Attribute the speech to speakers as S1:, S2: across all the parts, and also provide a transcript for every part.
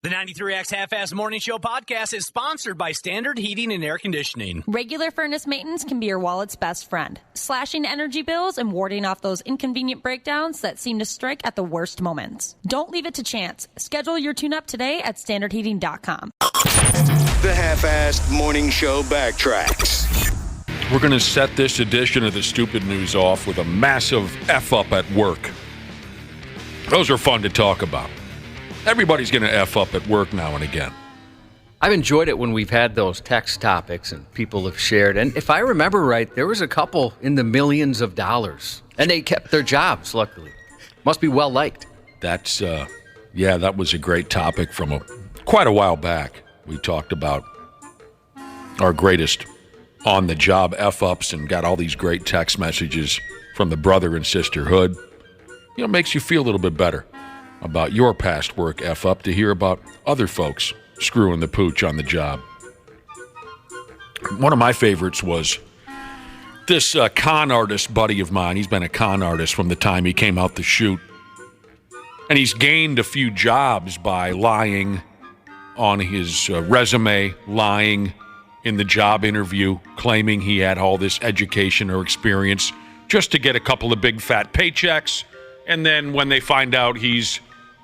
S1: The 93X Half-Ass Morning Show podcast is sponsored by Standard Heating and Air Conditioning.
S2: Regular furnace maintenance can be your wallet's best friend, slashing energy bills and warding off those inconvenient breakdowns that seem to strike at the worst moments. Don't leave it to chance. Schedule your tune-up today at standardheating.com.
S3: The Half-Assed Morning Show backtracks.
S4: We're going to set this edition of the Stupid News off with a massive F-up at work. Those are fun to talk about. Everybody's going to F up at work now and again.
S5: I've enjoyed it when we've had those text topics and people have shared. And if I remember right, there was a couple in the millions of dollars. And they kept their jobs, luckily. Must be well liked.
S4: That's, that was a great topic from quite a while back. We talked about our greatest on-the-job F-ups and got all these great text messages from the brother and sisterhood. You know, it makes you feel a little bit better about your past work F-up to hear about other folks screwing the pooch on the job. One of my favorites was this con artist buddy of mine. He's been a con artist from the time he came out the chute. And he's gained a few jobs by lying on his resume, lying in the job interview, claiming he had all this education or experience just to get a couple of big fat paychecks. And then when they find out he's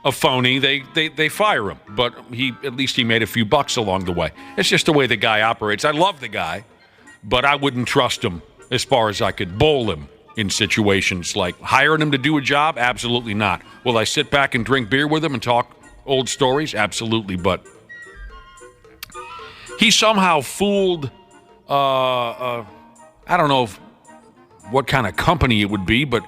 S4: a phony, they fire him. But at least he made a few bucks along the way. It's just the way the guy operates. I love the guy, but I wouldn't trust him as far as I could bowl him in situations like hiring him to do a job. Absolutely not. Will I sit back and drink beer with him and talk old stories? Absolutely. But he somehow fooled, I don't know what kind of company it would be, but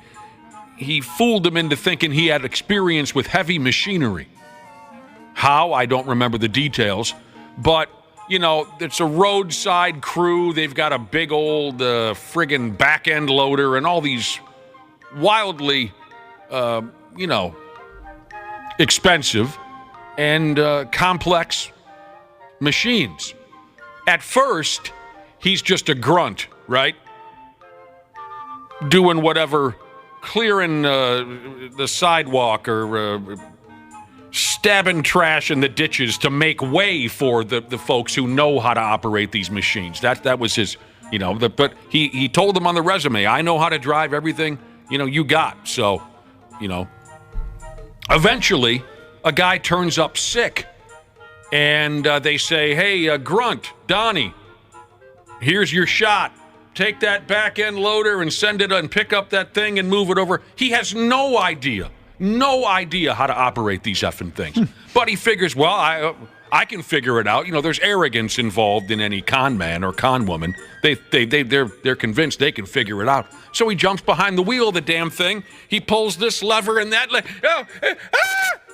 S4: he fooled him into thinking he had experience with heavy machinery. How? I don't remember the details. But, you know, it's a roadside crew. They've got a big old friggin' back-end loader and all these wildly, expensive and complex machines. At first, he's just a grunt, right? Doing whatever, clearing the sidewalk or stabbing trash in the ditches to make way for the folks who know how to operate these machines. That was his, but he told them on the resume, I know how to drive everything, you got. So, eventually a guy turns up sick and they say, hey, Grunt, Donnie, here's your shot. Take that back-end loader and send it and pick up that thing and move it over. He has no idea how to operate these effing things. But he figures, well, I can figure it out. There's arrogance involved in any con man or con woman. They're convinced they can figure it out. So he jumps behind the wheel of the damn thing. He pulls this lever and that.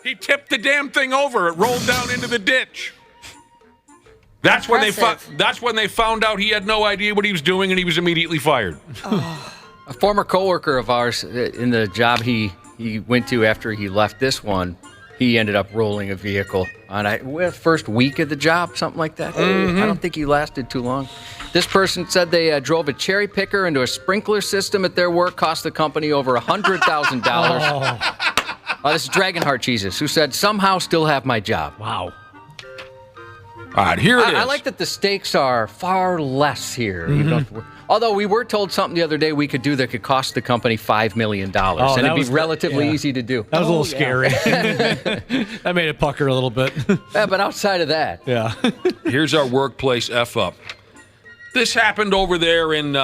S4: He tipped the damn thing over. It rolled down into the ditch. That's when they found out he had no idea what he was doing, and he was immediately fired.
S5: Oh. A former coworker of ours in the job he went to after he left this one, he ended up rolling a vehicle on first week of the job, something like that. Mm-hmm. I don't think he lasted too long. This person said they drove a cherry picker into a sprinkler system at their work, cost the company over $100,000. This is Dragonheart Jesus, who said, somehow still have my job.
S1: Wow.
S4: All right, here it is.
S5: I like that the stakes are far less here. Mm-hmm. Although we were told something the other day we could do that could cost the company $5 million. And it'd be relatively easy to do.
S6: That was a little scary. That made it pucker a little bit.
S5: Yeah, but outside of that.
S6: Yeah.
S4: Here's our workplace F-up. This happened over there in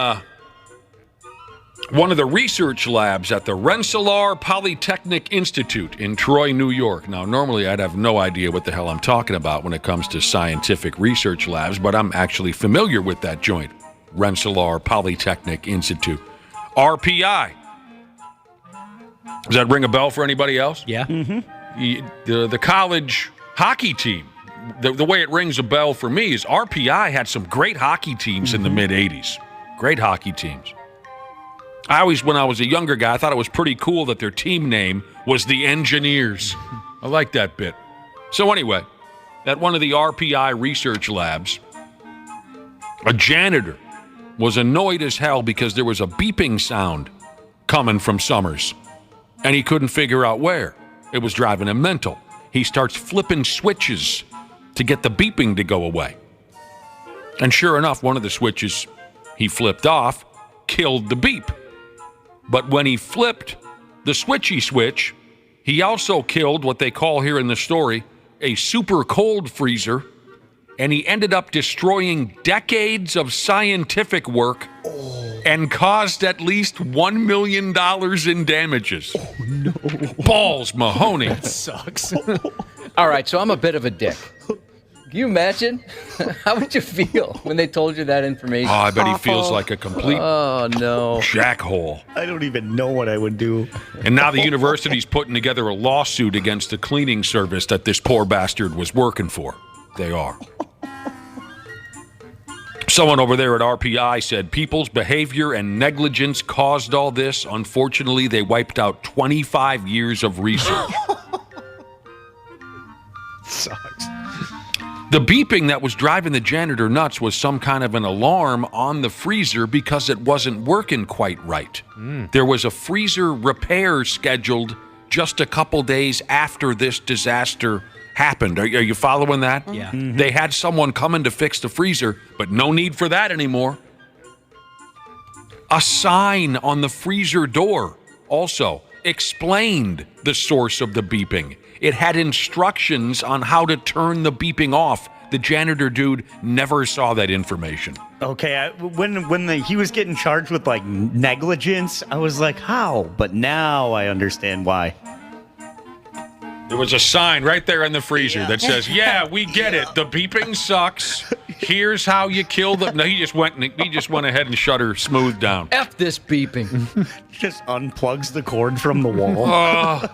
S4: one of the research labs at the Rensselaer Polytechnic Institute in Troy, New York. Now, normally I'd have no idea what the hell I'm talking about when it comes to scientific research labs, but I'm actually familiar with that joint, Rensselaer Polytechnic Institute. RPI. Does that ring a bell for anybody else?
S6: Yeah.
S4: Mm-hmm. The college hockey team, the way it rings a bell for me is RPI had some great hockey teams in the mid-'80s. Great hockey teams. When I was a younger guy, I thought it was pretty cool that their team name was the Engineers. I like that bit. So anyway, at one of the RPI research labs, a janitor was annoyed as hell because there was a beeping sound coming from Summers, and he couldn't figure out where. It was driving him mental. he starts flipping switches to get the beeping to go away. And sure enough, one of the switches he flipped off killed the beep. But when he flipped the switchy switch, he also killed what they call here in the story a super cold freezer, and he ended up destroying decades of scientific work and caused at least $1 million in damages. Oh, no. Balls, Mahoney.
S6: That sucks.
S5: All right, so I'm a bit of a dick. Can you imagine? How would you feel when they told you that information?
S4: Oh, I bet he feels like a complete jackhole.
S7: I don't even know what I would do.
S4: And now the university's putting together a lawsuit against the cleaning service that this poor bastard was working for. They are. Someone over there at RPI said people's behavior and negligence caused all this. Unfortunately, they wiped out 25 years of research.
S7: Sucks.
S4: The beeping that was driving the janitor nuts was some kind of an alarm on the freezer because it wasn't working quite right. There was a freezer repair scheduled just a couple days after this disaster happened. Are you following that?
S6: Yeah.
S7: Mm-hmm.
S4: They had someone coming to fix the freezer, but no need for that anymore. A sign on the freezer door also explained the source of the beeping. It had instructions on how to turn the beeping off. The janitor dude never saw that information.
S7: Okay, when he was getting charged with like negligence, I was like, how? But now I understand why.
S4: There was a sign right there in the freezer that says, "Yeah, we get it. The beeping sucks. Here's how you kill them." No, he just went ahead and shut her smooth down.
S5: F this beeping.
S7: Just unplugs the cord from the wall.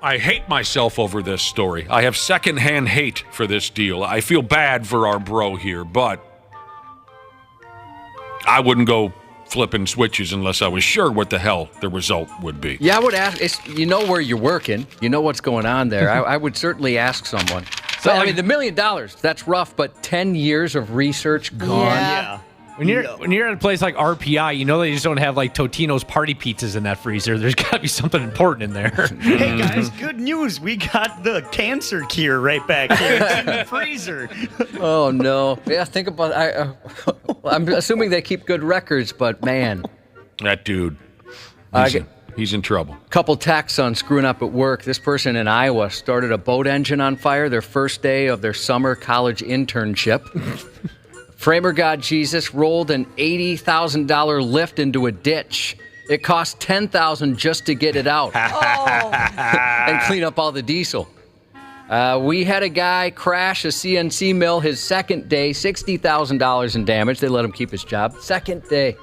S4: I hate myself over this story. I have secondhand hate for this deal. I feel bad for our bro here, but I wouldn't go flipping switches unless I was sure what the hell the result would be.
S5: Yeah, I would ask. You know where you're working. You know what's going on there. I would certainly ask someone. So, I mean, the $1 million, that's rough, but 10 years of research gone.
S7: Yeah.
S6: When you're at a place like RPI, you know they just don't have like Totino's party pizzas in that freezer. There's got to be something important in there.
S7: Hey guys, good news. We got the cancer cure right back here. It's in the freezer.
S5: Oh, no. Yeah, think about I'm assuming they keep good records, but man.
S4: That dude, he's in trouble.
S5: Couple texts on screwing up at work. This person in Iowa started a boat engine on fire their first day of their summer college internship. Framer God Jesus rolled an $80,000 lift into a ditch. It cost $10,000 just to get it out and clean up all the diesel. We had a guy crash a CNC mill his second day, $60,000 in damage. They let him keep his job. Second day.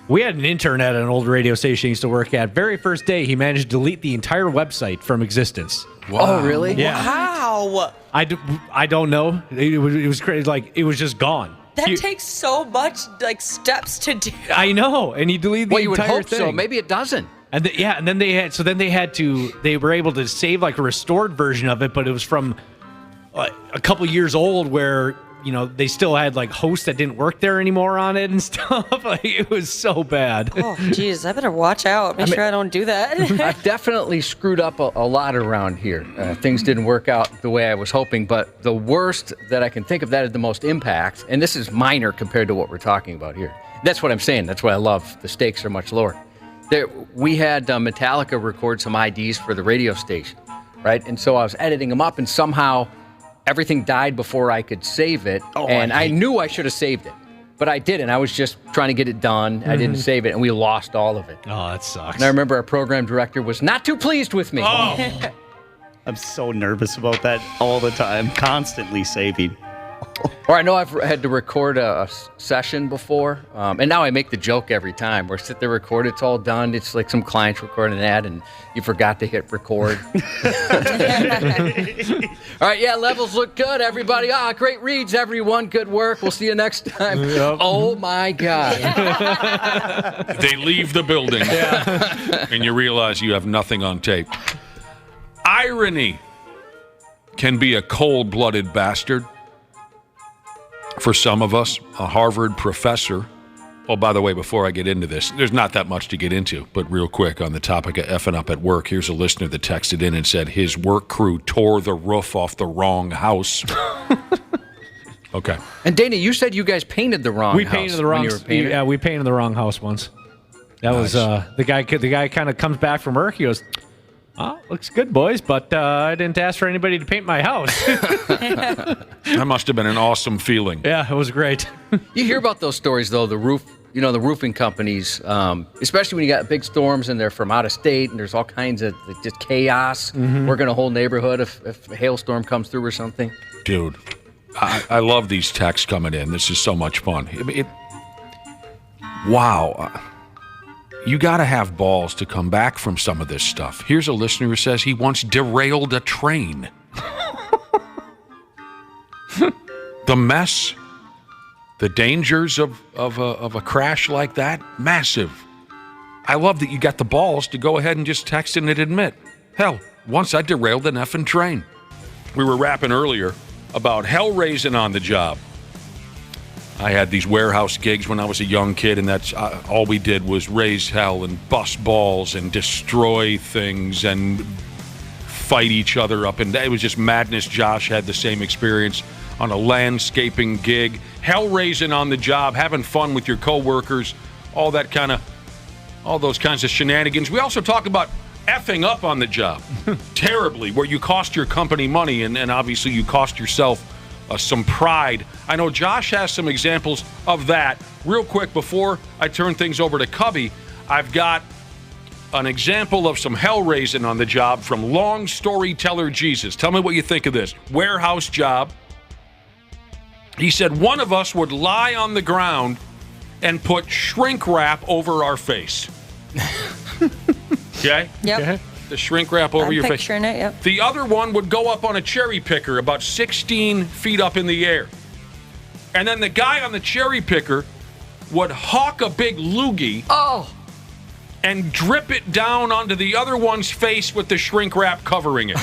S6: We had an intern at an old radio station he used to work at. Very first day, he managed to delete the entire website from existence.
S4: Wow.
S5: Oh, really?
S6: Yeah.
S8: How?
S6: I don't know. It was crazy. Like, it was just gone.
S8: That takes so much steps to do.
S6: I know, and he deleted the
S5: Well, you would
S6: entire
S5: hope
S6: thing.
S5: so. Maybe it doesn't.
S6: And and then they were able to save like a restored version of it, but it was from a couple years old where, you know, they still had like hosts that didn't work there anymore on it and stuff. Like, it was so bad.
S8: Oh, geez, I better watch out. Make sure I don't do that.
S5: I've definitely screwed up a lot around here. Things didn't work out the way I was hoping, but the worst that I can think of that had the most impact, and this is minor compared to what we're talking about here. That's what I'm saying. That's why I love the stakes are much lower. We had Metallica record some IDs for the radio station, right? And so I was editing them up, and somehow everything died before I could save it, and I knew I should have saved it, but I didn't. I was just trying to get it done. I didn't save it, and we lost all of it.
S6: Oh, that sucks.
S5: And I remember our program director was not too pleased with me.
S4: Oh.
S7: I'm so nervous about that all the time, constantly saving.
S5: Or I know I've had to record a session before, and now I make the joke every time. Where I sit there, record, it's all done. It's like some client's recording an ad, and you forgot to hit record. All right, yeah, levels look good, everybody. Great reads, everyone. Good work. We'll see you next time. Yep. Oh, my God.
S4: They leave the building, and you realize you have nothing on tape. Irony can be a cold-blooded bastard. For some of us, a Harvard professor Oh, by the way, before I get into this, there's not that much to get into, but real quick on the topic of effing up at work, here's a listener that texted in and said his work crew tore the roof off the wrong house. Okay.
S5: And Dana, you said you guys painted the wrong house.
S6: We painted the wrong. Yeah, we painted the wrong house once. That was the guy. The guy kind of comes back from work. He goes, "Oh, looks good, boys, but I didn't ask for anybody to paint my house."
S4: That must have been an awesome feeling.
S6: Yeah, it was great.
S5: You hear about those stories, though, the roofing companies, especially when you got big storms and they're from out of state and there's all kinds of just chaos. Working a whole neighborhood if a hailstorm comes through or something.
S4: Dude, I love these texts coming in. This is so much fun. Wow. You got to have balls to come back from some of this stuff. Here's a listener who says he once derailed a train. The mess, the dangers of a crash like that, massive. I love that you got the balls to go ahead and just text and admit, hell, once I derailed an effing train. We were rapping earlier about hell raising on the job. I had these warehouse gigs when I was a young kid, and that's all we did was raise hell and bust balls and destroy things and fight each other up. And it was just madness. Josh had the same experience on a landscaping gig. Hell raising on the job, having fun with your coworkers, all those kinds of shenanigans. We also talk about effing up on the job terribly, where you cost your company money and obviously you cost yourself some pride. I know Josh has some examples of that. Real quick, before I turn things over to Cubby, I've got an example of some hell raising on the job from Long Storyteller Jesus. Tell me what you think of this. Warehouse job. He said one of us would lie on the ground and put shrink wrap over our face. Okay?
S8: Yep.
S6: Okay.
S4: The shrink wrap over your face.
S8: I'm picturing it, yep.
S4: The other one would go up on a cherry picker about 16 feet up in the air. And then the guy on the cherry picker would hawk a big loogie and drip it down onto the other one's face with the shrink wrap covering it.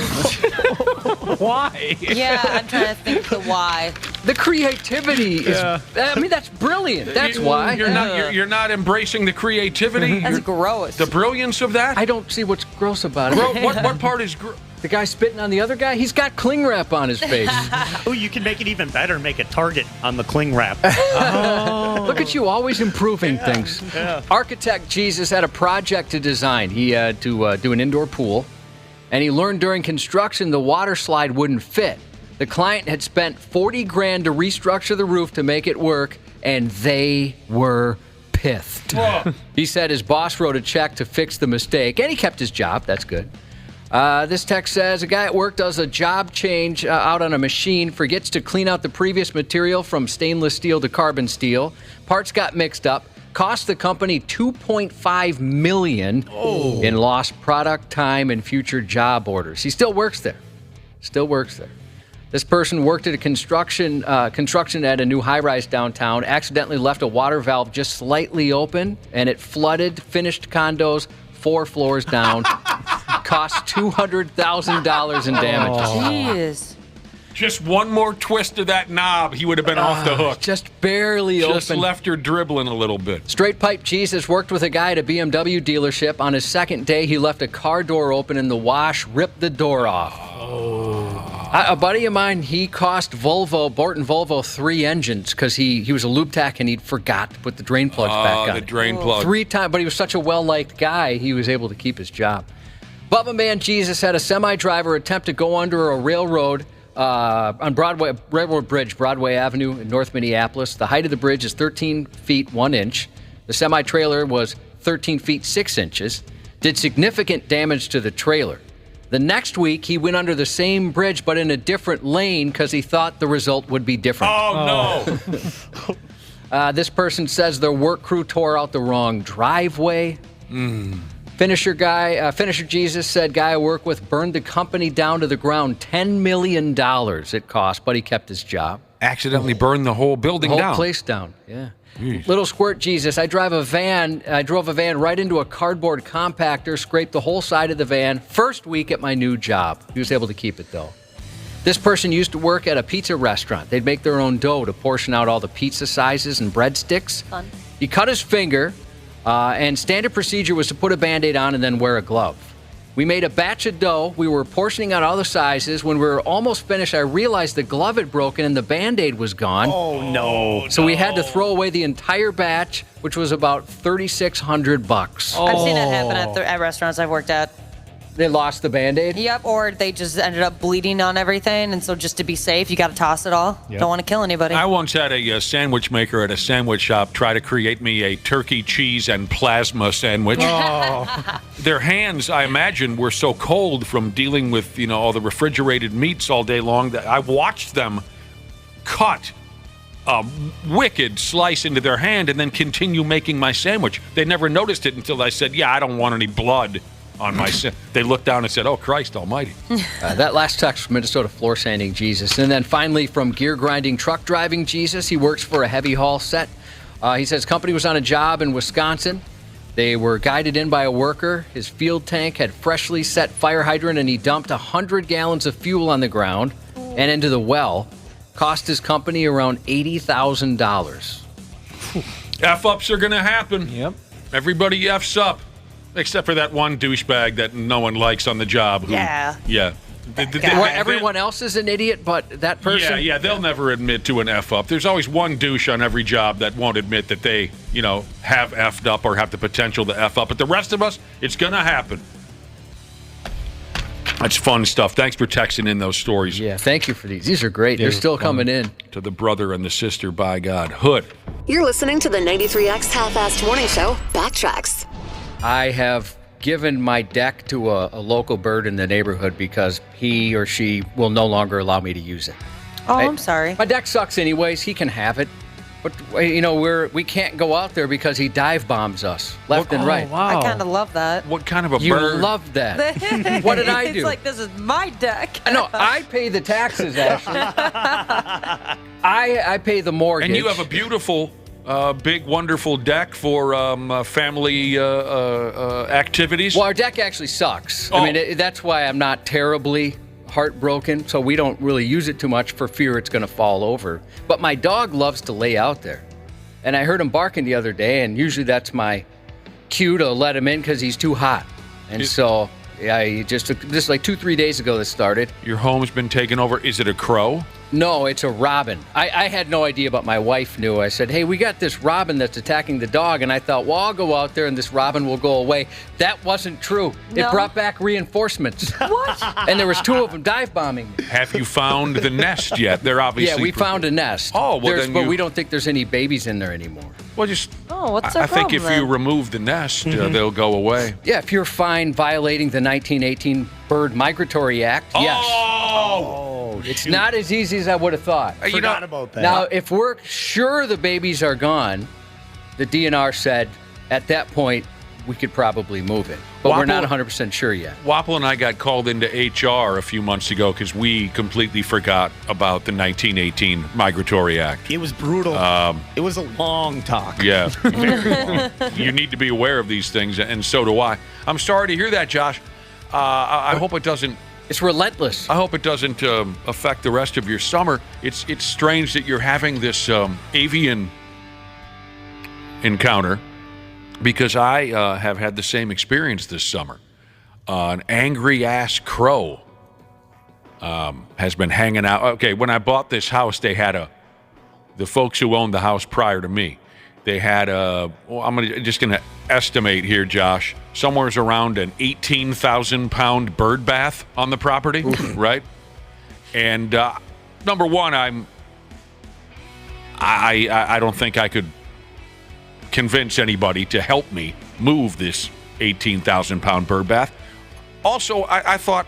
S6: Why?
S8: Yeah, I'm trying to think the why.
S5: The creativity is, I mean, that's brilliant. That's why.
S4: You're not embracing the creativity?
S8: That's gross.
S4: The brilliance of that?
S5: I don't see what's gross about it.
S4: What part is
S5: The guy spitting on the other guy, he's got cling wrap on his face.
S7: Oh, you can make it even better. Make a target on the cling wrap.
S5: Look at you, always improving things.
S7: Yeah.
S5: Architect Jesus had a project to design. He had to do an indoor pool, and he learned during construction the water slide wouldn't fit. The client had spent $40,000 to restructure the roof to make it work, and they were pissed. He said his boss wrote a check to fix the mistake, and he kept his job. That's good. This text says a guy at work does a job change out on a machine, forgets to clean out the previous material from stainless steel to carbon steel. Parts got mixed up, cost the company $2.5 million in lost product, time, and future job orders. He still works there. This person worked at a construction at a new high-rise downtown, accidentally left a water valve just slightly open, and it flooded finished condos 4 floors down. Cost $200,000 in damages.
S8: Jeez.
S4: Just one more twist of that knob, he would have been off the hook.
S5: Just barely
S4: Just
S5: open.
S4: left her dribbling a little bit.
S5: Straight Pipe Jesus worked with a guy at a BMW dealership. On his second day, he left a car door open in the wash, ripped the door off. A buddy of mine, he cost Borton Volvo 3 engines because he was a lube tech and he'd forgot to put the drain plugs back on.
S4: The drain plug.
S5: 3 times, but he was such a well-liked guy, he was able to keep his job. Bubba Man Jesus had a semi-driver attempt to go under a railroad on Railroad Bridge, Broadway Avenue in North Minneapolis. The height of the bridge is 13 feet 1 inch. The semi-trailer was 13 feet 6 inches. Did significant damage to the trailer. The next week, he went under the same bridge, but in a different lane because he thought the result would be different.
S4: Oh, no.
S5: This person says their work crew tore out the wrong driveway. Finisher Jesus said guy I work with burned the company down to the ground. $10 million it cost, but he kept his job.
S4: Accidentally burned the whole building
S5: The
S4: down.
S5: whole place down, yeah. Little Squirt Jesus, I drove a van right into a cardboard compactor, scraped the whole side of the van. First week at my new job. He was able to keep it, though. This person used to work at a pizza restaurant. They'd make their own dough to portion out all the pizza sizes and breadsticks.
S8: Fun.
S5: He cut his finger, and standard procedure was to put a Band-Aid on and then wear a glove. We made a batch of dough. We were portioning out all the sizes. When we were almost finished, I realized the glove had broken and the Band-Aid was gone.
S7: Oh, no.
S5: So we had to throw away the entire batch, which was about $3,600.
S8: I've seen that happen at restaurants I've worked at.
S5: They lost the Band-Aid?
S8: Yep, or they just ended up bleeding on everything, and so just to be safe, you got to toss it all.
S6: Yep.
S8: Don't want to kill anybody.
S4: I once had a sandwich maker at a sandwich shop try to create me a turkey, cheese, and plasma sandwich. Their hands, I imagine, were so cold from dealing with, all the refrigerated meats all day long that I watched them cut a wicked slice into their hand and then continue making my sandwich. They never noticed it until I said, I don't want any blood on my They looked down and said, oh, Christ almighty.
S5: That last text from Minnesota floor sanding Jesus. And then finally from gear grinding truck driving Jesus, he works for a heavy haul set. He says company was on a job in Wisconsin. They were guided in by a worker. His field tank had freshly set fire hydrant, and he dumped 100 gallons of fuel on the ground and into the well. Cost his company around $80,000.
S4: F-ups are going to happen.
S6: Yep.
S4: Everybody F's up. Except for that one douchebag that no one likes on the job.
S8: Yeah.
S4: Yeah.
S5: Everyone else is an idiot, but that person?
S4: Yeah, they'll never admit to an F-up. There's always one douche on every job that won't admit that they, have F'd up or have the potential to F up. But the rest of us, it's going to happen. That's fun stuff. Thanks for texting in those stories.
S5: Yeah, thank you for these. These are great. They're still coming in.
S4: To the brother and the sister, by God. Hood.
S9: You're listening to the 93X Half-Assed Morning Show, Backtracks.
S5: I have given my deck to a local bird in the neighborhood because he or she will no longer allow me to use it.
S8: Oh, I'm sorry.
S5: My deck sucks anyways. He can have it. But, we can't go out there because he dive bombs us left and right.
S6: Wow.
S8: I kind of love that.
S4: What kind of a
S5: You
S4: bird?
S5: love that. What did I do?
S8: It's like, this is my deck.
S5: No, I pay the taxes, Ashley. I pay the mortgage.
S4: And you have a beautiful, big, wonderful deck for family activities.
S5: Well, our deck actually sucks.
S4: Oh.
S5: I mean, that's why I'm not terribly heartbroken, so we don't really use it too much for fear it's going to fall over. But my dog loves to lay out there. And I heard him barking the other day, and usually that's my cue to let him in because he's too hot. And so, yeah, he just took this like 2-3 days ago this started.
S4: Your home's been taken over. Is it a crow?
S5: No, it's a robin. I had no idea, but my wife knew. I said, hey, we got this robin that's attacking the dog. And I thought, well, I'll go out there and this robin will go away. That wasn't true.
S8: No.
S5: It brought back reinforcements.
S8: What?
S5: And there was 2 of them dive bombing me.
S4: Have you found the nest yet? They're obviously...
S5: Yeah, we found a nest.
S4: Oh, well, then
S5: but we don't think there's any babies in there anymore.
S4: Well, just...
S8: Oh, what's their
S4: I think if
S8: problem,
S4: you
S8: then?
S4: remove the nest, they'll go away.
S5: Yeah, if you're fine violating the 1918 Bird Migratory Act, yes.
S4: Oh!
S5: It's not as easy as I would have thought.
S7: Forgot about that.
S5: Now, if we're sure the babies are gone, the DNR said at that point we could probably move it. But we're not 100% sure yet.
S4: Wapple and I got called into HR a few months ago because we completely forgot about the 1918 Migratory Act.
S7: It was brutal. It was a long talk.
S4: Yeah. Very long. You need to be aware of these things, and so do I. I'm sorry to hear that, Josh. I hope it doesn't...
S5: It's relentless.
S4: I hope it doesn't affect the rest of your summer. It's strange that you're having this avian encounter because I have had the same experience this summer. An angry-ass crow has been hanging out. Okay, when I bought this house, they had the folks who owned the house prior to me, they had I'm just going to estimate here, Josh, somewhere around an 18,000-pound bird bath on the property, right? And number one, I don't think I could convince anybody to help me move this 18,000-pound bird bath. Also, I thought,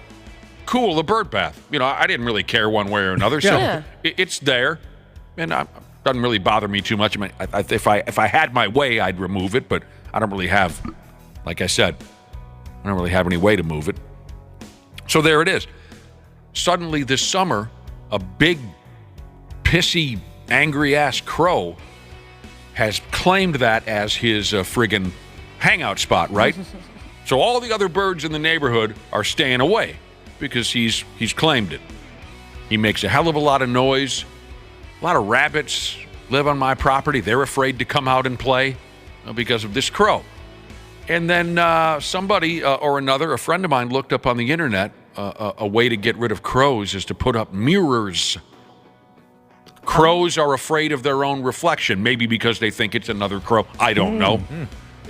S4: cool, the bird bath. I didn't really care one way or another, so it's there, and it doesn't really bother me too much. I mean, if I had my way, I'd remove it, but I don't really have, like I said, I don't really have any way to move it. So there it is. Suddenly this summer, a big, pissy, angry-ass crow has claimed that as his friggin' hangout spot, right? So all the other birds in the neighborhood are staying away because he's claimed it. He makes a hell of a lot of noise. A lot of rabbits live on my property. They're afraid to come out and play. because of this crow. And then somebody or another, a friend of mine, looked up on the internet a way to get rid of crows is to put up mirrors. Crows are afraid of their own reflection, maybe because they think it's another crow. I don't know.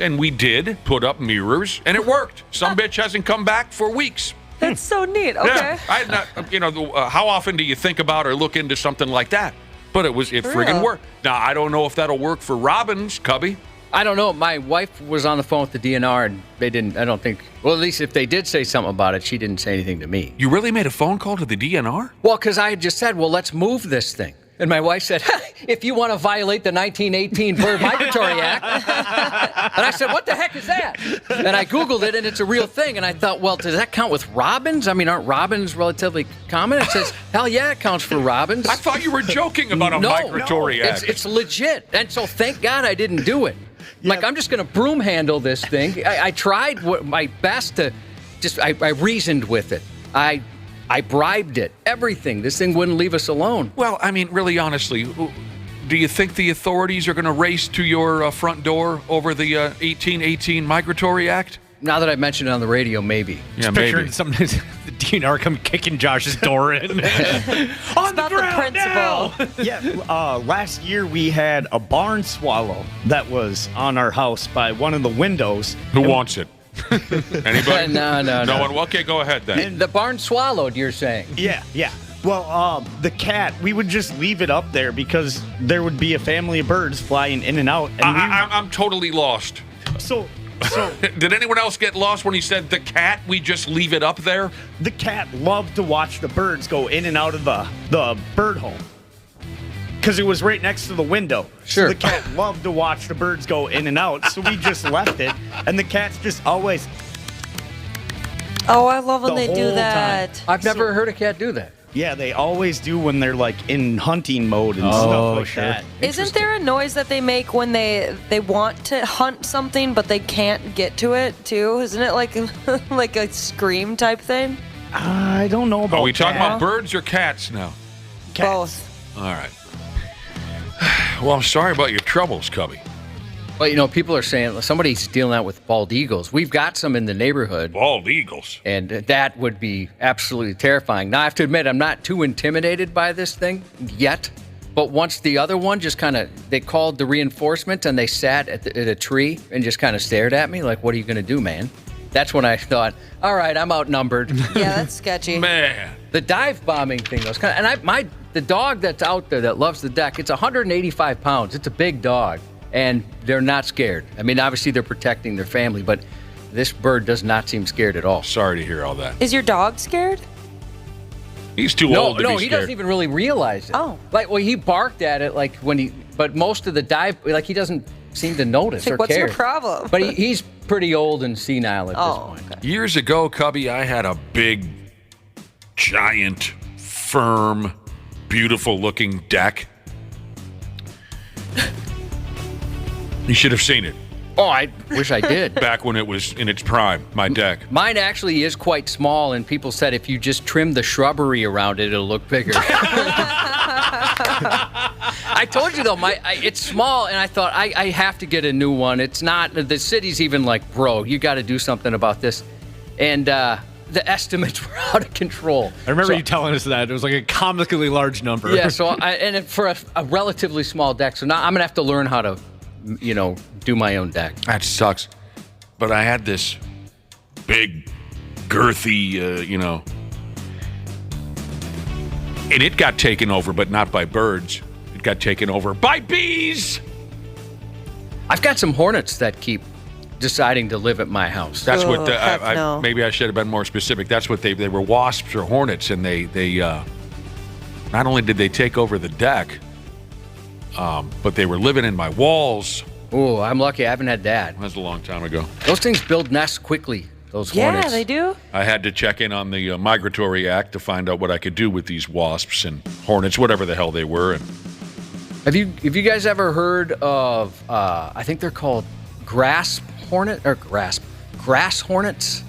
S4: And we did put up mirrors, and it worked. Some bitch hasn't come back for weeks.
S8: That's so neat. Okay.
S4: Yeah, how often do you think about or look into something like that? But it friggin' worked. Now, I don't know if that'll work for robins, Cubby.
S5: I don't know. My wife was on the phone with the DNR, and they didn't, I don't think, well, at least if they did say something about it, she didn't say anything to me.
S4: You really made a phone call to the DNR?
S5: Well, because I had just said, well, let's move this thing. And my wife said, if you want to violate the 1918 Bird Migratory Act. And I said, what the heck is that? And I Googled it, and it's a real thing. And I thought, well, does that count with robins? I mean, aren't robins relatively common? It says, hell yeah, it counts for robins.
S4: I thought you were joking about a migratory act.
S5: It's legit. And so thank God I didn't do it. Like, I'm just going to broom handle this thing. I tried my best to I reasoned with it. I bribed it. Everything. This thing wouldn't leave us alone.
S4: Well, I mean, really honestly, do you think the authorities are going to race to your front door over the 1818 Migratory Act?
S5: Now that I've mentioned it on the radio, maybe.
S4: Yeah,
S6: Picturing
S4: maybe.
S6: the DNR come kicking Josh's door in. On the ground now!
S7: Yeah, last year we had a barn swallow that was on our house by one of the windows.
S4: Who wants it? Anybody?
S5: No
S4: one. Well, okay, go ahead then.
S5: And the barn swallowed, you're saying?
S7: Yeah. Well, the cat, we would just leave it up there because there would be a family of birds flying in and out. And
S4: I'm totally lost.
S7: So
S4: did anyone else get lost when he said the cat? We just leave it up there?
S7: The cat loved to watch the birds go in and out of the bird home because it was right next to the window.
S5: Sure.
S7: So the cat loved to watch the birds go in and out, so we just left it, and the cat's just always.
S8: Oh, I love when
S7: The
S8: they do
S7: whole
S8: that.
S7: time.
S5: I've never heard a cat do that.
S7: Yeah, they always do when they're like in hunting mode and stuff like that.
S8: Isn't there a noise that they make when they want to hunt something but they can't get to it too? Isn't it like like a scream type thing?
S7: I don't know about
S4: Are we talking
S7: that.
S4: about birds or cats now?
S7: Cats.
S8: Both.
S4: All right. Well, I'm sorry about your troubles, Cubby.
S5: Well, people are saying somebody's dealing out with bald eagles. We've got some in the neighborhood.
S4: Bald eagles.
S5: And that would be absolutely terrifying. Now, I have to admit, I'm not too intimidated by this thing yet. But once the other one just they called the reinforcement and they sat at a tree and just kind of stared at me like, what are you going to do, man? That's when I thought, all right, I'm outnumbered.
S8: Yeah, that's sketchy.
S4: Man.
S5: The dive bombing thing was kind of, and the dog that's out there that loves the deck, it's 185 pounds. It's a big dog. And they're not scared. I mean, obviously they're protecting their family, but this bird does not seem scared at all.
S4: Sorry to hear all that.
S8: Is your dog scared?
S4: He's too old to be
S5: No,
S4: scared.
S5: he doesn't even really realize it.
S8: Oh.
S5: He barked at it but most of the dive, he doesn't seem to notice or
S8: What's
S5: care.
S8: your problem?
S5: But he's pretty old and senile at this point.
S8: Okay.
S4: Years ago, Cubby, I had a big, giant, firm, beautiful-looking deck. You should have seen it.
S5: Oh, I wish I did.
S4: Back when it was in its prime, my deck.
S5: Mine actually is quite small, and people said if you just trim the shrubbery around it, it'll look bigger. I told you, though, it's small, and I thought, I have to get a new one. It's not, the city's even like, bro, you got to do something about this. And the estimates were out of control.
S6: I remember you telling us that. It was like a comically large number.
S5: Yeah, so, for a relatively small deck, so now I'm going to have to learn how to, do my own deck.
S4: That sucks. But I had this big, girthy, and it got taken over, but not by birds. It got taken over by bees.
S5: I've got some hornets that keep deciding to live at my house.
S4: That's what
S8: heck no.
S4: maybe I should have been more specific. That's what they were, wasps or hornets, and they not only did they take over the deck, but they were living in my walls.
S5: Oh, I'm lucky I haven't had that.
S4: That was a long time ago.
S5: Those things build nests quickly, those
S8: Yeah,
S5: hornets.
S8: they do.
S4: I had to check in on the Migratory Act to find out what I could do with these wasps and hornets, whatever the hell they were. And
S5: Have you guys ever heard of, I think they're called grass hornets?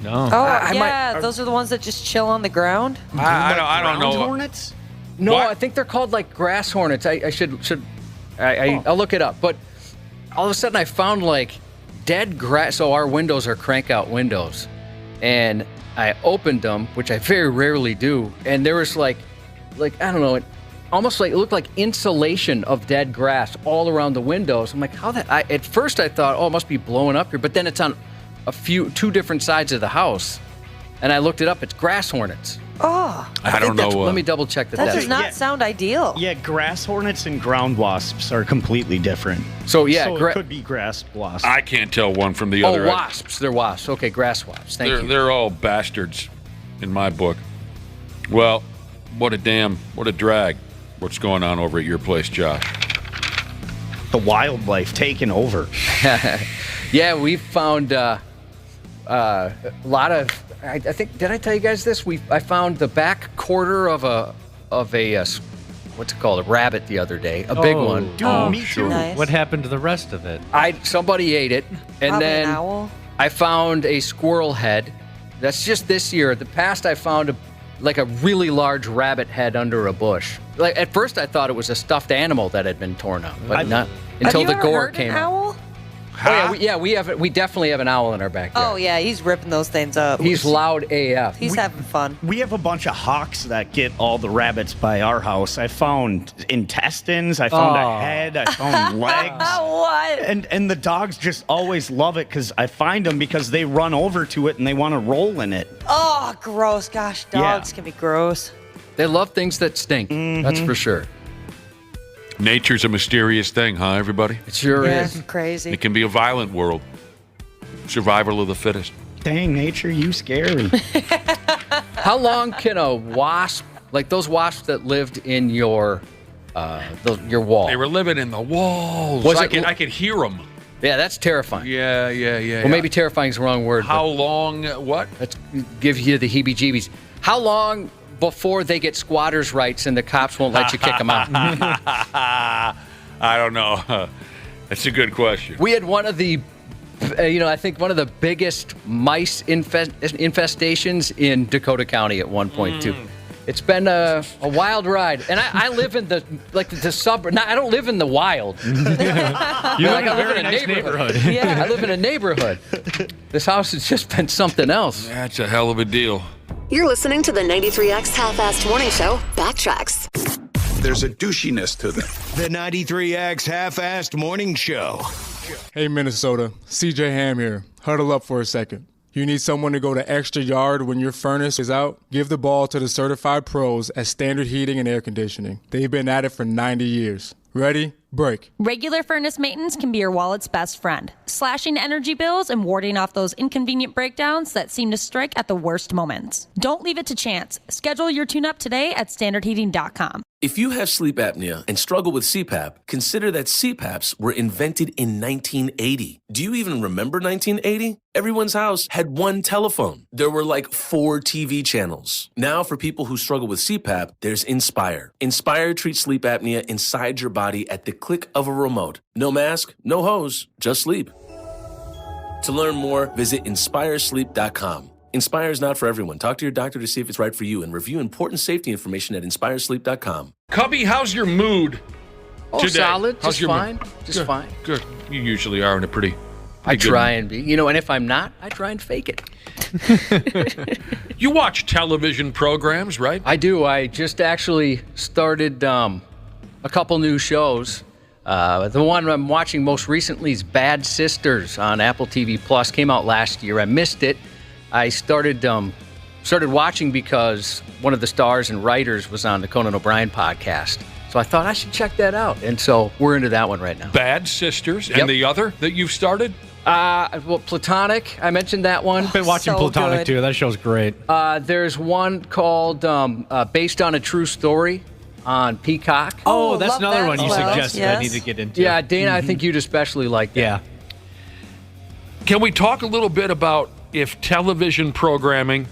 S6: No.
S8: Oh, those are the ones that just chill on the ground.
S4: I don't know.
S7: Hornets?
S5: No,
S4: What?
S5: I think they're called like grass hornets. I'll look it up. But all of a sudden I found like dead grass. So our windows are crank out windows, and I opened them, which I very rarely do, and there was like I don't know, almost like it looked like insulation of dead grass all around the windows. I'm like, how that? At first I thought, oh, it must be blowing up here, but then it's on two different sides of the house, and I looked it up. It's grass hornets.
S8: Oh,
S4: I don't know.
S5: Let me double check
S8: that does not sound ideal.
S7: Yeah, grass hornets and ground wasps are completely different.
S5: So yeah,
S7: it could be grass wasps.
S4: I can't tell one from the other.
S5: Oh, wasps. They're wasps. Okay, grass wasps. Thank you.
S4: They're all bastards in my book. Well, what a drag. What's going on over at your place, Josh?
S7: The wildlife taking over.
S5: Yeah, we found a lot of. I think, did I tell you guys this? I found the back quarter of a what's it called, a rabbit the other day, a big one.
S7: Dude, me too.
S8: Nice.
S6: What happened to the rest of it?
S5: Somebody ate it, and
S8: Probably
S5: then
S8: an owl.
S5: I found a squirrel head. That's just this year. The past, I found a really large rabbit head under a bush. Like at first, I thought it was a stuffed animal that had been torn up, but not until
S8: Have you
S5: the
S8: ever
S5: gore
S8: heard
S5: came
S8: an
S5: out.
S8: owl?
S5: Oh yeah, we definitely have an owl in our backyard.
S8: Oh yeah, he's ripping those things up.
S5: He's loud AF.
S8: He's having fun.
S7: We have a bunch of hawks that get all the rabbits by our house. I found intestines. I found a head. I found legs.
S8: What?
S7: And the dogs just always love it because I find them because they run over to it and they want to roll in it.
S8: Oh, gross. Gosh, dogs can be gross.
S5: They love things that stink. That's for sure.
S4: Nature's a mysterious thing, huh, everybody?
S5: It sure
S8: Yeah,
S5: is.
S8: it's crazy.
S4: It can be a violent world. Survival of the fittest.
S7: Dang, nature, you scary.
S5: How long can a wasp, like those wasps that lived in your wall?
S4: They were living in the walls. I could hear them.
S5: Yeah, that's terrifying.
S4: Yeah.
S5: Well, maybe terrifying is the wrong word.
S4: How long? What?
S5: Let's give you the heebie-jeebies. How long before they get squatters' rights and the cops won't let you kick them out?
S4: I don't know. That's a good question.
S5: We had one of the, I think one of the biggest mice infestations in Dakota County at one point, too. It's been a wild ride. And I live in the suburb. No, I don't live in the wild.
S6: You live in a very nice neighborhood.
S5: Yeah, I live in a neighborhood. This house has just been something else.
S4: That's a hell of a deal.
S9: You're listening to the 93X Half-Assed Morning Show, Backtracks.
S3: There's a douchiness to them. The 93X Half-Assed Morning Show.
S10: Hey, Minnesota. CJ Ham here. Huddle up for a second. You need someone to go the extra yard when your furnace is out? Give the ball to the certified pros at Standard Heating and Air Conditioning. They've been at it for 90 years. Ready? Break.
S2: Regular furnace maintenance can be your wallet's best friend, slashing energy bills and warding off those inconvenient breakdowns that seem to strike at the worst moments. Don't leave it to chance. Schedule your tune-up today at standardheating.com.
S11: If you have sleep apnea and struggle with CPAP, consider that CPAPs were invented in 1980. Do you even remember 1980? Everyone's house had one telephone. There were like 4 TV channels. Now, for people who struggle with CPAP, there's Inspire. Inspire treats sleep apnea inside your body at the click of a remote. No mask, no hose, just sleep. To learn more, visit inspiresleep.com. Inspire is not for everyone. Talk to your doctor to see if it's right for you and review important safety information at inspiresleep.com.
S4: Cubby, how's your mood today?
S5: Solid.
S4: How's
S5: Just
S4: your
S5: fine.
S4: mood?
S5: Just
S4: Good,
S5: fine.
S4: Good. You usually are in a pretty
S5: I
S4: good
S5: try
S4: mood.
S5: and be. And if I'm not, I try and fake it.
S4: You watch television programs, right?
S5: I do. I just actually started a couple new shows. The one I'm watching most recently is Bad Sisters on Apple TV Plus. Came out last year. I missed it. I started watching because one of the stars and writers was on the Conan O'Brien podcast. So I thought I should check that out. And so we're into that one right now.
S4: Bad Sisters.
S5: Yep.
S4: And the other that you've started?
S5: Well, Platonic. I mentioned that one.
S6: I've been watching
S8: So
S6: Platonic
S8: good.
S6: too. That show's great.
S5: There's one called Based on a True Story on Peacock.
S6: Oh, that's
S8: love
S6: another
S8: that
S6: one you
S8: as well.
S6: suggested I
S8: Yes.
S6: need to get into.
S5: Yeah, Dana, I think you'd especially like that.
S6: Yeah.
S4: Can we talk a little bit about if television programming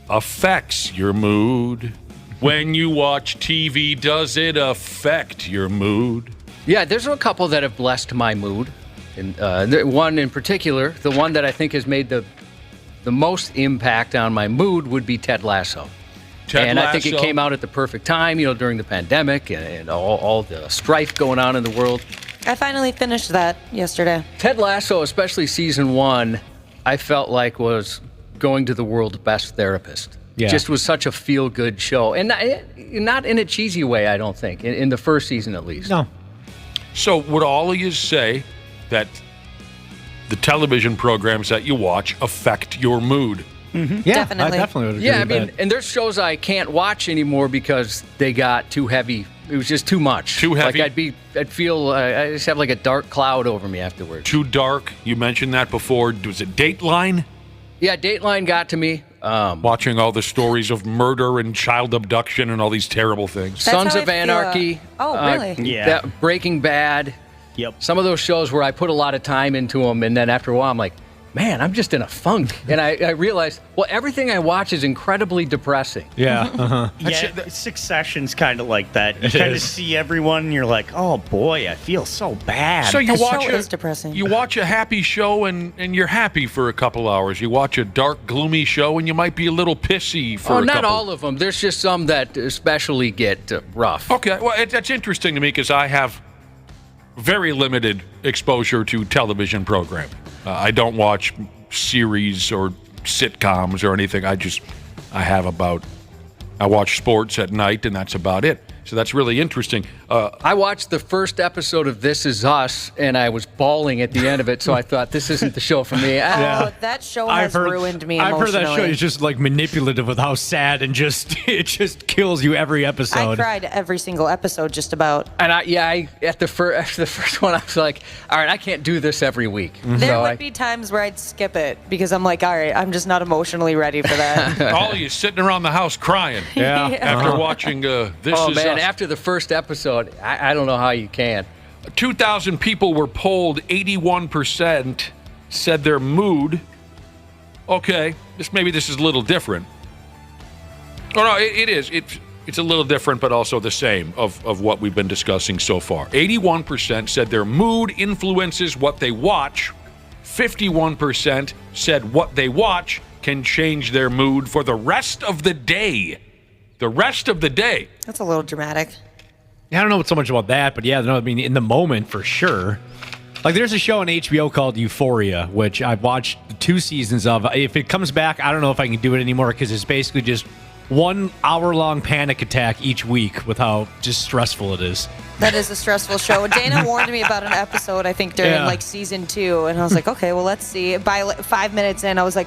S4: affects your mood? When you watch TV, does it affect your mood?
S5: Yeah, there's a couple that have blessed my mood. And one in particular, the one that I think has made the most impact on my mood would be Ted Lasso.
S4: Ted
S5: I think it
S4: Lasso.
S5: came out at the perfect time, during the pandemic and all the strife going on in the world.
S8: I finally finished that yesterday.
S5: Ted Lasso, especially season 1, I felt like was going to the world's best therapist.
S6: Yeah.
S5: Just was such a feel-good show. And not in a cheesy way, I don't think, in the first season at least.
S6: No.
S4: So would all of you say that the television programs that you watch affect your mood?
S6: Yeah,
S8: Definitely.
S6: I definitely would agree
S5: Yeah, I
S6: with
S5: mean,
S6: that.
S5: and there's shows I can't watch anymore because they got too heavy. It was just too much.
S4: Too heavy?
S5: Like I'd feel, I just have like a dark cloud over me afterwards.
S4: Too dark? You mentioned that before. Was it Dateline?
S5: Yeah, Dateline got to me.
S4: Watching all the stories of murder and child abduction and all these terrible things.
S8: That's
S5: Sons
S8: how
S5: of
S8: I feel.
S5: Anarchy.
S8: Oh, really?
S7: Yeah.
S5: Breaking Bad.
S7: Yep.
S5: Some of those shows where I put a lot of time into them, and then after a while, I'm like, man, I'm just in a funk. And I realized, well, everything I watch is incredibly depressing.
S6: Yeah. Uh-huh.
S7: Yeah, Succession's kind of like that. You
S6: It
S7: kind of
S6: is.
S7: see everyone, and you're like, oh boy, I feel so bad.
S4: So you
S8: That
S4: watch
S8: show
S4: a,
S8: is depressing.
S4: You watch a happy show and you're happy for a couple hours. You watch a dark, gloomy show and you might be a little pissy for a couple.
S5: Not all of them. There's just some that especially get rough.
S4: Okay, well, that's interesting to me because I have very limited exposure to television programming. I don't watch series or sitcoms or anything. I watch sports at night, and that's about it. So that's really interesting.
S5: I watched the first episode of This Is Us, and I was bawling at the end of it, so I thought, this isn't the show for me.
S8: Oh, that show has ruined me
S6: I've
S8: emotionally.
S6: heard that show is just like manipulative with how sad and just it just kills you every
S8: I
S6: episode.
S8: cried every single episode, just about.
S5: And after the first one, I was like, all right, I can't do this every week.
S8: There would be times where I'd skip it because I'm like, all right, I'm just not emotionally ready for that.
S4: All of you sitting around the house crying
S6: Yeah.
S4: after watching This
S5: Oh,
S4: Is
S5: man,
S4: Us.
S5: after the first episode, I don't know how you can.
S4: 2,000 people were polled. 81% said their mood. Okay, maybe this is a little different. Oh, no, it is. It's a little different, but also the same of what we've been discussing so far. 81% said their mood influences what they watch. 51% said what they watch can change their mood for the rest of the day. The rest of the day.
S8: That's a little dramatic.
S6: I don't know so much about that, but yeah, no, I mean, in the moment for sure. Like, there's a show on HBO called Euphoria, which I've watched 2 seasons of. If it comes back, I don't know if I can do it anymore because it's basically just 1 hour-long panic attack each week with how just stressful it is.
S8: That is a stressful show. Dana warned me about an episode, I think, during
S6: Yeah.
S8: like season 2, and I was like, okay, well, let's see. By like 5 minutes in, I was like,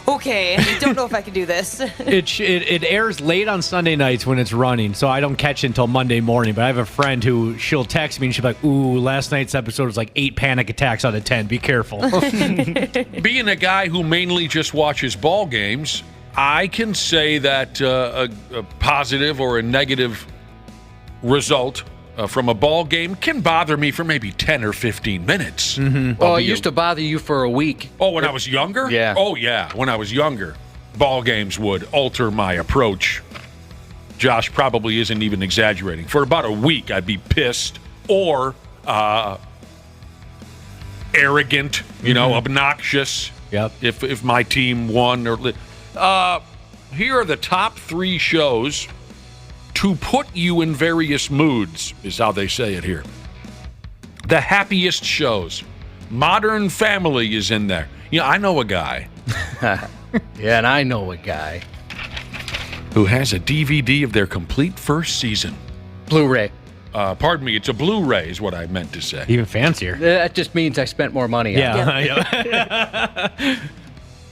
S8: okay, I don't know if I can do this.
S6: It airs late on Sunday nights when it's running, so I don't catch it until Monday morning. But I have a friend who she'll text me and she'll be like, "Ooh, last night's episode was like 8 panic attacks out of 10. Be careful."
S4: Being a guy who mainly just watches ball games, I can say that a positive or a negative result from a ball game can bother me for maybe 10 or 15 minutes.
S6: Mm-hmm.
S5: Oh, it used to bother you for a week.
S4: Oh, when I was younger?
S5: Yeah.
S4: Oh, yeah. When I was younger, ball games would alter my approach. Josh probably isn't even exaggerating. For about a week, I'd be pissed or arrogant, obnoxious.
S6: Yep.
S4: If my team won or here are the top 3 shows to put you in various moods, is how they say it here. The happiest shows. Modern Family is in there. I know a guy
S5: Yeah, and I know a guy.
S4: who has a DVD of their complete first season.
S5: Blu-ray.
S4: Pardon me, it's a Blu-ray is what I meant to say.
S6: Even fancier.
S5: That just means I spent more money on it.
S6: Yeah.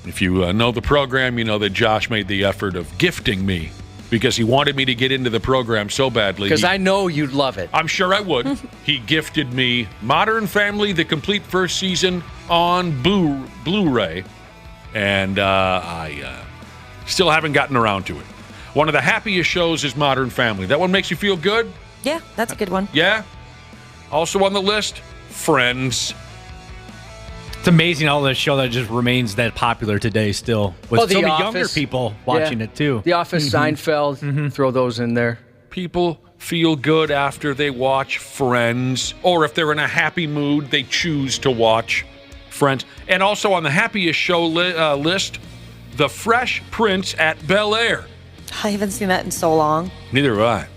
S4: If you know the program, you know that Josh made the effort of gifting me because he wanted me to get into the program so badly.
S5: Because I know you'd love it.
S4: I'm sure I would. He gifted me Modern Family, the complete first season on Blu-ray, and I still haven't gotten around to it. One of the happiest shows is Modern Family. That one makes you feel good?
S8: Yeah, that's a good one.
S4: Yeah? Also on the list, Friends.
S6: It's amazing how that show that just remains that popular today still. With
S5: The
S6: so many
S5: Office.
S6: younger people watching it too.
S5: The Office, Seinfeld, throw those in there.
S4: People feel good after they watch Friends, or if they're in a happy mood, they choose to watch Friends. And also on the happiest show list, The Fresh Prince at Bel-Air.
S8: I haven't seen that in so long.
S4: Neither have I.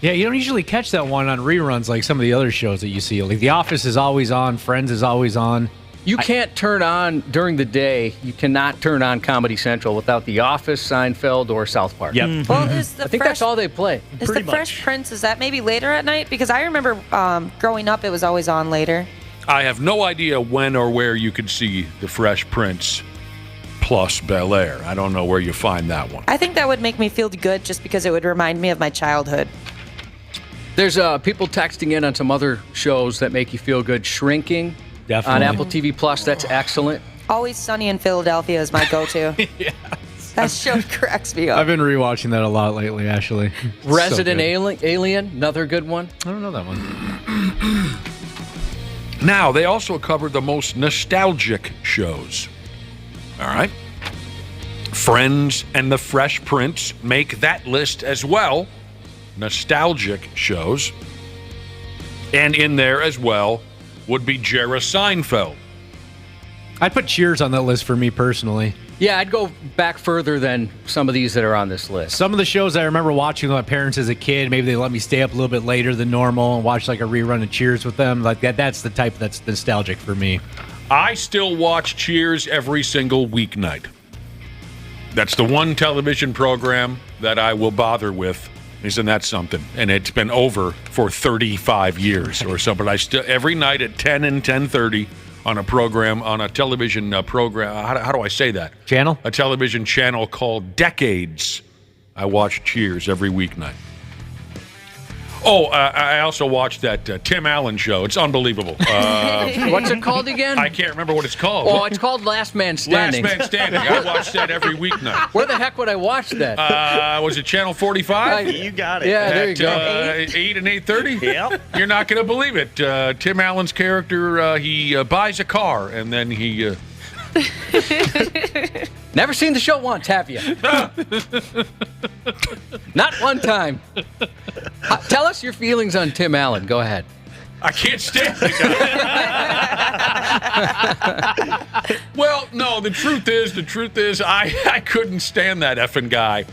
S6: Yeah, you don't usually catch that one on reruns like some of the other shows that you see. Like The Office is always on, Friends is always on.
S5: You can't turn on during the day. You cannot turn on Comedy Central without The Office, Seinfeld, or South Park.
S6: Yep.
S8: Well, is the
S5: I think that's all they play.
S8: Is the Fresh Prince, is that maybe later at night? Because I remember growing up, it was always on later.
S4: I have no idea when or where you could see The Fresh Prince plus Bel Air. I don't know where you find that one.
S8: I think that would make me feel good just because it would remind me of my childhood.
S5: There's people texting in on some other shows that make you feel good. Shrinking
S6: Definitely.
S5: on Apple TV Plus. That's excellent.
S8: Always Sunny in Philadelphia is my go-to. That show cracks me up.
S6: I've been rewatching that a lot lately, actually.
S5: Resident Alien, another good one.
S6: I don't know that one.
S4: Now, they also covered the most nostalgic shows. All right? Friends and The Fresh Prince make that list as well. Nostalgic shows. And in there as well would be Jerry Seinfeld.
S6: I'd put Cheers on that list for me personally.
S5: Yeah, I'd go back further than some of these that are on this list.
S6: Some of the shows I remember watching with my parents as a kid, maybe they let me stay up a little bit later than normal and watch like a rerun of Cheers with them. Like that's the type that's nostalgic for me.
S4: I still watch Cheers every single weeknight. That's the one television program that I will bother with. Isn't that something? And it's been over for 35 years or so. But I still every night at 10 and 10:30 on a program, on a television program. How do I say that?
S6: Channel?
S4: A television channel called Decades. I watch Cheers every weeknight. Oh, I also watched that Tim Allen show. It's unbelievable.
S5: What's it called again?
S4: I can't remember what it's called.
S5: Oh, it's called Last Man Standing.
S4: Last Man Standing. I watched that every weeknight.
S5: Where the heck would I watch that?
S4: Was it Channel 45?
S7: You got it.
S5: Yeah, there you go.
S4: 8 and 8:30?
S7: Yep.
S4: You're not going to believe it. Tim Allen's character, he buys a car, and then he...
S5: Never seen the show once, have you? Not one time. Tell us your feelings on Tim Allen. Go ahead.
S4: I can't stand the guy. Well, no, the truth is, I couldn't stand that effing guy.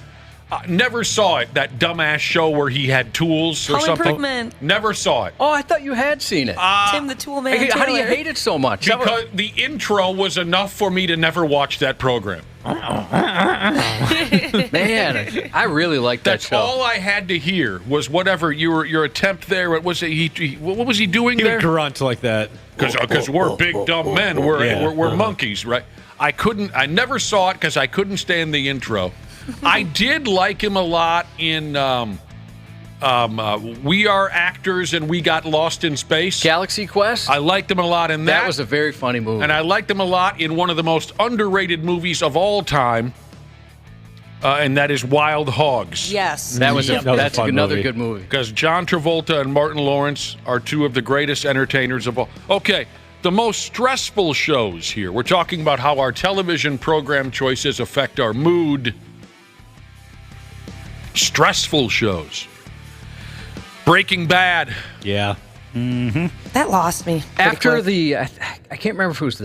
S4: Never saw it, that dumbass show where he had tools or
S8: Home
S4: something.
S8: Improvement.
S4: Never saw it.
S5: Oh, I thought you had seen it.
S8: Tim the Tool Man.
S5: How do you
S8: Taylor.
S5: hate it so much?
S4: Because the intro was enough for me to never watch that program.
S5: Man, I really like that
S4: That's
S5: show.
S4: all I had to hear was whatever your attempt there. What was he? What was he doing
S6: He
S4: there?
S6: would grunt like that.
S4: Because we're big dumb men. We're monkeys, right? I never saw it because I couldn't stand the intro. I did like him a lot in We Are Actors and We Got Lost in Space.
S5: Galaxy Quest?
S4: I liked him a lot in that.
S5: That was a very funny movie.
S4: And I liked him a lot in one of the most underrated movies of all time, and that is Wild Hogs.
S8: Yes.
S5: that's
S6: fun
S5: another
S6: movie.
S5: good movie.
S4: Because John Travolta and Martin Lawrence are two of the greatest entertainers of all. Okay, the most stressful shows here. We're talking about how our television program choices affect our mood. Stressful shows. Breaking Bad.
S6: Yeah.
S8: That lost me.
S5: After I can't remember if it was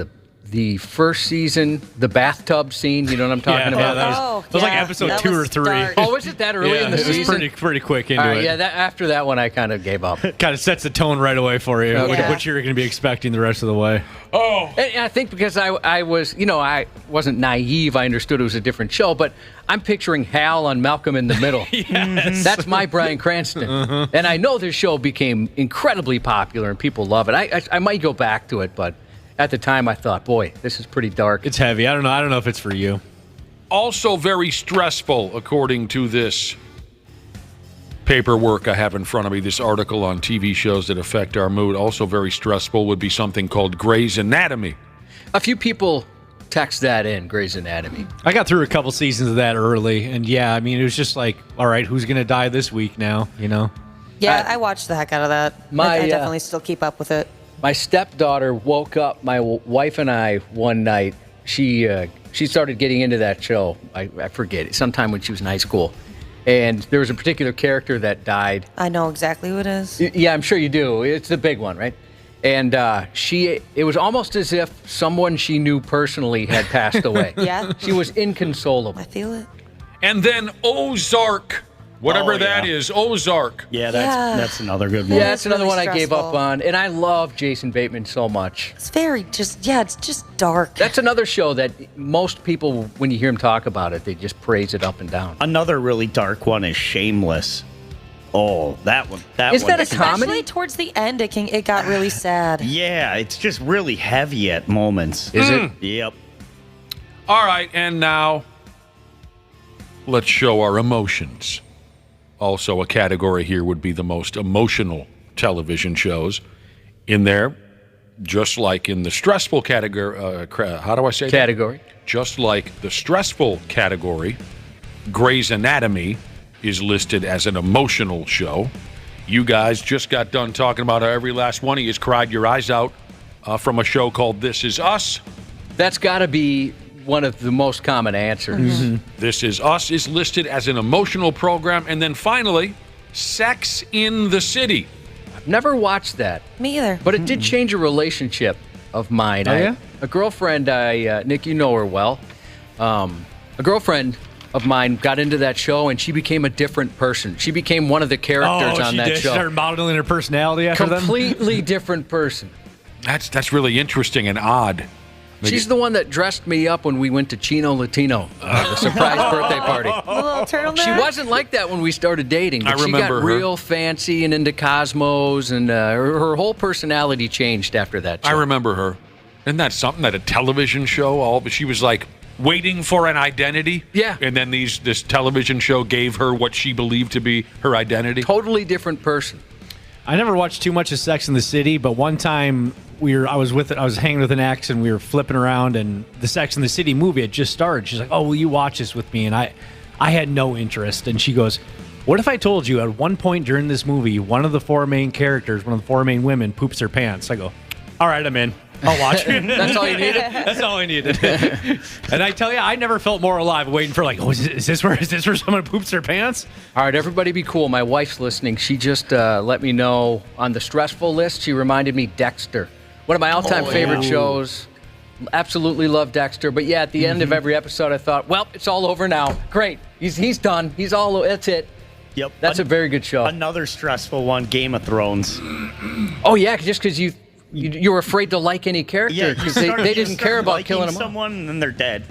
S5: the first season, the bathtub scene. You know what I'm talking about?
S6: That was like episode 2 or 3.
S8: dark.
S5: Oh, was it that early in the
S6: it was
S5: season?
S6: pretty quick into
S5: All right,
S6: it.
S5: yeah, after that one, I kind of gave up.
S6: Kind of sets the tone right away for you,
S5: Okay.
S6: what you're going to be expecting the rest of the way.
S4: Oh.
S5: And I think because I was, I wasn't naive. I understood it was a different show, but I'm picturing Hal on Malcolm in the Middle.
S6: Yes.
S5: That's my Bryan Cranston. And I know this show became incredibly popular and people love it. I might go back to it, but at the time I thought, boy, this is pretty dark.
S6: It's heavy. I don't know if it's for you.
S4: Also very stressful, according to this paperwork I have in front of me, this article on TV shows that affect our mood. Also very stressful would be something called Grey's Anatomy.
S5: A few people text that in, Grey's Anatomy.
S6: I got through a couple seasons of that early, and yeah, I mean, it was just like, all right, who's going to die this week now,
S8: Yeah, I watched the heck out of that. I definitely still keep up with it.
S5: My stepdaughter woke up my wife and I one night. She started getting into that show. I forget it, sometime when she was in high school. And there was a particular character that died.
S8: I know exactly who it is.
S5: Yeah, I'm sure you do. It's the big one, right? And it was almost as if someone she knew personally had passed away.
S8: Yeah.
S5: She was inconsolable.
S8: I feel it.
S4: And then Ozark Whatever that is, Ozark.
S7: Yeah, that's another good one.
S5: Yeah, that's another
S8: really
S5: one I gave up
S8: stressful.
S5: on. And I love Jason Bateman so much.
S8: It's it's just dark.
S5: That's another show that most people, when you hear them talk about it, they just praise it up and down.
S7: Another really dark one is Shameless. Oh, that one.
S5: Is that a
S8: Especially
S5: comedy?
S8: towards the end, it got really sad.
S7: Yeah, it's just really heavy at moments.
S5: Is it?
S7: Yep.
S4: All right, and now let's show our emotions. Also, a category here would be the most emotional television shows. In there, just like in the stressful category, how do I say
S5: Category.
S4: that? Just like the stressful category, Grey's Anatomy is listed as an emotional show. You guys just got done talking about how every last one of you has cried your eyes out from a show called This Is Us.
S5: That's got to be one of the most common answers.
S8: Mm-hmm.
S4: This Is Us is listed as an emotional program. And then finally, Sex in the City.
S5: I've never watched that,
S8: Me either.
S5: but it did change a relationship of mine.
S6: Oh, yeah?
S5: A girlfriend, Nick, you know her well. A girlfriend of mine got into that show, and she became a different person. She became one of the characters on that
S6: She
S5: show.
S6: started modeling her personality after them.
S5: Completely different person.
S4: That's really interesting and odd.
S5: She's the one that dressed me up when we went to Chino Latino, the surprise birthday party.
S8: The little turtleneck.
S5: She wasn't like that when we started dating. But
S4: I remember
S5: she got
S4: her.
S5: real fancy and into Cosmos, and her whole personality changed after that show.
S4: I remember her. Isn't that something that a television show, she was like waiting for an identity?
S5: Yeah.
S4: And then this television show gave her what she believed to be her identity?
S5: Totally different person.
S6: I never watched too much of Sex in the City, but one time I was hanging with an ex and we were flipping around, and the Sex in the City movie had just started. She's like, "Oh, will you watch this with me?" And I had no interest. And she goes, "What if I told you at one point during this movie, one of the four main characters, one of the four main women, poops her pants?" I go, "All right, I'm in. I'll watch it."
S5: That's all you needed?
S6: That's all I needed. And I tell you, I never felt more alive waiting for is this where someone poops their pants?
S5: All right, everybody be cool. My wife's listening. She just let me know on the stressful list, she reminded me Dexter. One of my all-time favorite shows. Absolutely love Dexter. But yeah, at the end of every episode, I thought, well, it's all over now. Great. He's done. That's it.
S7: Yep.
S5: That's a very good show.
S7: Another stressful one, Game of Thrones.
S5: Oh, yeah, just because you were afraid to like any character because they didn't care about killing them.
S7: Someone and then they're dead.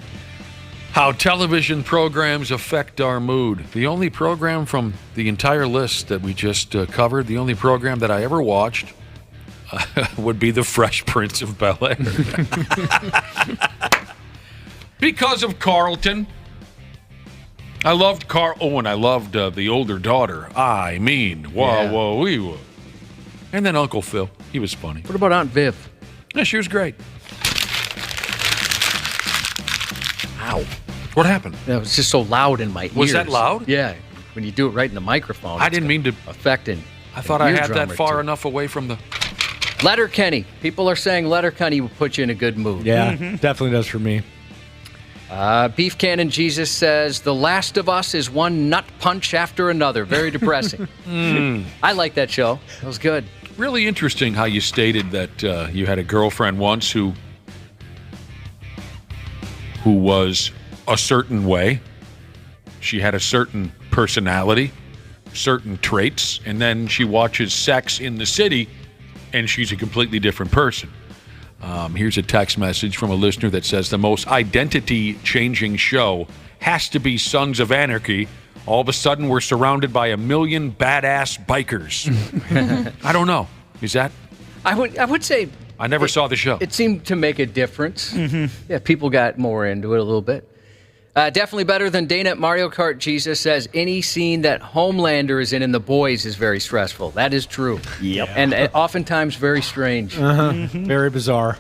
S4: How television programs affect our mood. The only program from the entire list that we just covered, the only program that I ever watched would be The Fresh Prince of Bel-Air. Because of Carlton. I loved and I loved the older daughter. Whoa. And then Uncle Phil. He was funny.
S5: What about Aunt Viv?
S4: Yeah, she was great. Ow. What happened?
S5: That was just so loud in my ears.
S4: Was that loud?
S5: Yeah. When you do it right in the microphone.
S4: I didn't mean to.
S5: Affecting.
S4: I thought I had that far enough away from the.
S5: Letterkenny. People are saying Letterkenny will put you in a good mood.
S6: Yeah, definitely does for me.
S5: Beef Cannon Jesus says, The Last of Us is one nut punch after another. Very depressing. I like that show. That was good.
S4: Really interesting how you stated that you had a girlfriend once who was a certain way. She had a certain personality, certain traits, and then she watches Sex in the City, and she's a completely different person. Here's a text message from a listener that says the most identity-changing show has to be Sons of Anarchy. All of a sudden, we're surrounded by a million badass bikers. I don't know. Is that?
S5: I would say
S4: I never saw the show.
S5: it seemed to make a difference. Yeah, people got more into it a little bit. Definitely better than Dana at Mario Kart. Jesus says any scene that Homelander is in The Boys is very stressful. that is true.
S7: Yep.
S5: And oftentimes very strange.
S6: Very bizarre.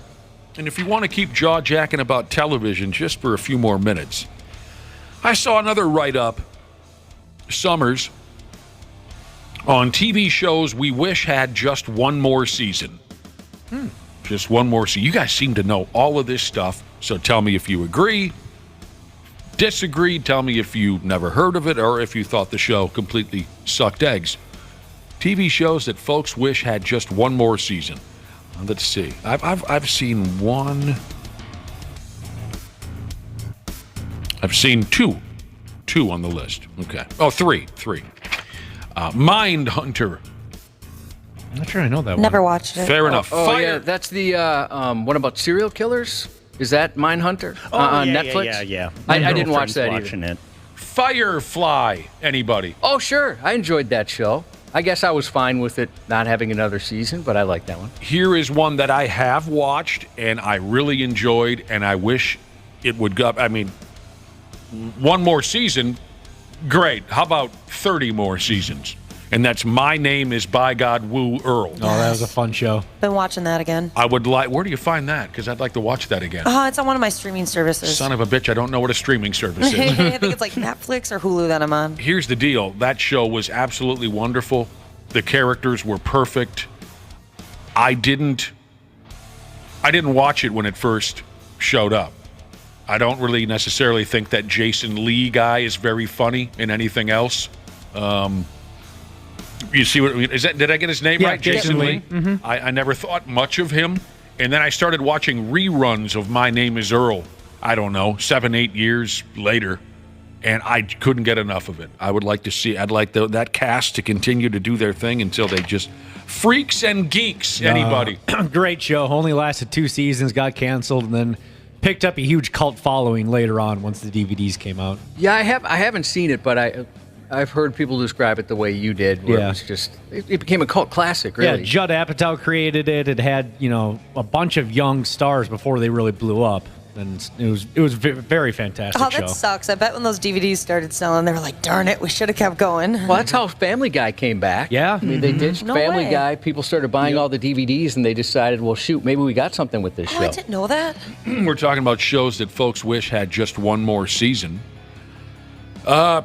S4: And if you want to keep jaw-jacking about television just for a few more minutes, I saw another write-up, Summers, on TV shows we wish had just one more season. Just one more season. You guys seem to know all of this stuff, so tell me if you agree, disagree, tell me if you never heard of it or if you thought the show completely sucked eggs. TV shows that folks wish had just one more season. Let's see. I've seen one. I've seen two on the list. Okay. Oh, three. Mindhunter.
S6: I'm not sure I know that
S8: Never watched it.
S4: Fair enough.
S5: Oh,
S4: Fire.
S5: yeah, that's the one about serial killers. Is that Mindhunter on Netflix?
S7: Yeah.
S5: I didn't watch that
S7: watching
S5: either.
S7: it.
S4: Firefly. Anybody?
S5: Oh, sure. I enjoyed that show. I guess I was fine with it not having another season, but I like that one.
S4: Here is one that I have watched and I really enjoyed, and I wish it would go. I mean, one more season, great. How about 30 more seasons? And that's My Name is By God Woo Earl.
S6: Oh, that was a fun show.
S8: Been watching that again.
S4: I would like. Where do you find that? Because I'd like to watch that again.
S8: It's on one of my streaming services.
S4: Son of a bitch! I don't know what a streaming service is.
S8: I think it's like Netflix or Hulu that I'm on.
S4: Here's the deal. That show was absolutely wonderful. The characters were perfect. I didn't watch it when it first showed up. I don't really necessarily think that Jason Lee guy is very funny in anything else. You see what is that? Did I get his name right? Jason Lee.
S6: Mm-hmm.
S4: I never thought much of him, and then I started watching reruns of My Name Is Earl. I don't know, 7-8 years later, and I couldn't get enough of it. I would like to see. I'd like that cast to continue to do their thing until they just Freaks and Geeks. Anybody?
S6: Great show. Only lasted 2 seasons. Got canceled, and then picked up a huge cult following later on once the DVDs came out.
S5: Yeah, I haven't seen it, but I've heard people describe it the way you did, where it was just it became a cult classic, really.
S6: Yeah, Judd Apatow created it. It had, a bunch of young stars before they really blew up. And it was very fantastic show.
S8: That sucks. I bet when those DVDs started selling, they were like, darn it, we should have kept going.
S5: Well, that's how Family Guy came back.
S6: Yeah.
S5: I mean, they ditched
S8: No
S5: Family
S8: way.
S5: Guy. People started buying all the DVDs, and they decided, well, shoot, maybe we got something with this
S8: Oh,
S5: show.
S8: I didn't know that.
S4: We're talking about shows that folks wish had just one more season.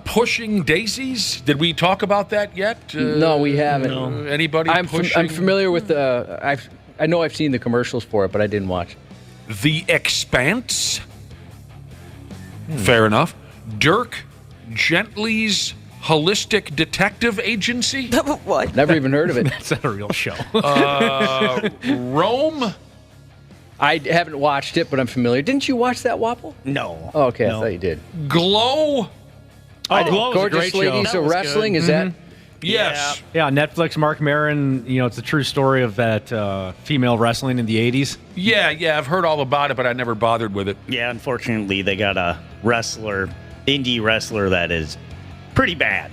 S4: Pushing Daisies. Did we talk about that yet?
S5: No, we haven't.
S4: Anybody?
S5: I'm
S4: pushing?
S5: familiar with I know I've seen the commercials for it, but I didn't watch.
S4: The Expanse. Fair enough. Dirk Gently's Holistic Detective Agency.
S8: What?
S5: Never even heard of it.
S6: That's not a real show.
S4: Rome.
S5: I haven't watched it, but I'm familiar. Didn't you watch that, Wapple?
S7: No.
S5: Oh, okay,
S7: No.
S5: I thought you did.
S4: Glow.
S6: Glow was a
S5: Gorgeous
S6: great show.
S5: Ladies
S7: That
S5: of
S7: was
S5: Wrestling.
S7: good.
S5: Is that?
S4: Yes.
S6: Yeah, Netflix, Mark Maron, it's a true story of that female wrestling in the 80s.
S4: Yeah. I've heard all about it, but I never bothered with it.
S7: Yeah, unfortunately, they got a indie wrestler that is pretty bad.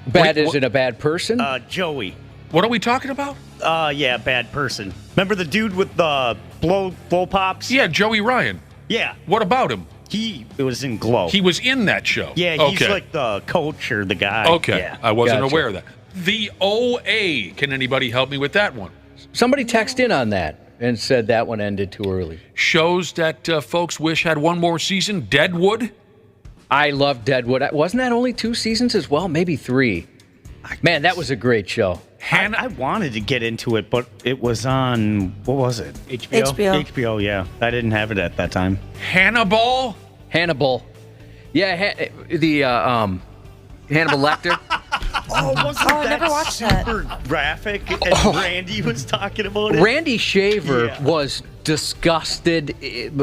S5: Bad as in a bad person?
S7: Joey.
S4: What are we talking about?
S7: Yeah, bad person. Remember the dude with the blow pops?
S4: Yeah, Joey Ryan.
S7: Yeah.
S4: What about him?
S7: It was in Glow.
S4: He was in that show.
S7: Yeah, he's like the coach or the guy.
S4: Okay,
S7: Yeah.
S4: I wasn't
S5: Gotcha.
S4: aware of that. The OA. Can anybody help me with that one?
S5: Somebody texted in on that and said that one ended too early.
S4: Shows that folks wish had one more season. Deadwood.
S5: I love Deadwood. Wasn't that only 2 seasons as well? Maybe 3. Man, that was a great show.
S7: I wanted to get into it, but it was on, what was it?
S8: HBO.
S7: HBO, yeah. I didn't have it at that time.
S4: Hannibal.
S5: Yeah, Hannibal Lecter.
S8: I never watched that.
S7: Super graphic, and Randy was talking about it.
S5: Randy Shaver
S7: Yeah.
S5: was disgusted,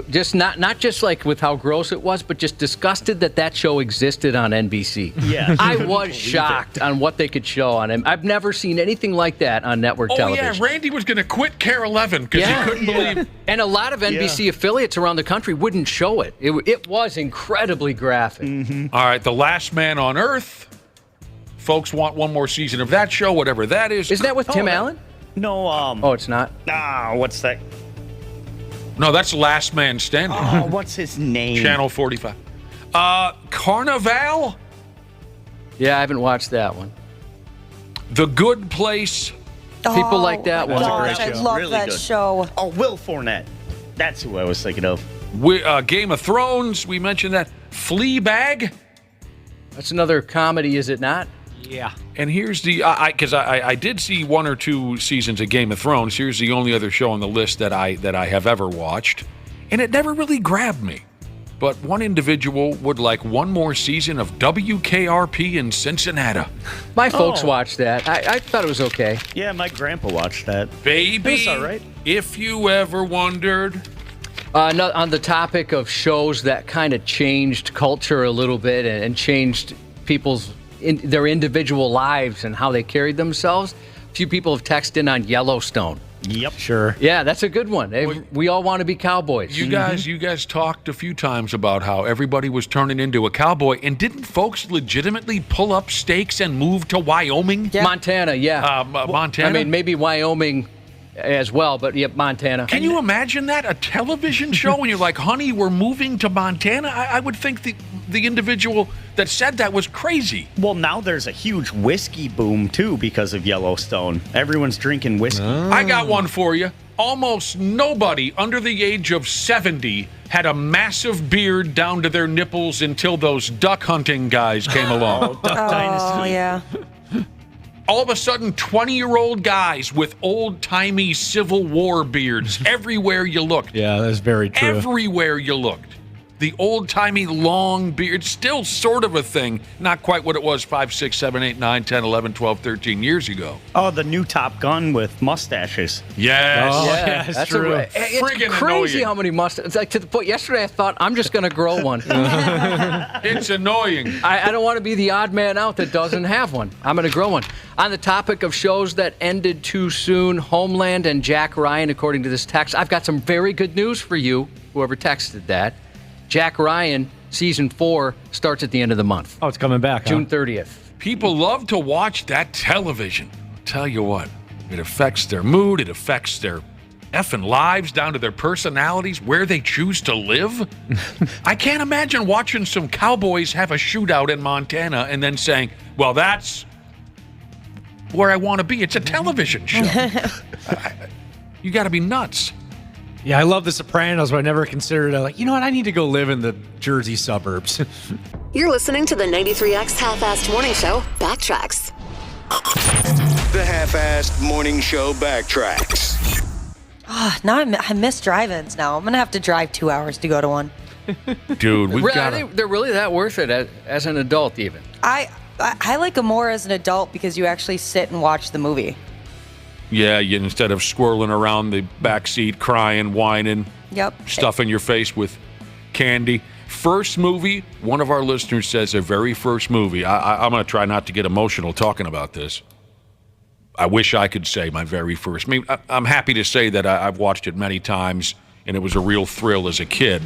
S5: just not just like with how gross it was, but just disgusted that show existed on NBC.
S7: Yeah.
S5: I was shocked on what they could show on him. I've never seen anything like that on network
S4: Oh
S5: television.
S4: yeah, Randy was going to quit Care 11 because he couldn't believe.
S5: And a lot of NBC affiliates around the country wouldn't show it. It was incredibly graphic.
S4: All right, The Last Man on Earth. Folks want one more season of that show, whatever that is.
S5: Isn't that with Tim Allen?
S7: No,
S5: Oh, it's not?
S7: what's that?
S4: No, that's Last Man Standing.
S7: Oh, what's his name?
S4: Channel 45. Carnival.
S5: Yeah, I haven't watched that one.
S4: The Good Place.
S5: People like that
S8: my
S5: one.
S8: gosh,
S7: That's a great
S8: I
S7: show.
S8: love
S7: Really
S8: that
S7: good.
S8: show.
S7: Oh, Will Fornett. That's who I was thinking of.
S4: Game of Thrones. We mentioned that. Fleabag.
S5: That's another comedy, is it not?
S6: Yeah.
S4: And here's the because I did see 1 or 2 seasons of Game of Thrones. Here's the only other show on the list that I have ever watched, and it never really grabbed me. But one individual would like one more season of WKRP in Cincinnati.
S5: My folks watched that. I thought it was okay.
S7: Yeah, my grandpa watched that.
S4: Baby,
S7: It's all right.
S4: if you ever wondered.
S5: On the topic of shows that kind of changed culture a little bit and changed people's their individual lives and how they carried themselves. A few people have texted in on Yellowstone.
S7: Yep.
S6: Sure.
S5: Yeah, that's a good one. We all want to be cowboys.
S4: You guys talked a few times about how everybody was turning into a cowboy, and didn't folks legitimately pull up stakes and move to Wyoming?
S5: Yeah. Montana, yeah.
S4: Montana?
S5: I mean, maybe Wyoming as well, but yep, Montana.
S4: Can you imagine that? A television show and you're like, honey, we're moving to Montana? I would think the individual that said that was crazy.
S7: Well, now there's a huge whiskey boom, too, because of Yellowstone. Everyone's drinking whiskey.
S4: I got one for you. Almost nobody under the age of 70 had a massive beard down to their nipples until those duck hunting guys came along.
S8: Oh, yeah.
S4: All of a sudden, 20-year-old guys with old-timey Civil War beards everywhere you looked.
S6: Yeah, that's very true.
S4: Everywhere you looked. The old-timey long beard, still sort of a thing. Not quite what it was 5, 6, 7, 8, 9, 10, 11, 12, 13 years ago.
S7: Oh, the new Top Gun with mustaches.
S4: Yes.
S6: Oh,
S5: Yeah,
S6: that's
S5: true.
S6: true.
S5: It's
S4: Friggin'
S5: crazy
S4: annoying.
S5: how many mustaches. It's like to the point. Yesterday, I thought I'm just going to grow one.
S4: It's annoying.
S5: I don't want to be the odd man out that doesn't have one. I'm going to grow one. On the topic of shows that ended too soon, Homeland and Jack Ryan, according to this text, I've got some very good news for you, whoever texted that. Jack Ryan, season 4, starts at the end of the month.
S6: Oh, it's coming back.
S5: June 30th.
S4: People love to watch that television. I'll tell you what, it affects their mood, it affects their effing lives, down to their personalities, where they choose to live. I can't imagine watching some cowboys have a shootout in Montana and then saying, well, that's where I want to be. It's a television show. You got to be nuts.
S6: Yeah, I love The Sopranos, but I never considered it. Like, you know what? I need to go live in the Jersey suburbs.
S9: You're listening to the 93X Half-Assed Morning Show Backtracks.
S3: The Half-Assed Morning Show Backtracks.
S8: Now I miss drive-ins now. I'm going to have to drive 2 hours to go to one.
S4: Dude, we've got
S5: They're really that worth it as an adult, even.
S8: I like them more as an adult because you actually sit and watch the movie.
S4: Yeah, instead of squirreling around the back seat, crying, whining, stuffing your face with candy. First movie, one of our listeners says their very first movie. I'm going to try not to get emotional talking about this. I wish I could say my very first. I mean, I'm happy to say that I've watched it many times, and it was a real thrill as a kid.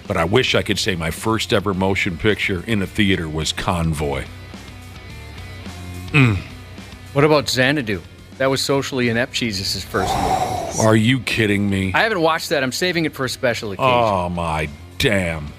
S4: But I wish I could say my first ever motion picture in a theater was Convoy.
S5: What about Xanadu? That was Socially Inept Jesus' first movie.
S4: Are you kidding me?
S5: I haven't watched that. I'm saving it for a special occasion.
S4: Oh, my damn.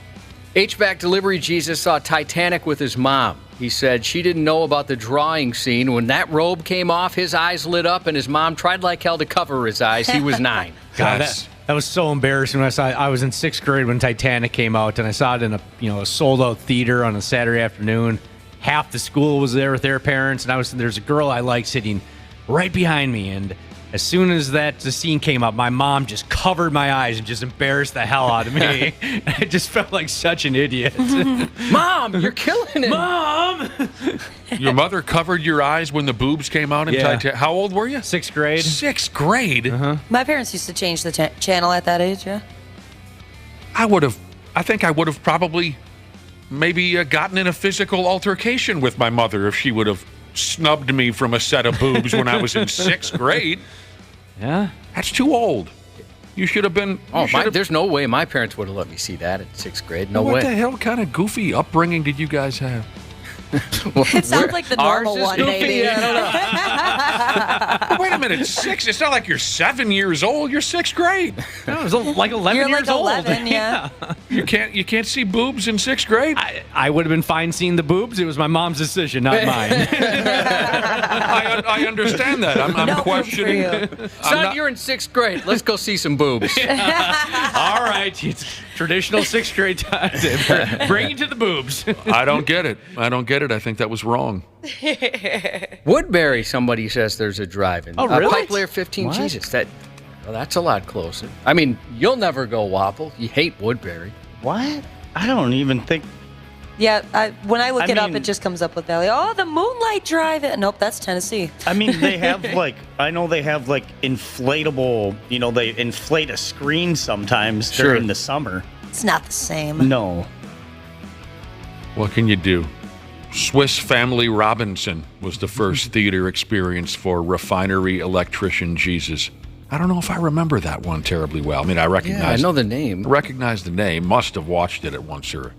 S5: H-back delivery Jesus saw Titanic with his mom. He said she didn't know about the drawing scene. When that robe came off, his eyes lit up, and his mom tried like hell to cover his eyes. He was 9.
S6: God, that was so embarrassing when I saw it. I was in 6th grade when Titanic came out, and I saw it in a sold-out theater on a Saturday afternoon. Half the school was there with their parents, and there's a girl I like sitting right behind me, and as soon as the scene came up, my mom just covered my eyes and just embarrassed the hell out of me. I just felt like such an idiot.
S5: Mom, you're killing it.
S6: Mom!
S4: Your mother covered your eyes when the boobs came out in Titanic. How old were you?
S6: 6th grade.
S4: 6th grade?
S8: My parents used to change the channel at that age, yeah.
S4: I think I would have probably maybe gotten in a physical altercation with my mother if she would have snubbed me from a set of boobs when I was in 6th grade.
S6: Yeah?
S4: That's too old. You should have been...
S5: There's no way my parents would have let me see that in 6th grade. No way.
S4: What the hell kind of goofy upbringing did you guys have?
S8: It sounds like the normal one, maybe.
S5: I don't know.
S4: Wait a minute, 6? It's not like you're 7 years old. You're 6th grade.
S6: No, it was like 11 years old.
S8: 11, yeah.
S4: You can't see boobs in 6th grade?
S6: I would have been fine seeing the boobs. It was my mom's decision, not mine.
S4: I understand that. I'm questioning.
S5: Son, you're in 6th grade. Let's go see some boobs.
S6: All right. It's traditional 6th grade time. Bring it to the boobs.
S4: I don't get it. I think that was wrong.
S5: Woodbury, somebody says there's a drive-in.
S6: Oh, really?
S5: Pike Lair 15 Jesus. That's a lot closer. I mean, you'll never go Wapple. You hate Woodbury.
S7: What? I don't even think...
S8: Yeah, when I look it up, it just comes up with Valley. Oh, the Moonlight Drive-In. Nope, that's Tennessee.
S7: I mean, they have I know they have inflatable, they inflate a screen sometimes during the summer.
S8: It's not the same.
S7: No.
S4: What can you do? Swiss Family Robinson was the first theater experience for refinery electrician Jesus. I don't know if I remember that one terribly well. I mean, I recognize.
S5: I know the name.
S4: I recognize the name. Must have watched it at once or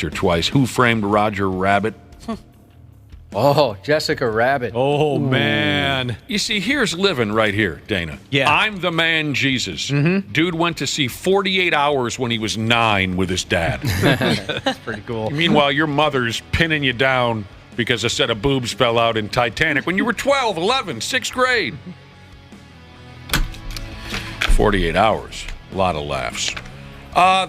S4: twice. Who Framed Roger Rabbit?
S5: Oh, Jessica Rabbit.
S6: Oh, man.
S4: You see, here's living right here, Dana.
S6: Yeah.
S4: I'm the man, Jesus. Dude went to see 48 Hours when he was 9 with his dad.
S6: That's pretty cool.
S4: Meanwhile, your mother's pinning you down because a set of boobs fell out in Titanic when you were 12, 11, 6th grade. 48 Hours. A lot of laughs.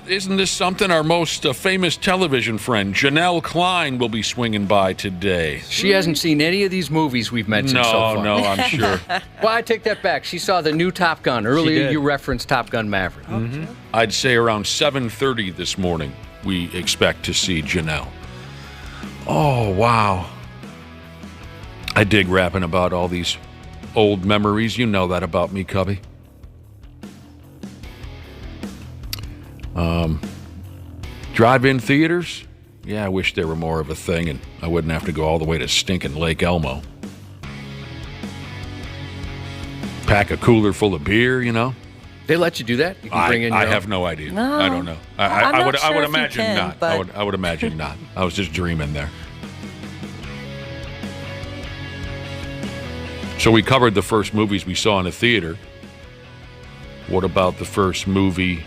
S4: Isn't this something? Our most famous television friend, Janelle Klein, will be swinging by today.
S5: She hasn't seen any of these movies we've mentioned so far.
S4: No, I'm sure.
S5: Well, I take that back. She saw the new Top Gun. Earlier, you referenced Top Gun Maverick.
S4: I'd say around 7:30 this morning, we expect to see Janelle. Oh, wow. I dig rapping about all these old memories. You know that about me, Cubby. Drive-in theaters? Yeah, I wish there were more of a thing and I wouldn't have to go all the way to stinking Lake Elmo. Pack a cooler full of beer, you know?
S5: They let you do that? You can bring in your
S4: I
S5: own?
S4: have no idea.
S8: No.
S4: I don't know.
S8: I'm
S4: I
S8: not
S4: would
S8: sure if you
S4: imagine
S8: can,
S4: not.
S8: but-
S4: I would imagine not. I was just dreaming there. So we covered the first movies we saw in a theater. What about the first movie?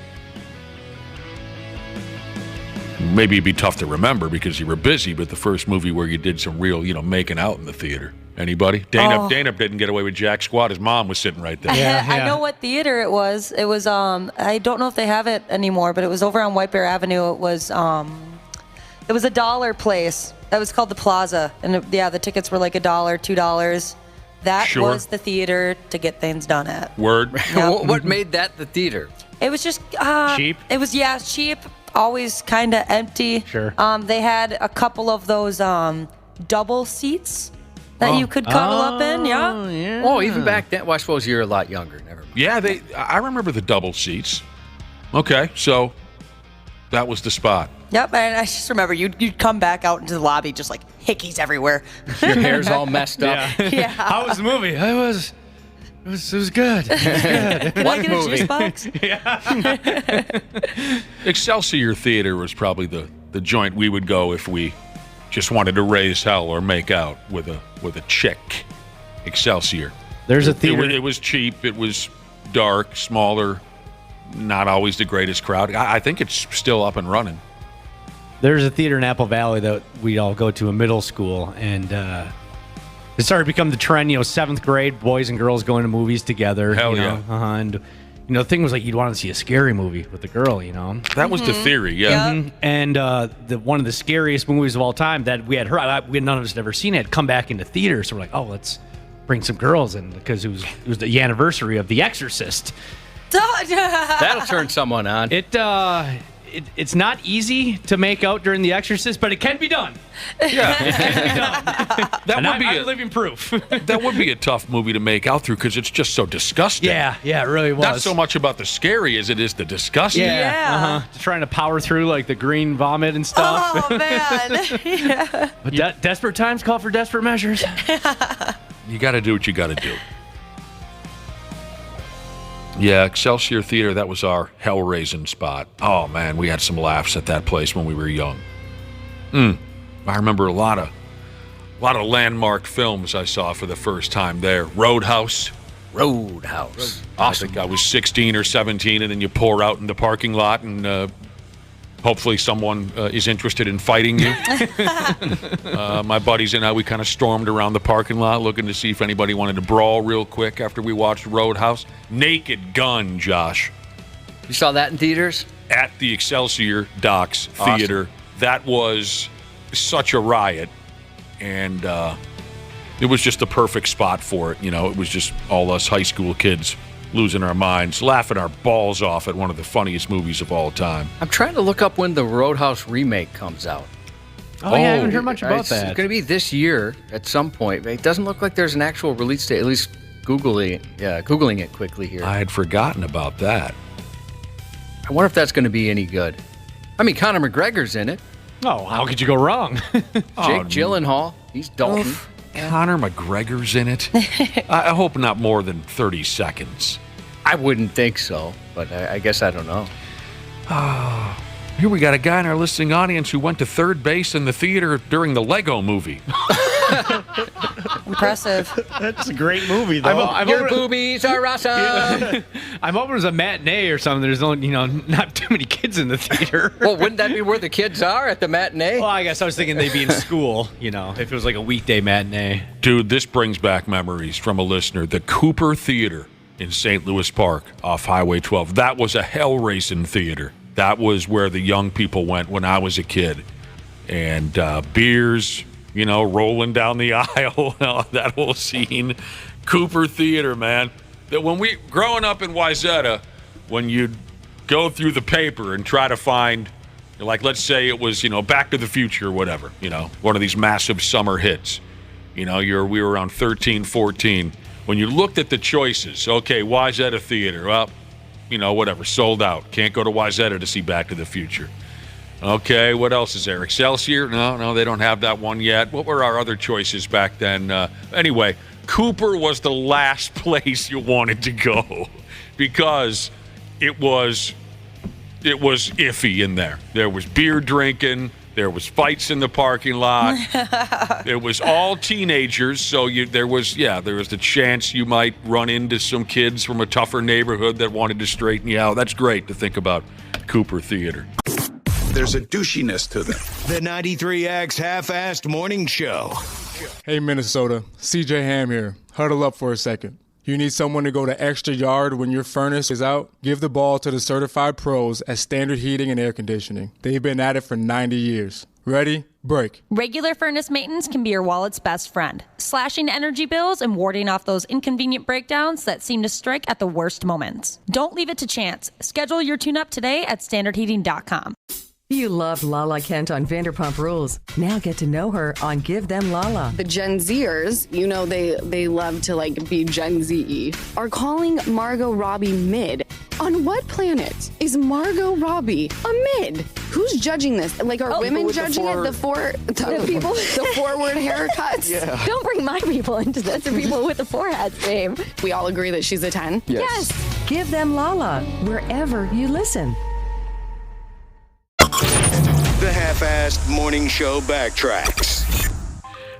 S4: Maybe it'd be tough to remember because you were busy, but the first movie where you did some real, making out in the theater. Anybody? Dana didn't get away with jack squat. His mom was sitting right there.
S8: I know what theater it was. It was I don't know if they have it anymore, but it was over on White Bear Avenue. It was a dollar place. That was called the Plaza, and the tickets were like $1, $2. That
S4: Sure.
S8: was the theater to get things done at.
S4: Word.
S8: Yep.
S5: What made that the theater?
S8: It was just
S6: Cheap?
S8: It was cheap. Always kind of empty.
S6: Sure.
S8: They had a couple of those double seats that you could cuddle up in. Yeah.
S5: Oh, even back then. Well, I suppose you're a lot younger. Never mind.
S4: Yeah, I remember the double seats. Okay, so that was the spot.
S8: Yep. And I just remember you'd come back out into the lobby just like hickeys everywhere.
S5: Your hair's all messed up.
S8: Yeah.
S6: How was the movie? It was good.
S8: Can I
S5: What
S8: get
S5: movie?
S8: a juice box?
S4: Excelsior Theater was probably the joint we would go if we just wanted to raise hell or make out with a chick. Excelsior.
S6: There's a theater.
S4: It was cheap. It was dark, smaller, not always the greatest crowd. I think it's still up and running.
S6: There's a theater in Apple Valley that we all go to in middle school, and it started to become the trend. 7th grade, boys and girls going to movies together.
S4: Hell
S6: you
S4: yeah.
S6: know, and the thing was like you'd want to see a scary movie with the girl.
S4: That was the theory, yeah.
S8: Yep.
S6: And one of the scariest movies of all time that we had heard, none of us had ever seen it, come back into theater. So we're like, oh, let's bring some girls in because it was the anniversary of The Exorcist.
S5: That'll turn someone on.
S6: It's not easy to make out during The Exorcist, but it can be done.
S4: Yeah.
S6: It can be done. I'm living proof.
S4: That would be a tough movie to make out through because it's just so disgusting.
S6: Yeah, it really was.
S4: Not so much about the scary as it is the disgusting.
S8: Yeah.
S6: Just trying to power through like the green vomit and stuff.
S8: Oh man. Yeah.
S6: But desperate times call for desperate measures.
S4: You got to do what you got to do. Yeah, Excelsior Theater, that was our hell-raising spot. Oh, man, we had some laughs at that place when we were young. I remember a lot of landmark films I saw for the first time there. Roadhouse.
S5: Roadhouse.
S4: I think I was 16 or 17, and then you pour out in the parking lot, and hopefully someone is interested in fighting you. My buddies and I, we kind of stormed around the parking lot looking to see if anybody wanted to brawl real quick after we watched Roadhouse. Naked Gun, Josh.
S5: You saw that in theaters?
S4: At the Excelsior Docks Theater.
S5: Awesome.
S4: That was such a riot, and it was just the perfect spot for it. It was just all us high school kids losing our minds, laughing our balls off at one of the funniest movies of all time.
S5: I'm trying to look up when the Roadhouse remake comes out.
S6: Oh, yeah, I haven't heard much about
S5: It's
S6: that.
S5: going to be this year at some point. It doesn't look like there's an actual release date, at least Googling it quickly here.
S4: I had forgotten about that.
S5: I wonder if that's going to be any good. I mean, Conor McGregor's in it.
S6: Oh, how could you go wrong?
S5: Jake Gyllenhaal, he's Dalton.
S4: Conor McGregor's in it. I hope not more than 30 seconds.
S5: I wouldn't think so, but I guess I don't know.
S4: Here we got a guy in our listening audience who went to third base in the theater during the Lego movie.
S8: Impressive.
S7: That's a great movie, though.
S5: Your boobies are awesome.
S6: I'm hoping it was a matinee or something. There's only, not too many kids in the theater.
S5: Well, wouldn't that be where the kids are at the matinee?
S6: Well, I guess I was thinking they'd be in school, if it was like a weekday matinee.
S4: Dude, this brings back memories from a listener. The Cooper Theater in St. Louis Park off Highway 12. That was a hell racing theater. That was where the young people went when I was a kid. And beers, rolling down the aisle, that whole scene. Cooper Theater, man. That when growing up in Wayzata, when you'd go through the paper and try to find, like, let's say it was, Back to the Future or whatever, one of these massive summer hits. We were around 13, 14. When you looked at the choices, okay, Wayzata Theater, well, whatever, sold out. Can't go to Wayzata to see Back to the Future. Okay, what else is there? Excelsior? No, they don't have that one yet. What were our other choices back then? Anyway, Cooper was the last place you wanted to go because it was iffy in there. There was beer drinking. There was fights in the parking lot. It was all teenagers, so there was the chance you might run into some kids from a tougher neighborhood that wanted to straighten you out. That's great to think about Cooper Theater.
S3: There's a douchiness to them. The 93X Half-Assed Morning Show.
S10: Hey, Minnesota. CJ Ham here. Huddle up for a second. You need someone to go the extra yard when your furnace is out? Give the ball to the certified pros at Standard Heating and Air Conditioning. They've been at it for 90 years. Ready? Break.
S2: Regular furnace maintenance can be your wallet's best friend, slashing energy bills and warding off those inconvenient breakdowns that seem to strike at the worst moments. Don't leave it to chance. Schedule your tune-up today at standardheating.com.
S12: You loved Lala Kent on Vanderpump Rules. Now get to know her on Give Them Lala.
S13: The Gen Zers, they love to be Gen Z, are calling Margot Robbie mid. On what planet is Margot Robbie a mid? Who's judging this? Are women judging it? The people, the forward haircuts.
S14: Yeah. Don't bring my people into this. The people with the foreheads, babe.
S13: We all agree that she's a 10.
S12: Yes. Give Them Lala wherever you listen.
S3: The Half-Assed Morning Show backtracks.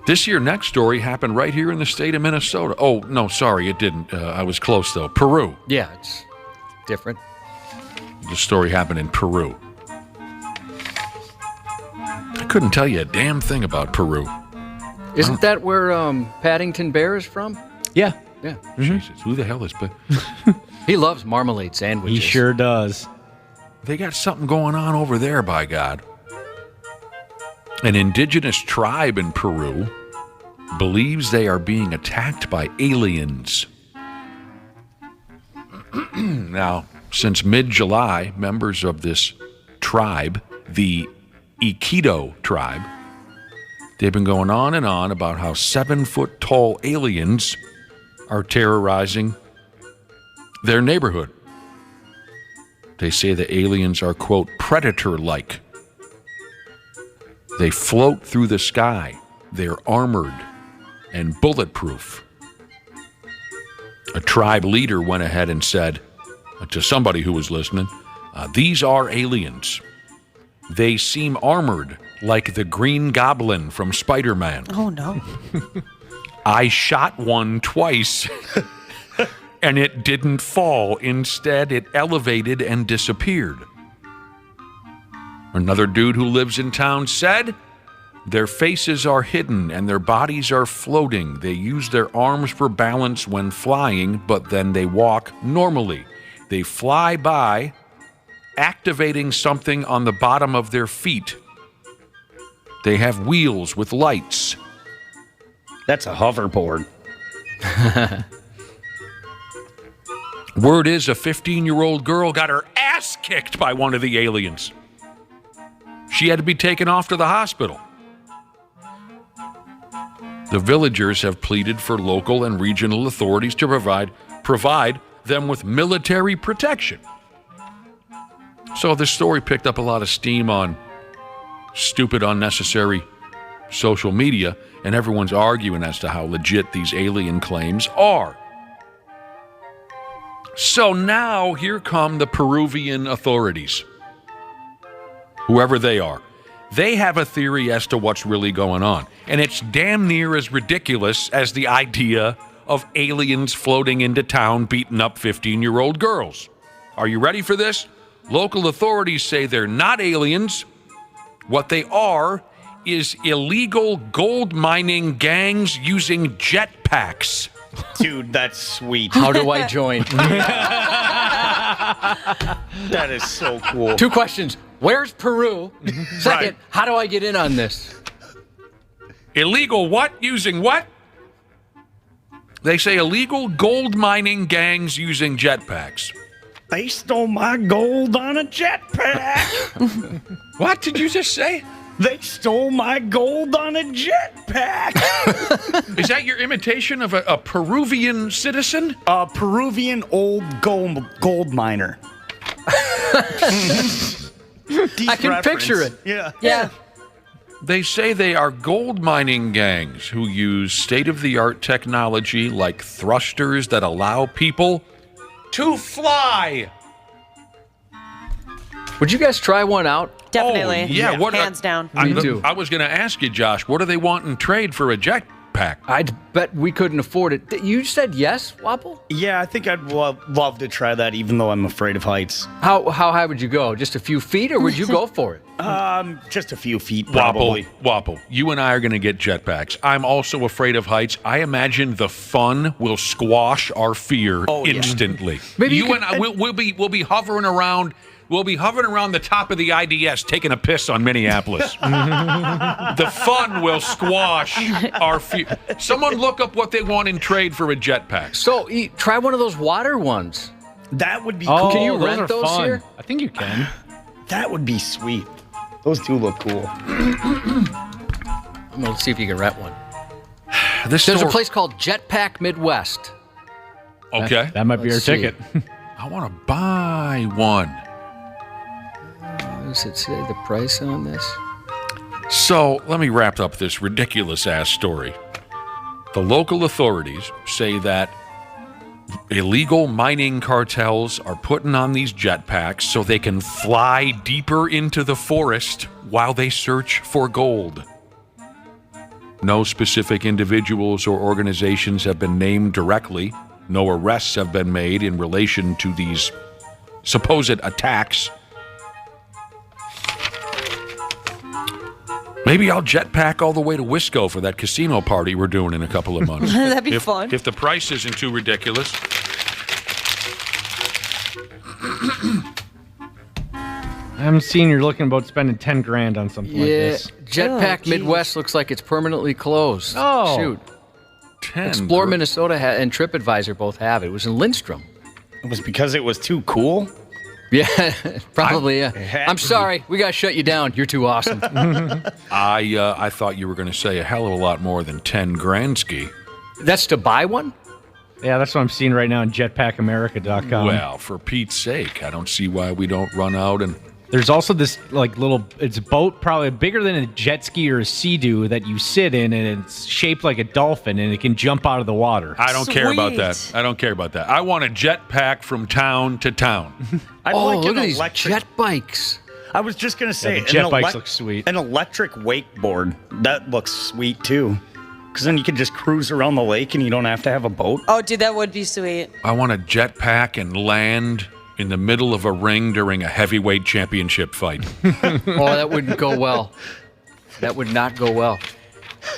S4: This year, next story happened right here in the state of Minnesota. Oh, no, sorry, it didn't. I was close, though. Peru.
S5: Yeah, it's different.
S4: The story happened in Peru. I couldn't tell you a damn thing about Peru.
S5: Isn't that where Paddington Bear is from?
S6: Yeah.
S5: Yeah.
S4: Mm-hmm. Jesus, who the hell is...
S5: He loves marmalade sandwiches.
S6: He sure does.
S4: They got something going on over there, by God. An indigenous tribe in Peru believes they are being attacked by aliens. Now, since mid-July, members of this tribe, the Iquido tribe, they've been going on and on about how 7-foot-tall aliens are terrorizing their neighborhood. They say the aliens are, quote, predator-like. They float through the sky. They're armored and bulletproof. A tribe leader went ahead and said to somebody who was listening, these are aliens. They seem armored like the Green Goblin from Spider-Man.
S8: Oh, no.
S4: I shot one twice. And it didn't fall. Instead, it elevated and disappeared. Another dude who lives in town said, their faces are hidden and their bodies are floating. They use their arms for balance when flying, but then they walk normally. They fly by, activating something on the bottom of their feet. They have wheels with lights.
S7: That's a hoverboard.
S4: Word is a 15-year-old girl got her ass kicked by one of the aliens. She had to be taken off to the hospital. The villagers have pleaded for local and regional authorities to provide them with military protection. So this story picked up a lot of steam on stupid, unnecessary social media, and everyone's arguing as to how legit these alien claims are. So now here come the Peruvian authorities, whoever they are. They have a theory as to what's really going on, and it's damn near as ridiculous as the idea of aliens floating into town beating up 15-year-old girls. Are you ready for this? Local authorities say they're not aliens. What they are is illegal gold mining gangs using jetpacks.
S7: Dude, that's sweet.
S5: How do I join?
S7: That is so cool.
S5: 2 questions. Where's Peru? Second, how do I get in on this?
S4: Illegal what? Using what? They say illegal gold mining gangs using jetpacks.
S7: They stole my gold on a jetpack.
S4: What did you just say?
S7: They stole my gold on a jetpack.
S4: Is that your imitation of a Peruvian citizen?
S7: A Peruvian old gold miner.
S5: I can picture it.
S7: Yeah.
S4: They say they are gold mining gangs who use state-of-the-art technology like thrusters that allow people to fly.
S5: Would you guys try one out?
S8: Definitely.
S4: Oh, yeah. What,
S8: hands down.
S5: Me too.
S4: I was going to ask you, Josh, what do they want in trade for a jetpack?
S5: I'd bet we couldn't afford it. You said yes, Wapple?
S7: Yeah, I think I'd love to try that, even though I'm afraid of heights.
S5: How high would you go? Just a few feet, or would you go for it?
S7: Just a few feet, probably.
S4: Wapple, you and I are going to get jetpacks. I'm also afraid of heights. I imagine the fun will squash our fear instantly.
S5: Maybe
S4: you and I we'll be hovering around. We'll be hovering around the top of the IDS taking a piss on Minneapolis. The fun will squash our fear. Someone look up what they want in trade for a jetpack.
S5: So try one of those water ones.
S7: That would be
S6: Oh,
S7: cool.
S5: Can you
S6: those
S5: rent
S6: are
S5: those
S6: fun.
S5: here?
S6: I think you can.
S7: That would be sweet. Those two look cool.
S5: I'm going to see if you can rent one.
S4: This
S5: There's a
S4: store-
S5: place called Jetpack Midwest.
S4: Okay.
S6: That might be
S5: Let's
S6: our
S5: see.
S6: ticket.
S4: I want to buy one.
S5: Does it say the price on this?
S4: So let me wrap up this ridiculous-ass story. The local authorities say that illegal mining cartels are putting on these jetpacks so they can fly deeper into the forest while they search for gold. No specific individuals or organizations have been named directly. No arrests have been made in relation to these supposed attacks. Maybe I'll jetpack all the way to Wisco for that casino party we're doing in a couple of months.
S8: That'd be fun.
S4: If the price isn't too ridiculous.
S6: I'm seeing you're looking about spending 10 grand on something like
S5: Yeah,
S6: this.
S5: Jetpack
S8: Oh, geez.
S5: Midwest looks like it's permanently closed.
S6: Oh.
S5: Shoot.
S4: 10
S5: Explore
S4: gr-
S5: Minnesota and TripAdvisor both have it. It was in Lindstrom.
S7: It was because it was too cool.
S5: Yeah, probably,
S7: It
S5: yeah.
S7: had
S5: I'm
S7: to
S5: sorry. We got to shut you down. You're too awesome.
S4: I thought you were going to say a hell of a lot more than 10 grand ski.
S5: That's to buy one?
S6: Yeah, that's what I'm seeing right now on jetpackamerica.com.
S4: Well, for Pete's sake, I don't see why we don't run out and...
S6: There's also this like little, it's a boat probably bigger than a jet ski or a Sea-Doo that you sit in, and it's shaped like a dolphin, and it can jump out of the water.
S4: I don't care about that.
S8: Sweet.
S4: I don't care about that. I want a jetpack from town to town.
S7: I'd
S5: Oh,
S7: like
S5: look
S7: an
S5: at these
S7: electric.
S5: jet bikes.
S7: I was just gonna say
S6: the jet bikes look sweet.
S7: An electric wakeboard that looks sweet too, because then you can just cruise around the lake and you don't have to have a boat.
S8: Oh, dude, that would be sweet.
S4: I want a jetpack and land in the middle of a ring during a heavyweight championship fight.
S5: Oh, that wouldn't go well. That would not go well.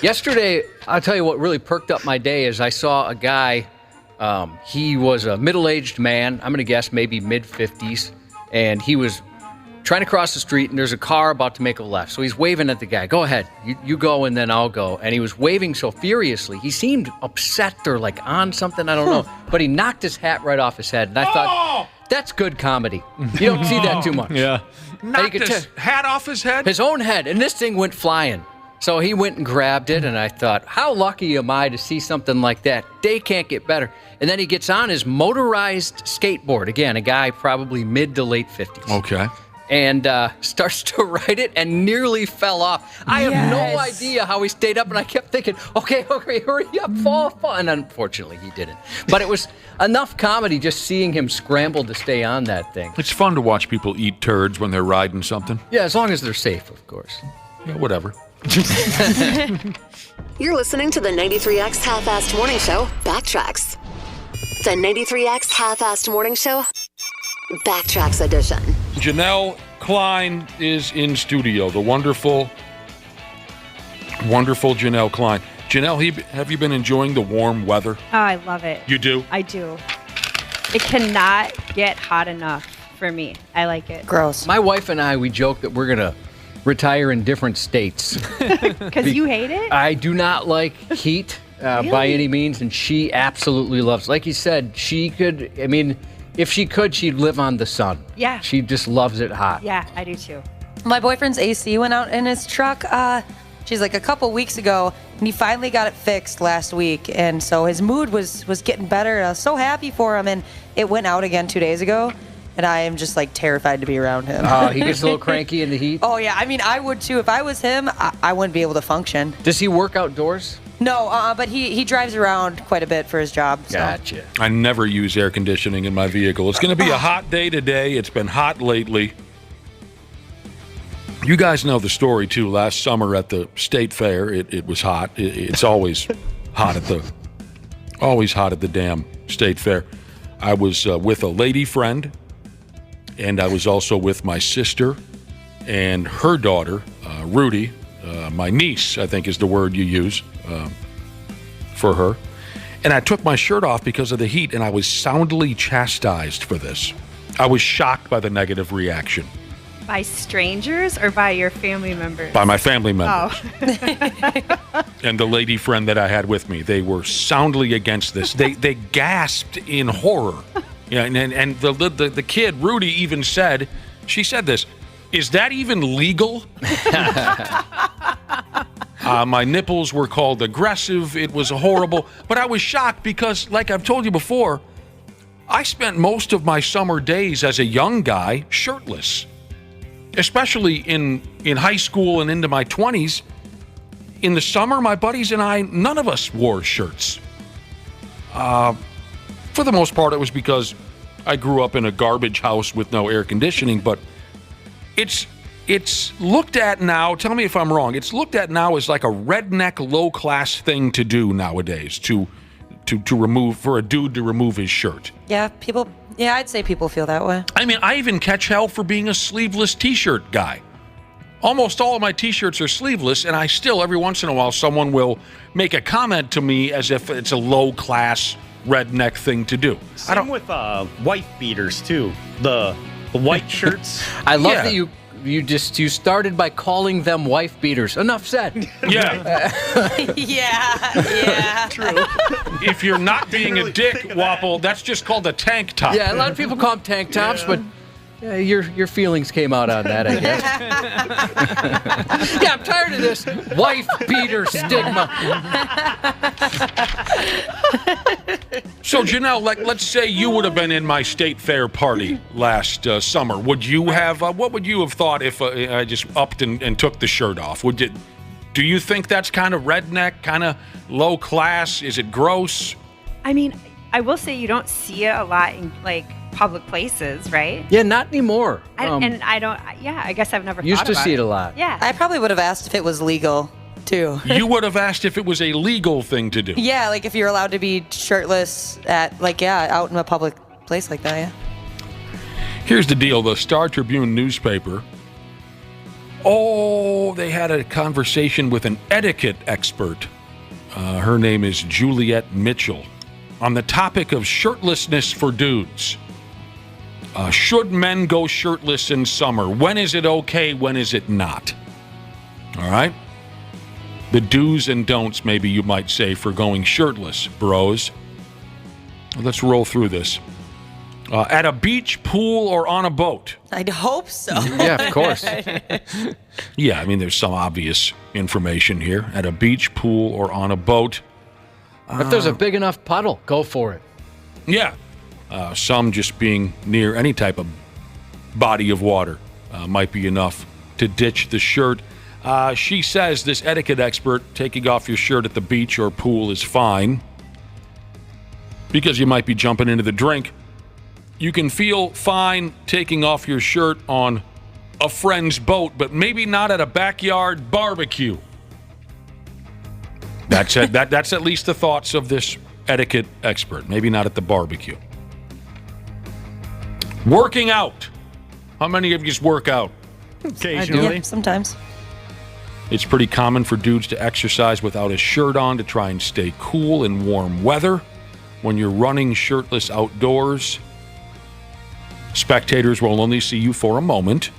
S5: Yesterday, I'll tell you what really perked up my day is I saw a guy. He was a middle-aged man. I'm going to guess maybe mid-50s. And he was trying to cross the street, and there's a car about to make a left. So he's waving at the guy. Go ahead. You go, and then I'll go. And he was waving so furiously. He seemed upset or like on something. I don't know. But he knocked his hat right off his head. And I thought, that's good comedy. You don't see that too much.
S6: Yeah.
S4: Knocked his hat off his head?
S5: His own head. And this thing went flying. So he went and grabbed it, and I thought, how lucky am I to see something like that? They can't get better. And then he gets on his motorized skateboard. Again, a guy probably mid to late 50s.
S4: Okay.
S5: and starts to ride it and nearly fell off. I have no idea how he stayed up, and I kept thinking, okay, hurry up, fall. And unfortunately, he didn't. But it was enough comedy just seeing him scramble to stay on that thing.
S4: It's fun to watch people eat turds when they're riding something.
S5: Yeah, as long as they're safe, of course.
S4: Yeah, whatever.
S9: You're listening to the 93X Half-Assed Morning Show, Backtracks. The 93X Half-Assed Morning Show, Backtracks edition.
S4: Janelle Klein is in studio. The wonderful Janelle Klein. Janelle, have you been enjoying the warm weather?
S15: Oh, I love it.
S4: You do?
S15: I do. It cannot get hot enough for me. I like it.
S8: Gross.
S5: My wife and I, we joke that we're going to retire in different states.
S15: Because you hate it?
S5: I do not like heat by any means, and she absolutely loves it. Like you said, she could, I mean, if she could, she'd live on the sun.
S15: Yeah.
S5: She just loves it hot.
S15: Yeah, I do too.
S8: My boyfriend's AC went out in his truck. She's like a couple weeks ago, and he finally got it fixed last week. And so his mood was getting better. And I was so happy for him. And it went out again 2 days ago. And I am just like terrified to be around him.
S5: Oh, he gets a little cranky in the heat?
S8: Oh, yeah. I mean, I would too. If I was him, I wouldn't be able to function.
S5: Does he work outdoors?
S8: No, but he drives around quite a bit for his job. So.
S5: Gotcha.
S4: I never use air conditioning in my vehicle. It's going to be a hot day today. It's been hot lately. You guys know the story, too. Last summer at the state fair, it was hot. It's always hot at the damn state fair. I was with a lady friend, and I was also with my sister and her daughter, Rudy, my niece, I think is the word you use for her. And I took my shirt off because of the heat, and I was soundly chastised for this. I was shocked by the negative reaction.
S15: By strangers or by your family members?
S4: By my family members.
S15: Oh.
S4: And the lady friend that I had with me. They were soundly against this. They gasped in horror. Yeah, and the kid, Rudy, even said, she said this, "Is that even legal?" My nipples were called aggressive. It was horrible. But I was shocked because, like I've told you before, I spent most of my summer days as a young guy shirtless. Especially in high school and into my 20s. In the summer, my buddies and I, none of us wore shirts. For the most part, it was because I grew up in a garbage house with no air conditioning, but it's looked at now, tell me if I'm wrong, it's looked at now as like a redneck low-class thing to do nowadays, to remove, for a dude to remove his shirt.
S8: Yeah, I'd say people feel that way.
S4: I mean, I even catch hell for being a sleeveless t-shirt guy. Almost all of my t-shirts are sleeveless, and I still, every once in a while, someone will make a comment to me as if it's a low-class redneck thing to do.
S7: Same with wife beaters, too. The white shirts.
S5: I love that you started by calling them wife beaters. Enough said.
S4: Yeah.
S8: Yeah.
S7: True.
S4: If you're not being a dick, Wapple, that's just called a tank top.
S5: Yeah, a lot of people call them tank tops, but your feelings came out on that, I guess. Yeah, I'm tired of this wife beater stigma.
S4: So, Janelle, let's say you would have been in my state fair party last summer. Would you have? What would you have thought if I just upped and took the shirt off? Do you think that's kind of redneck, kind of low class? Is it gross?
S15: I mean, I will say you don't see it a lot in like public places, right?
S5: Yeah, not anymore.
S15: I guess I've never
S5: used to see it a
S15: lot.
S5: lot.
S15: Yeah.
S8: I probably would have asked if it was legal, too.
S4: You would have asked if it was a legal thing to do.
S8: Yeah, like if you're allowed to be shirtless at, out in a public place like that, yeah.
S4: Here's the deal. The Star Tribune newspaper, they had a conversation with an etiquette expert. Her name is Juliet Mitchell. On the topic of shirtlessness for dudes. Should men go shirtless in summer? When is it okay? When is it not? All right? The do's and don'ts, maybe you might say, for going shirtless, bros. Let's roll through this. At a beach, pool, or on a boat?
S8: I'd hope so.
S5: Yeah, of course.
S4: Yeah, I mean, there's some obvious information here. At a beach, pool, or on a boat.
S5: If there's a big enough puddle, go for it.
S4: Yeah. Some just being near any type of body of water. might be enough to ditch the shirt. She says this etiquette expert, taking off your shirt at the beach or pool is fine because you might be jumping into the drink. You can feel fine taking off your shirt on a friend's boat, but maybe not at a backyard barbecue. That's it. That's at least the thoughts of this etiquette expert. Maybe not at the barbecue. Working out. How many of you just work out?
S6: Occasionally.
S8: Yeah, sometimes.
S4: It's pretty common for dudes to exercise without a shirt on to try and stay cool in warm weather. When you're running shirtless outdoors, spectators will only see you for a moment.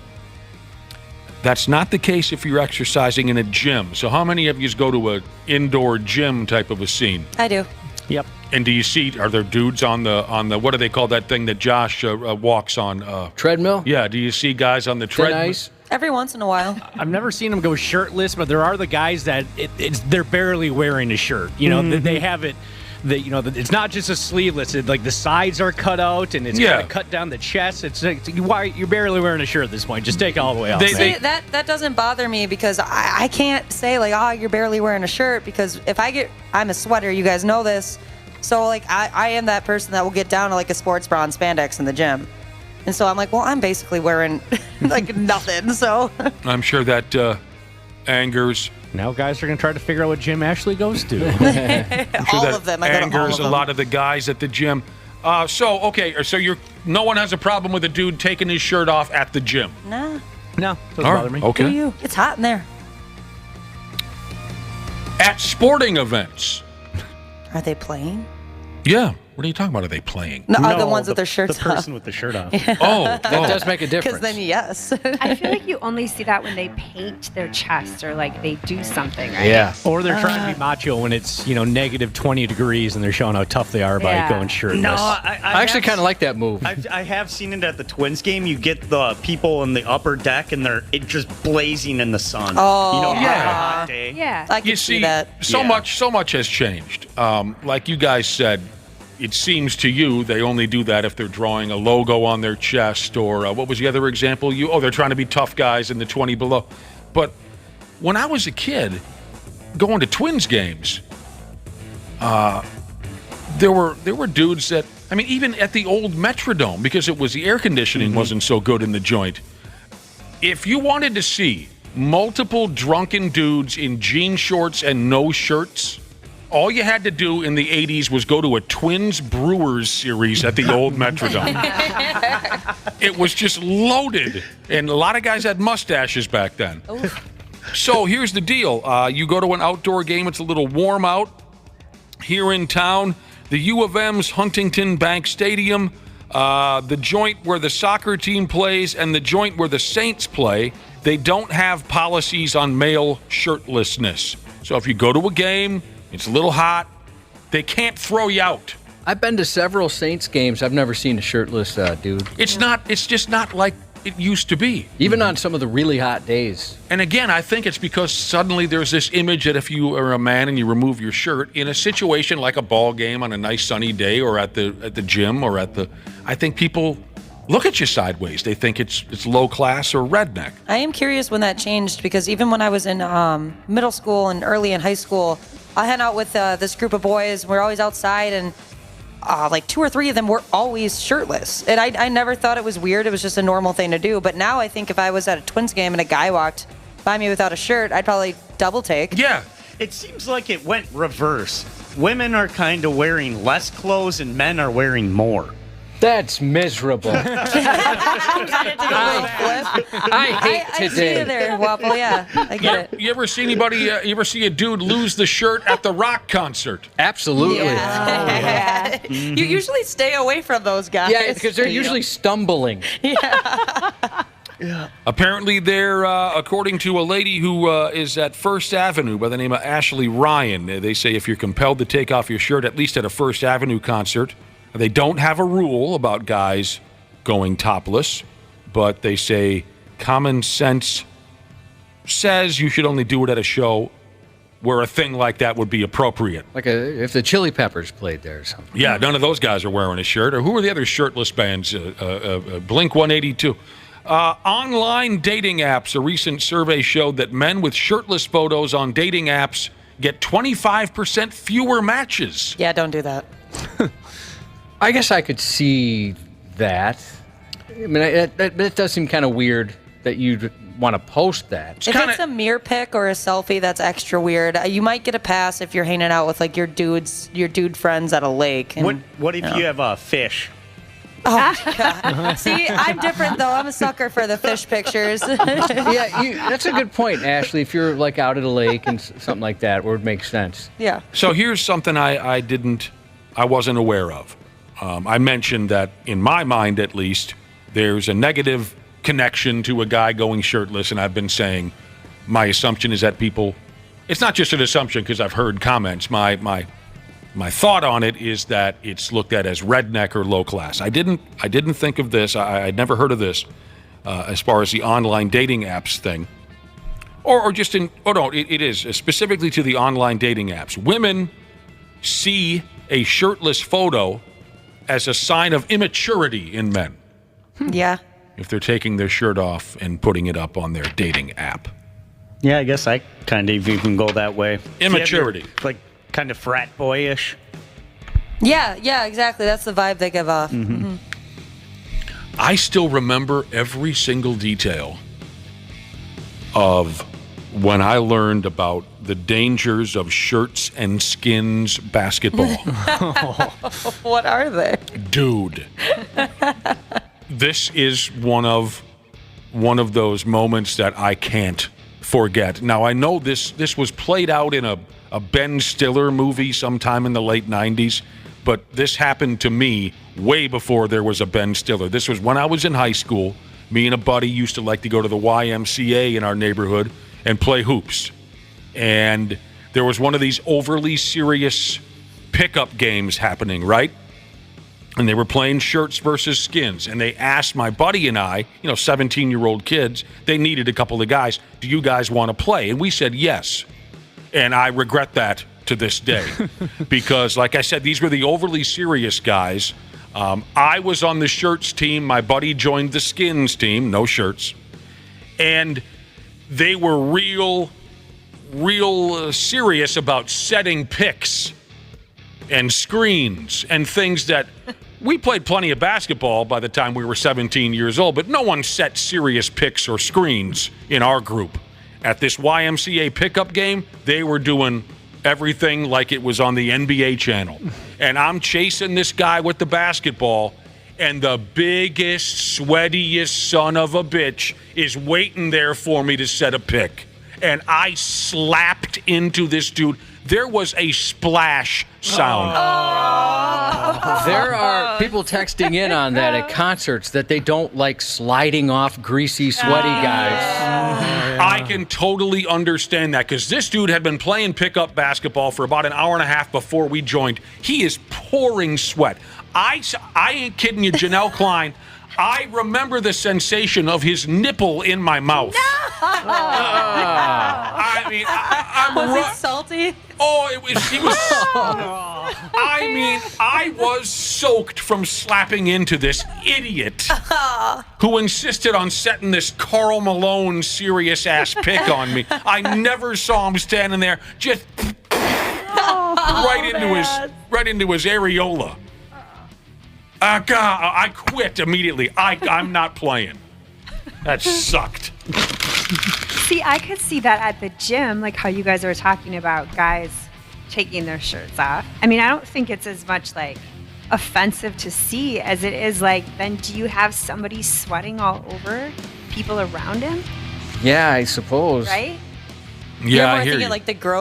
S4: That's not the case if you're exercising in a gym. So how many of you go to an indoor gym type of a scene?
S8: I do.
S6: Yep.
S4: And do you see, are there dudes on the what do they call that thing that Josh walks on?
S5: Treadmill?
S4: Yeah, do you see guys on the treadmill?
S5: Ice?
S8: Every once in a while.
S6: I've never seen them go shirtless, but there are the guys that they're barely wearing a shirt. You know, they have it. It's not just a sleeveless. Like the sides are cut out, and it's kind of cut down the chest. It's like, you're barely wearing a shirt at this point. Just take it all the way off.
S8: See, that doesn't bother me because I can't say like, oh, you're barely wearing a shirt, because if I'm a sweater. You guys know this. So like I am that person that will get down to like a sports bra and spandex in the gym. And so I'm like, well, I'm basically wearing like nothing. So
S4: I'm sure that angers.
S6: Now guys are going to try to figure out what gym Ashley goes to.
S8: All of them. I go to all
S4: angers
S8: of them.
S4: a lot of the guys at the gym. So no one has a problem with a dude taking his shirt off at the gym.
S8: No.
S6: No, doesn't
S4: All right,
S6: bother me.
S4: okay.
S8: Do you? It's hot in there.
S4: At sporting events.
S8: Are they playing?
S4: Yeah. What are you talking about? Are they playing?
S8: No, the ones with their shirts
S7: The person with the shirt off.
S4: That
S5: does make a difference.
S8: Because then, yes.
S15: I feel like you only see that when they paint their chest or like they do something, right?
S5: Yeah.
S6: Or they're trying to be macho when it's, negative 20 degrees and they're showing how tough they are by going shirtless.
S7: No,
S5: I actually kind of like that move.
S7: I have seen it at the Twins game. You get the people in the upper deck, and they're just blazing in the sun.
S8: Oh,
S7: on a hot day.
S15: Yeah.
S8: I can
S4: You
S8: see
S4: see,
S8: that.
S4: so much has changed. Like you guys said, it seems to you they only do that if they're drawing a logo on their chest, or what was the other example? They're trying to be tough guys in the 20 below. But when I was a kid, going to Twins games, there were dudes that, even at the old Metrodome, because it was the air conditioning wasn't so good in the joint. If you wanted to see multiple drunken dudes in jean shorts and no shirts, all you had to do in the 80s was go to a Twins Brewers series at the old Metrodome. It was just loaded, and a lot of guys had mustaches back then. So here's the deal. You go to an outdoor game, it's a little warm out. Here in town, the U of M's Huntington Bank Stadium, the joint where the soccer team plays, and the joint where the Saints play, they don't have policies on male shirtlessness. So if you go to a game, it's a little hot, they can't throw you out.
S5: I've been to several Saints games. I've never seen a shirtless dude.
S4: It's just not like it used to be.
S5: Even on some of the really hot days.
S4: And again, I think it's because suddenly there's this image that if you are a man and you remove your shirt in a situation like a ball game on a nice sunny day, or at the gym, or I think people look at you sideways. They think it's low class or redneck.
S8: I am curious when that changed, because even when I was in middle school and early in high school, I hung out with this group of boys. We're always outside, and like 2 or 3 of them were always shirtless. And I never thought it was weird. It was just a normal thing to do. But now I think if I was at a Twins game and a guy walked by me without a shirt, I'd probably double take.
S7: Yeah. It seems like it went reverse. Women are kind of wearing less clothes, and men are wearing more.
S5: That's miserable. I hate
S8: I see you there, Waffle. Yeah, I get it.
S4: You ever see anybody? You ever see a dude lose the shirt at the rock concert?
S5: Absolutely.
S8: Yeah. You usually stay away from those guys.
S5: Yeah, because they're usually stumbling.
S8: Yeah.
S4: Apparently, they're, according to a lady who is at First Avenue by the name of Ashley Ryan, they say if you're compelled to take off your shirt, at least at a First Avenue concert, they don't have a rule about guys going topless, but they say common sense says you should only do it at a show where a thing like that would be appropriate.
S5: Like if the Chili Peppers played there or something.
S4: Yeah, none of those guys are wearing a shirt. Or who are the other shirtless bands? Blink 182. Online dating apps. A recent survey showed that men with shirtless photos on dating apps get 25% fewer matches.
S8: Yeah, don't do that.
S5: I guess I could see that. I mean, it does seem kind of weird that you'd want to post that.
S8: If it's a mirror pic or a selfie, that's extra weird. You might get a pass if you're hanging out with like your dude friends at a lake. And,
S7: what if you have a fish?
S8: Oh, God. See, I'm different, though. I'm a sucker for the fish pictures.
S5: Yeah, that's a good point, Ashley. If you're like out at a lake and something like that, where it makes sense.
S8: Yeah.
S4: So here's something I wasn't aware of. I mentioned that in my mind, at least, there's a negative connection to a guy going shirtless, and I've been saying my assumption is that people. It's not just an assumption because I've heard comments. My thought on it is that it's looked at as redneck or low class. I didn't think of this. I'd never heard of this as far as the online dating apps thing. Or just in, oh no, it is specifically to the online dating apps. Women see a shirtless photo as a sign of immaturity in men.
S8: Yeah.
S7: If they're taking their shirt off and putting it up on their dating app.
S16: Yeah, I guess I kind of even go that way.
S7: Immaturity.
S16: Like kind of frat boyish.
S8: Yeah, exactly. That's the vibe they give off.
S7: Mm-hmm. I still remember every single detail of when I learned about the dangers of shirts and skins basketball.
S8: What are they?
S7: Dude. This is one of those moments that I can't forget. Now, I know this was played out in a Ben Stiller movie sometime in the late 90s, but this happened to me way before there was a Ben Stiller. This was when I was in high school. Me and a buddy used to like to go to the YMCA in our neighborhood and play hoops. And there was one of these overly serious pickup games happening, right? And they were playing shirts versus skins. And they asked my buddy and I, 17-year-old kids, they needed a couple of guys, do you guys want to play? And we said yes. And I regret that to this day. Because, like I said, these were the overly serious guys. I was on the shirts team. My buddy joined the skins team, no shirts. And they were real serious about setting picks and screens and things that we played plenty of basketball by the time we were 17 years old, but no one set serious picks or screens in our group. At this YMCA pickup game, they were doing everything like it was on the NBA channel. And I'm chasing this guy with the basketball, and the biggest, sweatiest son of a bitch is waiting there for me to set a pick. And I slapped into this dude. There was a splash sound.
S5: There are people texting in on that at concerts that they don't like sliding off greasy, sweaty guys.
S7: I can totally understand that because this dude had been playing pickup basketball for about an hour and a half before we joined. He is pouring sweat. I ain't kidding you, Janelle Klein. I remember the sensation of his nipple in my mouth. No! I mean,
S8: was it salty?
S7: Oh, he was. I mean, I was soaked from slapping into this idiot who insisted on setting this Karl Malone serious ass pick on me. I never saw him standing there just right into his areola. God, I quit immediately. I'm not playing. That sucked.
S15: See, I could see that at the gym, like how you guys are talking about guys taking their shirts off. I mean, I don't think it's as much like offensive to see as it is like, then do you have somebody sweating all over people around him?
S5: Yeah, I suppose.
S15: Right?
S8: You're more
S7: I hear
S8: thinking
S7: you.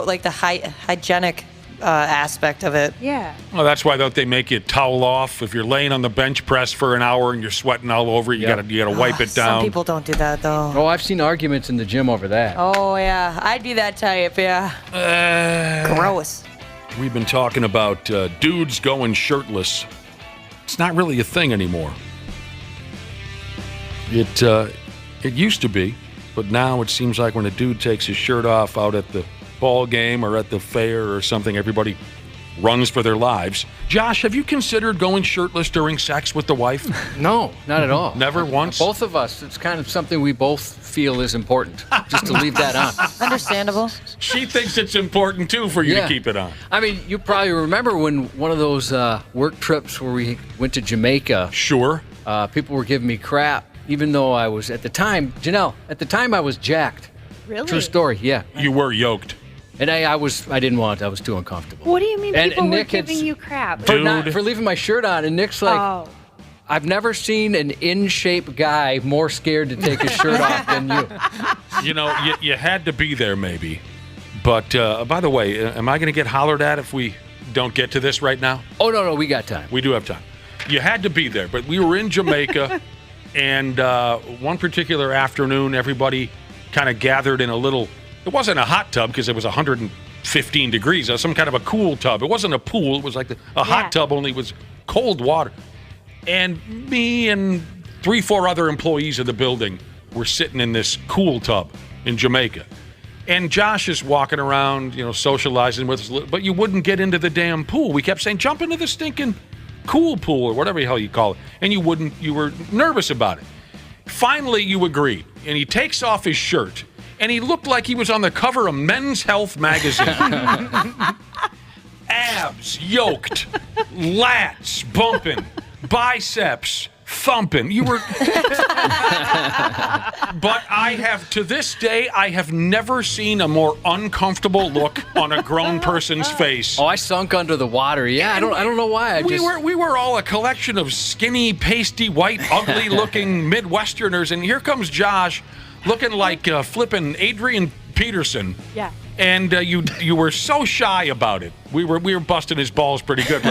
S8: like the hygienic aspect of it.
S15: Yeah.
S7: Well, that's why don't they make you towel off if you're laying on the bench press for an hour and you're sweating all over it? You gotta wipe it down.
S8: Some people don't do that though.
S5: Oh, I've seen arguments in the gym over that.
S8: Oh yeah, I'd be that type. Yeah. Gross.
S7: We've been talking about dudes going shirtless. It's not really a thing anymore. It used to be, but now it seems like when a dude takes his shirt off out at the ball game or at the fair or something, everybody runs for their lives. Josh, have you considered going shirtless during sex with the wife?
S5: No, not at all.
S7: Never once?
S5: Both of us. It's kind of something we both feel is important, just to leave that on.
S8: Understandable.
S7: She thinks it's important, too, for you to keep it on.
S5: I mean, you probably remember when one of those work trips where we went to Jamaica.
S7: Sure.
S5: People were giving me crap, even though I was, at the time, Janelle, I was jacked.
S15: Really?
S5: True story, yeah.
S7: You were yoked.
S5: And I didn't want it. I was too uncomfortable.
S15: What do you mean people were
S5: Nick
S15: giving you crap?
S5: For leaving my shirt on, and Nick's like,
S15: Oh.
S5: I've never seen an in-shape guy more scared to take his shirt off than you.
S7: You know, you had to be there, maybe. But, by the way, am I going to get hollered at if we don't get to this right now?
S5: Oh, no, we got time.
S7: We do have time. You had to be there, but we were in Jamaica, and one particular afternoon, everybody kind of gathered in a little... It wasn't a hot tub because it was 115 degrees. It was some kind of a cool tub. It wasn't a pool. It was like a hot tub, only it was cold water. And me and 3-4 other employees of the building were sitting in this cool tub in Jamaica. And Josh is walking around, socializing with us, but you wouldn't get into the damn pool. We kept saying, jump into the stinking cool pool or whatever the hell you call it. And you wouldn't. You were nervous about it. Finally, you agreed. And he takes off his shirt. And he looked like he was on the cover of Men's Health magazine. Abs yoked, lats bumping, biceps thumping. You were... But to this day, I have never seen a more uncomfortable look on a grown person's face.
S5: Oh, I sunk under the water. Yeah, I don't know why.
S7: We were all a collection of skinny, pasty, white, ugly-looking Midwesterners, and here comes Josh, looking like flipping Adrian Peterson.
S15: Yeah.
S7: And you were so shy about it. We were busting his balls pretty good.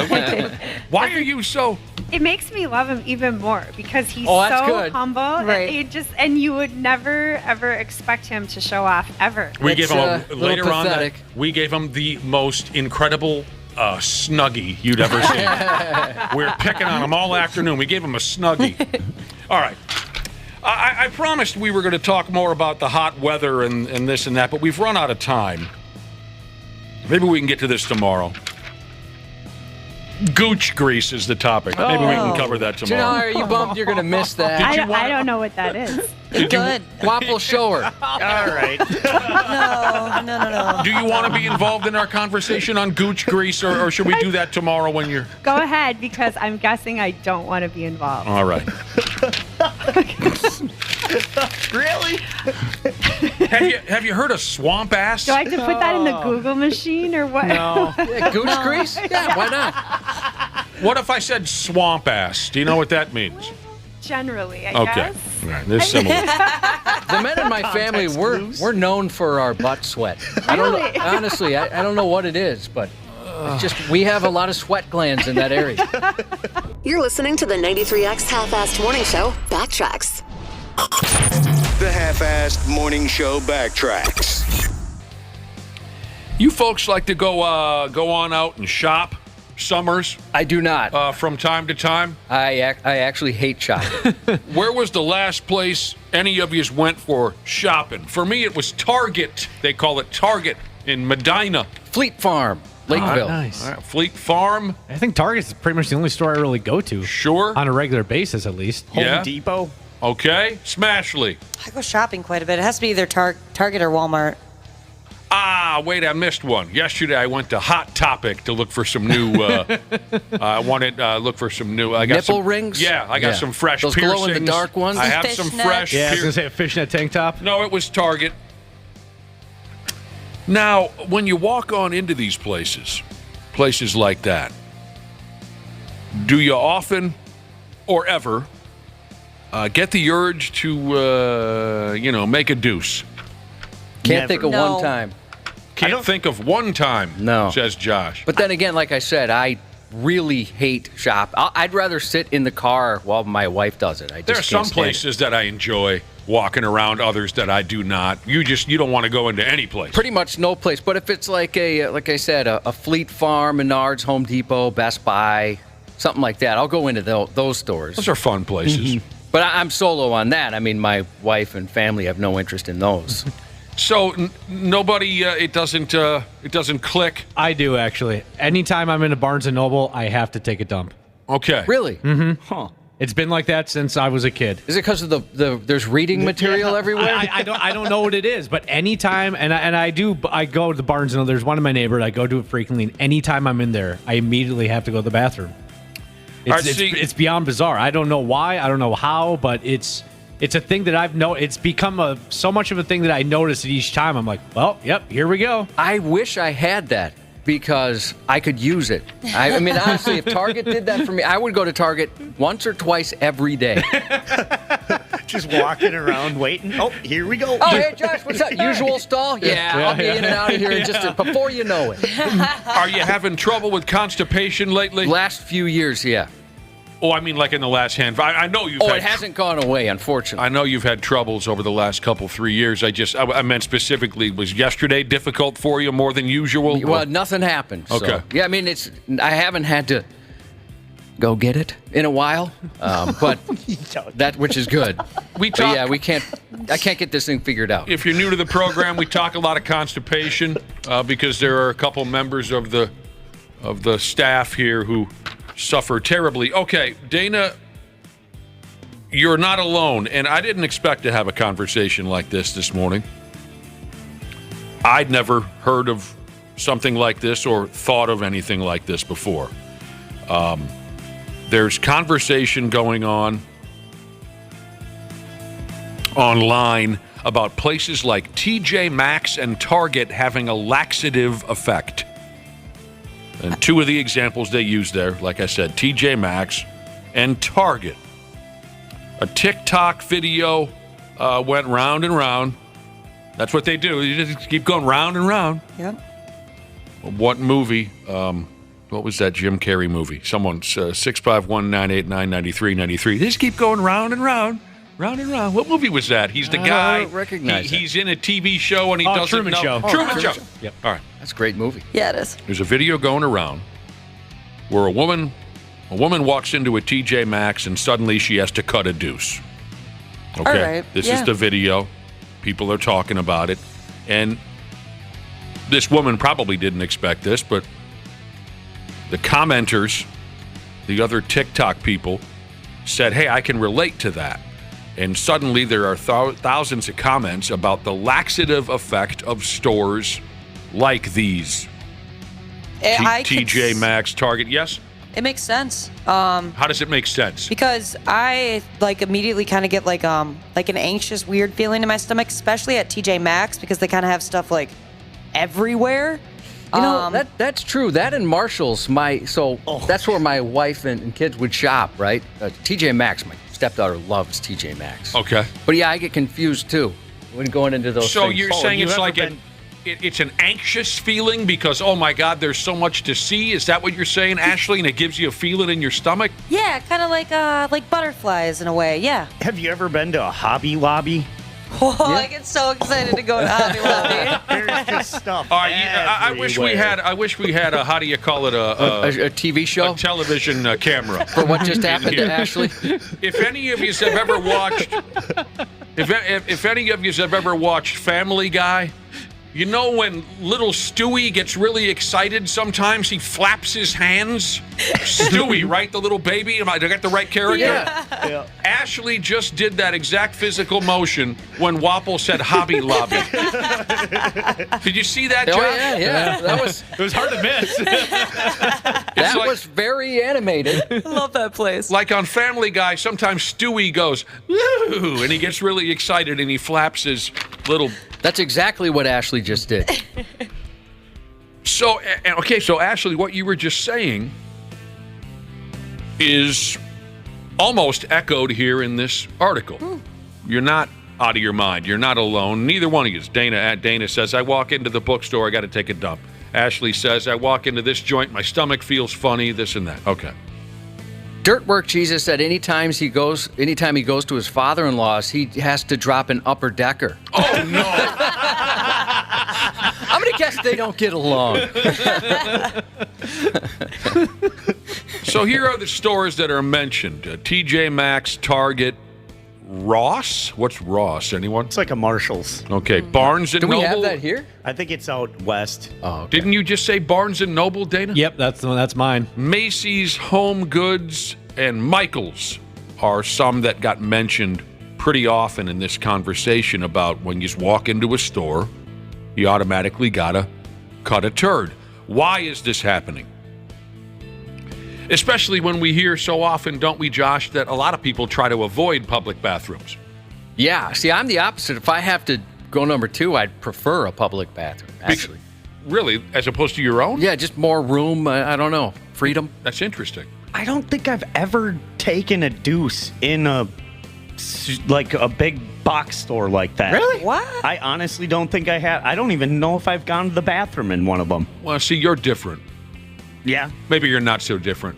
S7: Why are you so?
S15: It makes me love him even more because he's
S5: that's
S15: so
S5: good.
S15: humble.
S8: Right.
S15: And you would never ever expect him to show off ever.
S7: We gave him later on
S5: pathetic.
S7: we gave him the most incredible Snuggie you'd ever seen. We were picking on him all afternoon. We gave him a Snuggie. All right. I promised we were going to talk more about the hot weather and this and that, but we've run out of time. Maybe we can get to this tomorrow. Gooch grease is the topic. Maybe we can cover that tomorrow.
S5: Janelle, are you bummed you're going to miss that?
S15: I don't know what that is.
S8: Good.
S5: Guap will show her.
S16: All right.
S8: No.
S7: Do you want to be involved in our conversation on Gooch grease, or should we do that tomorrow when you're...
S15: Go ahead, because I'm guessing I don't want to be involved.
S7: All right.
S16: Really?
S7: Have you heard of swamp ass?
S15: Do I have to put that in the Google machine or what?
S16: No.
S5: Yeah, Gooch grease? Yeah, why not?
S7: What if I said swamp ass? Do you know what that means?
S15: Generally, I
S7: Okay.
S15: guess.
S7: All right. This is similar.
S5: The men in my family, we're known for our butt sweat. I don't know, honestly, I don't know what it is, but it's just we have a lot of sweat glands in that area.
S9: You're listening to the 93X Half-Assed Morning Show Backtracks.
S3: The Half-Assed Morning Show Backtracks.
S7: You folks like to go on out and shop summers?
S5: I do not.
S7: From time to time?
S5: I actually hate shopping.
S7: Where was the last place any of you went for shopping? For me, it was Target. They call it Target in Medina.
S5: Fleet Farm, Lakeville.
S6: Nice.
S7: All right, Fleet Farm.
S6: I think Target's pretty much the only store I really go to.
S7: Sure.
S6: On a regular basis, at least.
S7: Yeah.
S16: Depot.
S7: Okay. Smashly.
S8: I go shopping quite a bit. It has to be either Target or Walmart.
S7: Wait, I missed one. Yesterday, I went to Hot Topic to look for some new. I wanted look for some new. I got
S5: Nipple
S7: some,
S5: rings?
S7: Yeah, I got
S5: Yeah.
S7: some fresh
S5: Those
S7: piercings.
S5: glow-in-the-dark ones?
S7: I have
S8: Fishnet.
S7: some fresh.
S6: Yeah, I was going to say a fishnet tank top.
S7: No, it was Target. Now, when you walk on into these places like that, do you often or ever get the urge to, make a deuce?
S5: Can't think of
S8: No.
S5: one time.
S7: Can't think of one time,
S5: No.
S7: says Josh.
S5: But then again, like I said, I really hate shop. I'd rather sit in the car while my wife does it. I just
S7: There are
S5: can't
S7: some
S5: stand it.
S7: places that I enjoy walking around, others that I do not. You don't want to go into any place.
S5: Pretty much no place. But if it's like I said, a Fleet Farm, Menards, Home Depot, Best Buy, something like that, I'll go into those stores.
S7: Those are fun places.
S5: But I'm solo on that. I mean, my wife and family have no interest in those.
S7: So nobody, it doesn't click.
S6: I do actually. Anytime I'm in a Barnes and Noble, I have to take a dump.
S7: Okay.
S5: Really?
S6: Mm-hmm.
S5: Huh.
S6: It's been like that since I was a kid.
S5: Is it because of there's reading material everywhere?
S6: I don't know what it is, but anytime, and I go to the Barnes and Noble. There's one in my neighborhood. I go to it frequently. And anytime I'm in there, I immediately have to go to the bathroom. It's beyond bizarre. I don't know why. I don't know how, but it's a thing that I've known. It's become so much of a thing that I notice it each time. I'm like, well, yep, here we go.
S5: I wish I had that because I could use it. I mean, honestly, if Target did that for me, I would go to Target once or twice every day.
S16: Just walking around waiting. Oh, here we go.
S5: Oh, hey, Josh, what's up? Usual stall? Yeah, I'll be in and out of here in just before you know it.
S7: Are you having trouble with constipation lately?
S5: Last few years, yeah.
S7: Oh, I mean, like in the last handful. I know you've.
S5: It hasn't gone away, unfortunately.
S7: I know you've had troubles over the last 3 years. I meant specifically, was yesterday difficult for you more than usual?
S5: Well, nothing happened. So.
S7: Okay.
S5: Yeah, I mean, I haven't had to go get it in a while, but that which is good. I can't get this thing figured out.
S7: If you're new to the program, we talk a lot of constipation because there are a couple members of the staff here who suffer terribly. Okay, Dana, you're not alone, and I didn't expect to have a conversation like this morning. I'd never heard of something like this or thought of anything like this before. There's conversation going on online about places like TJ Maxx and Target having a laxative effect. And two of the examples they used there, like I said, TJ Maxx and Target. A TikTok video went round and round. That's what they do. You just keep going round and round.
S8: Yep.
S7: What movie? What was that Jim Carrey movie? Someone's 651-989-9393. They just keep going round and round. Round and round. What movie was that? He's the guy.
S5: I don't recognize
S7: He's in a TV show and he doesn't
S6: Truman
S7: know.
S6: Show.
S7: Truman Show.
S6: Yep.
S7: All right.
S5: That's a great movie.
S8: Yeah, it is.
S7: There's a video going around where a woman walks into a TJ Maxx and suddenly she has to cut a deuce. Okay.
S8: All right.
S7: This is the video. People are talking about it. And this woman probably didn't expect this, but the commenters, the other TikTok people, said, hey, I can relate to that. And suddenly there are thousands of comments about the laxative effect of stores like these. TJ Maxx, Target, yes?
S8: It makes sense.
S7: How does it make sense?
S8: Because I immediately kind of get an anxious, weird feeling in my stomach, especially at TJ Maxx because they kind of have stuff everywhere.
S5: You know, that's true. That and Marshall's, that's where my wife and kids would shop, right? TJ Maxx, my stepdaughter loves TJ Maxx.
S7: Okay.
S5: But yeah, I get confused too when going into those
S7: So
S5: things.
S7: you're saying it's like it's an anxious feeling because, oh my God, there's so much to see? Is that what you're saying, Ashley? And it gives you a feeling in your stomach?
S8: Yeah, kind of like butterflies in a way, yeah.
S16: Have you ever been to a Hobby Lobby?
S8: Oh, yeah. I get so excited to go to Hobby Lobby.
S16: There's just stuff.
S7: I wish we had a how do you call it
S5: a TV show,
S7: a television camera
S5: for what just happened to Ashley.
S7: If any of you have ever watched, if any of you have ever watched Family Guy. You know when little Stewie gets really excited, sometimes he flaps his hands? Stewie, right? The little baby? Did I get the right character?
S5: Yeah.
S7: Ashley just did that exact physical motion when Wapple said Hobby Lobby. Did you see that, Josh?
S5: Oh, yeah.
S6: It was hard to miss.
S5: That was very animated.
S8: I love that place.
S7: Like on Family Guy, sometimes Stewie goes, woo, and he gets really excited and he flaps his little...
S5: That's exactly what Ashley just did.
S7: So Ashley, what you were just saying is almost echoed here in this article. You're not out of your mind. You're not alone. Neither one of you. Dana says, I walk into the bookstore, I got to take a dump. Ashley says, I walk into this joint, my stomach feels funny, this and that. Okay.
S5: Dirtwork Jesus said anytime he goes to his father-in-law's, he has to drop an upper decker.
S7: Oh, no.
S5: I'm going to guess they don't get along.
S7: So here are the stores that are mentioned. TJ Maxx, Target, Ross? What's Ross? Anyone?
S16: It's like a Marshall's.
S7: Okay, Barnes and
S5: Do we
S7: Noble.
S5: have that here?
S16: I think it's out west.
S5: Oh, okay.
S7: Didn't you just say Barnes and Noble, Dana?
S6: Yep, that's mine.
S7: Macy's, Home Goods, and Michael's are some that got mentioned pretty often in this conversation about when you walk into a store, you automatically gotta cut a turd. Why is this happening? Especially when we hear so often, don't we, Josh, that a lot of people try to avoid public bathrooms.
S5: Yeah. See, I'm the opposite. If I have to go number 2, I'd prefer a public bathroom, actually.
S7: Really? As opposed to your own?
S5: Yeah, just more room. I don't know. Freedom.
S7: That's interesting.
S16: I don't think I've ever taken a deuce in a big box store like that.
S8: Really? What?
S16: I honestly don't think I have. I don't even know if I've gone to the bathroom in one of them.
S7: Well, see, you're different.
S16: Yeah.
S7: Maybe you're not so different.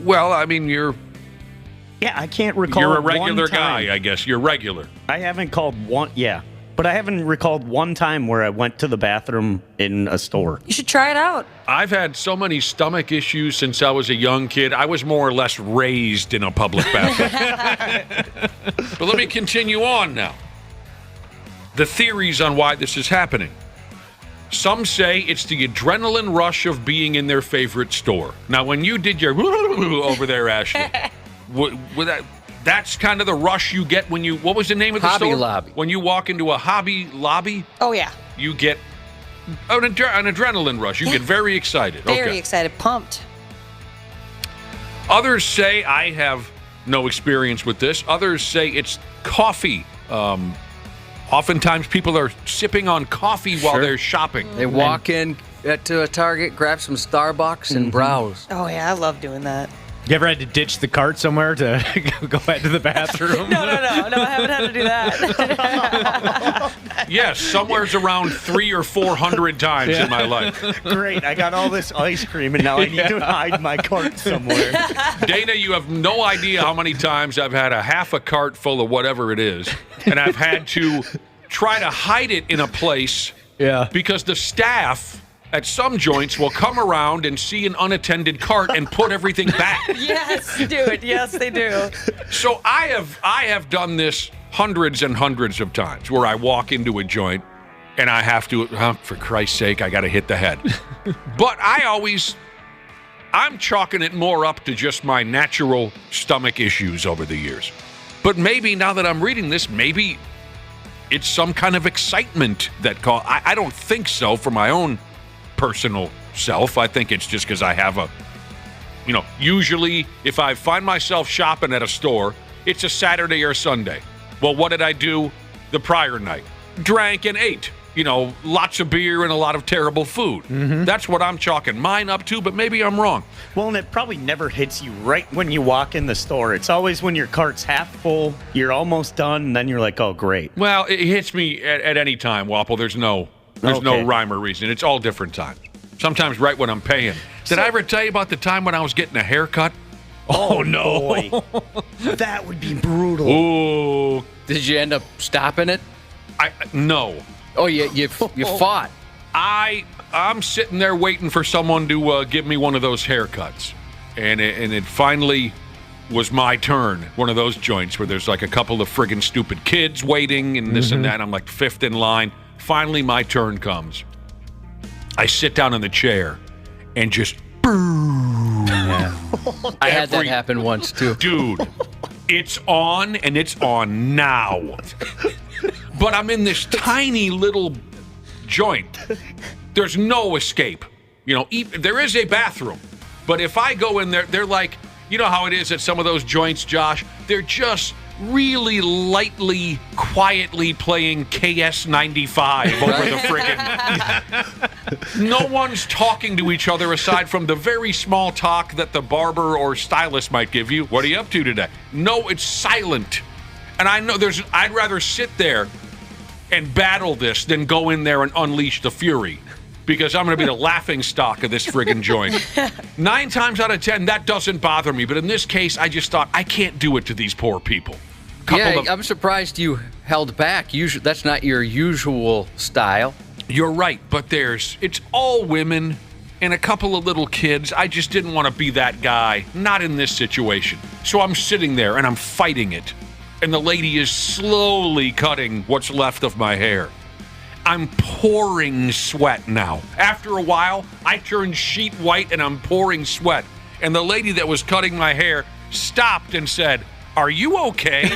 S7: Well, I mean,
S16: Yeah, I can't recall.
S7: You're a regular
S16: one time.
S7: guy, I guess. You're regular.
S16: I haven't called one. Yeah, but I haven't recalled one time where I went to the bathroom in a store.
S8: You should try it out.
S7: I've had so many stomach issues since I was a young kid. I was more or less raised in a public bathroom. But let me continue on now. The theories on why this is happening. Some say it's the adrenaline rush of being in their favorite store. Now, when you did your over there, Ashley, that's kind of the rush you get when you, what was the name of the store?
S5: Hobby Lobby.
S7: When you walk into a Hobby Lobby,
S8: Oh, yeah.
S7: you get an adrenaline rush. You get very excited.
S8: Very excited. Pumped.
S7: Others say, I have no experience with this. Others say it's coffee. Oftentimes people are sipping on coffee while they're shopping.
S5: They walk in to a Target, grab some Starbucks, and browse.
S8: Oh, yeah. I love doing that.
S6: You ever had to ditch the cart somewhere to go back to the bathroom?
S8: No, I haven't had to do that.
S7: Yes, somewhere's around 300 or 400 times in my life.
S16: Great, I got all this ice cream, and now I need to hide my cart somewhere.
S7: Dana, you have no idea how many times I've had a half a cart full of whatever it is, and I've had to try to hide it in a place because the staff at some joints will come around and see an unattended cart and put everything back.
S8: Yes, dude. Yes, they do.
S7: So I have done this hundreds and hundreds of times where I walk into a joint and I have to, for Christ's sake, I got to hit the head. But I'm chalking it more up to just my natural stomach issues over the years. But maybe now that I'm reading this, maybe it's some kind of excitement that I don't think so for my own personal self. I think it's just because I have usually if I find myself shopping at a store, it's a Saturday or Sunday. Well, what did I do the prior night? Drank and ate, lots of beer and a lot of terrible food. Mm-hmm. That's what I'm chalking mine up to, but maybe I'm wrong.
S16: Well, and it probably never hits you right when you walk in the store. It's always when your cart's half full, you're almost done, and then you're like, oh, great.
S7: Well, it hits me at any time, Wapple. There's no rhyme or reason. It's all different times. Sometimes right when I'm paying. Did I ever tell you about the time when I was getting a haircut?
S16: Oh no. Boy. That would be brutal.
S7: Ooh.
S5: Did you end up stopping it?
S7: No.
S5: Oh, you fought.
S7: I'm sitting there waiting for someone to give me one of those haircuts. And it finally was my turn. One of those joints where there's like a couple of friggin' stupid kids waiting and this and that. I'm like fifth in line. Finally, my turn comes. I sit down in the chair and just boom.
S5: Yeah. I had that happen once too.
S7: Dude, it's on and it's on now. But I'm in this tiny little joint. There's no escape. There is a bathroom. But if I go in there, they're like, you know how it is at some of those joints, Josh? They're just really lightly, quietly playing KS95 over the friggin'. No one's talking to each other aside from the very small talk that the barber or stylist might give you. What are you up to today? No, it's silent. And I know I'd rather sit there and battle this than go in there and unleash the fury. Because I'm going to be the laughing stock of this friggin' joint. 9 times out of 10, that doesn't bother me. But in this case, I just thought, I can't do it to these poor people.
S5: I'm surprised you held back. Usually, that's not your usual style.
S7: You're right, but it's all women and a couple of little kids. I just didn't want to be that guy. Not in this situation. So I'm sitting there and I'm fighting it.
S4: and the lady is slowly cutting what's left of my hair. I'm pouring sweat now. After a while, I turned sheet white and I'm pouring sweat. And the lady that was cutting my hair stopped and said, "Are you okay?"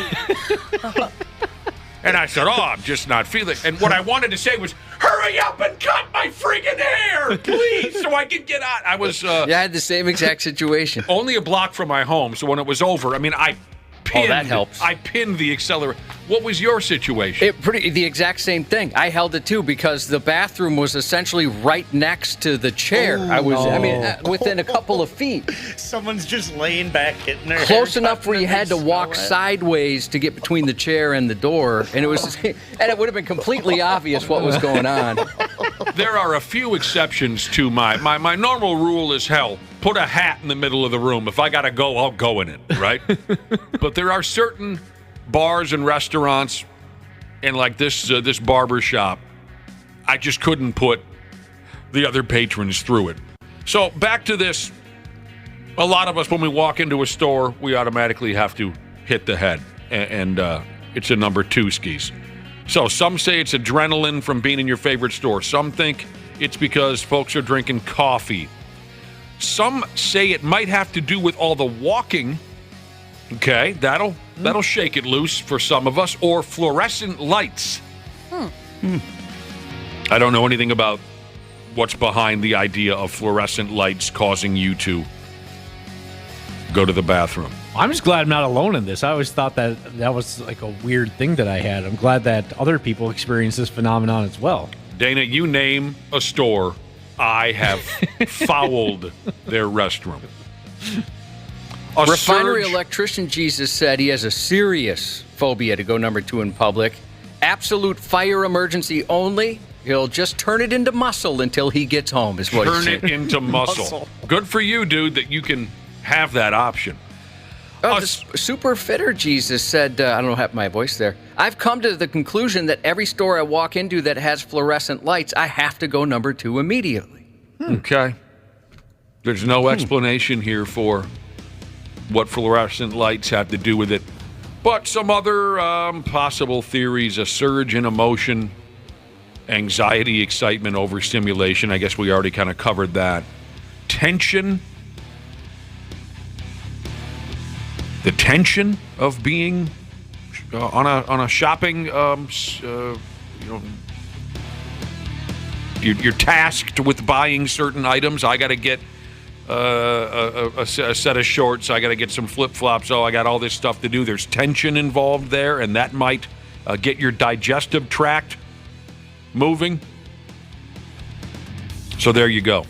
S4: And I said, "Oh, I'm just not feeling." And what I wanted to say was, "Hurry up and cut my friggin' hair, please, so I can get out." I was...
S5: I had the same exact situation.
S4: Only a block from my home, so when it was over, I mean, I pinned...
S5: Oh, that helps.
S4: I pinned the accelerator. What was your situation?
S5: The exact same thing. I held it too because the bathroom was essentially right next to the chair. Within a couple of feet.
S16: Someone's just laying back, hitting their
S5: Close
S16: hair,
S5: enough where you had to walk sideways to get between the chair and the door, and it would have been completely obvious what was going on.
S4: There are a few exceptions to my normal rule is hell. Put a hat in the middle of the room. If I gotta go, I'll go in it, right? But there are certain bars and restaurants, and like this barber shop, I just couldn't put the other patrons through it. So back to this. A lot of us, when we walk into a store, we automatically have to hit the head, and it's a number 2 skis. So some say it's adrenaline from being in your favorite store. Some think it's because folks are drinking coffee. Some say it might have to do with all the walking. Okay, that'll shake it loose for some of us. Or fluorescent lights. I don't know anything about what's behind the idea of fluorescent lights causing you to go to the bathroom.
S6: I'm just glad I'm not alone in this. I always thought that was like a weird thing that I had. I'm glad that other people experience this phenomenon as well.
S4: Dana, you name a store, I have fouled their restroom.
S5: Refinery electrician Jesus said he has a serious phobia to go number 2 in public. Absolute fire emergency only. He'll just turn it into muscle until he gets home, is what he said.
S4: Turn it into muscle. Good for you, dude, that you can have that option.
S5: Super fitter Jesus said, I don't know what happened to my voice there. I've come to the conclusion that every store I walk into that has fluorescent lights, I have to go number 2 immediately.
S4: Okay. There's no explanation here for what fluorescent lights have to do with it. But some other possible theories: a surge in emotion, anxiety, excitement, overstimulation. I guess we already kind of covered that. Tension. The tension of being on a shopping, you're tasked with buying certain items. I got to get a set of shorts. I got to get some flip-flops. Oh, I got all this stuff to do. There's tension involved there, and that might get your digestive tract moving. So there you go.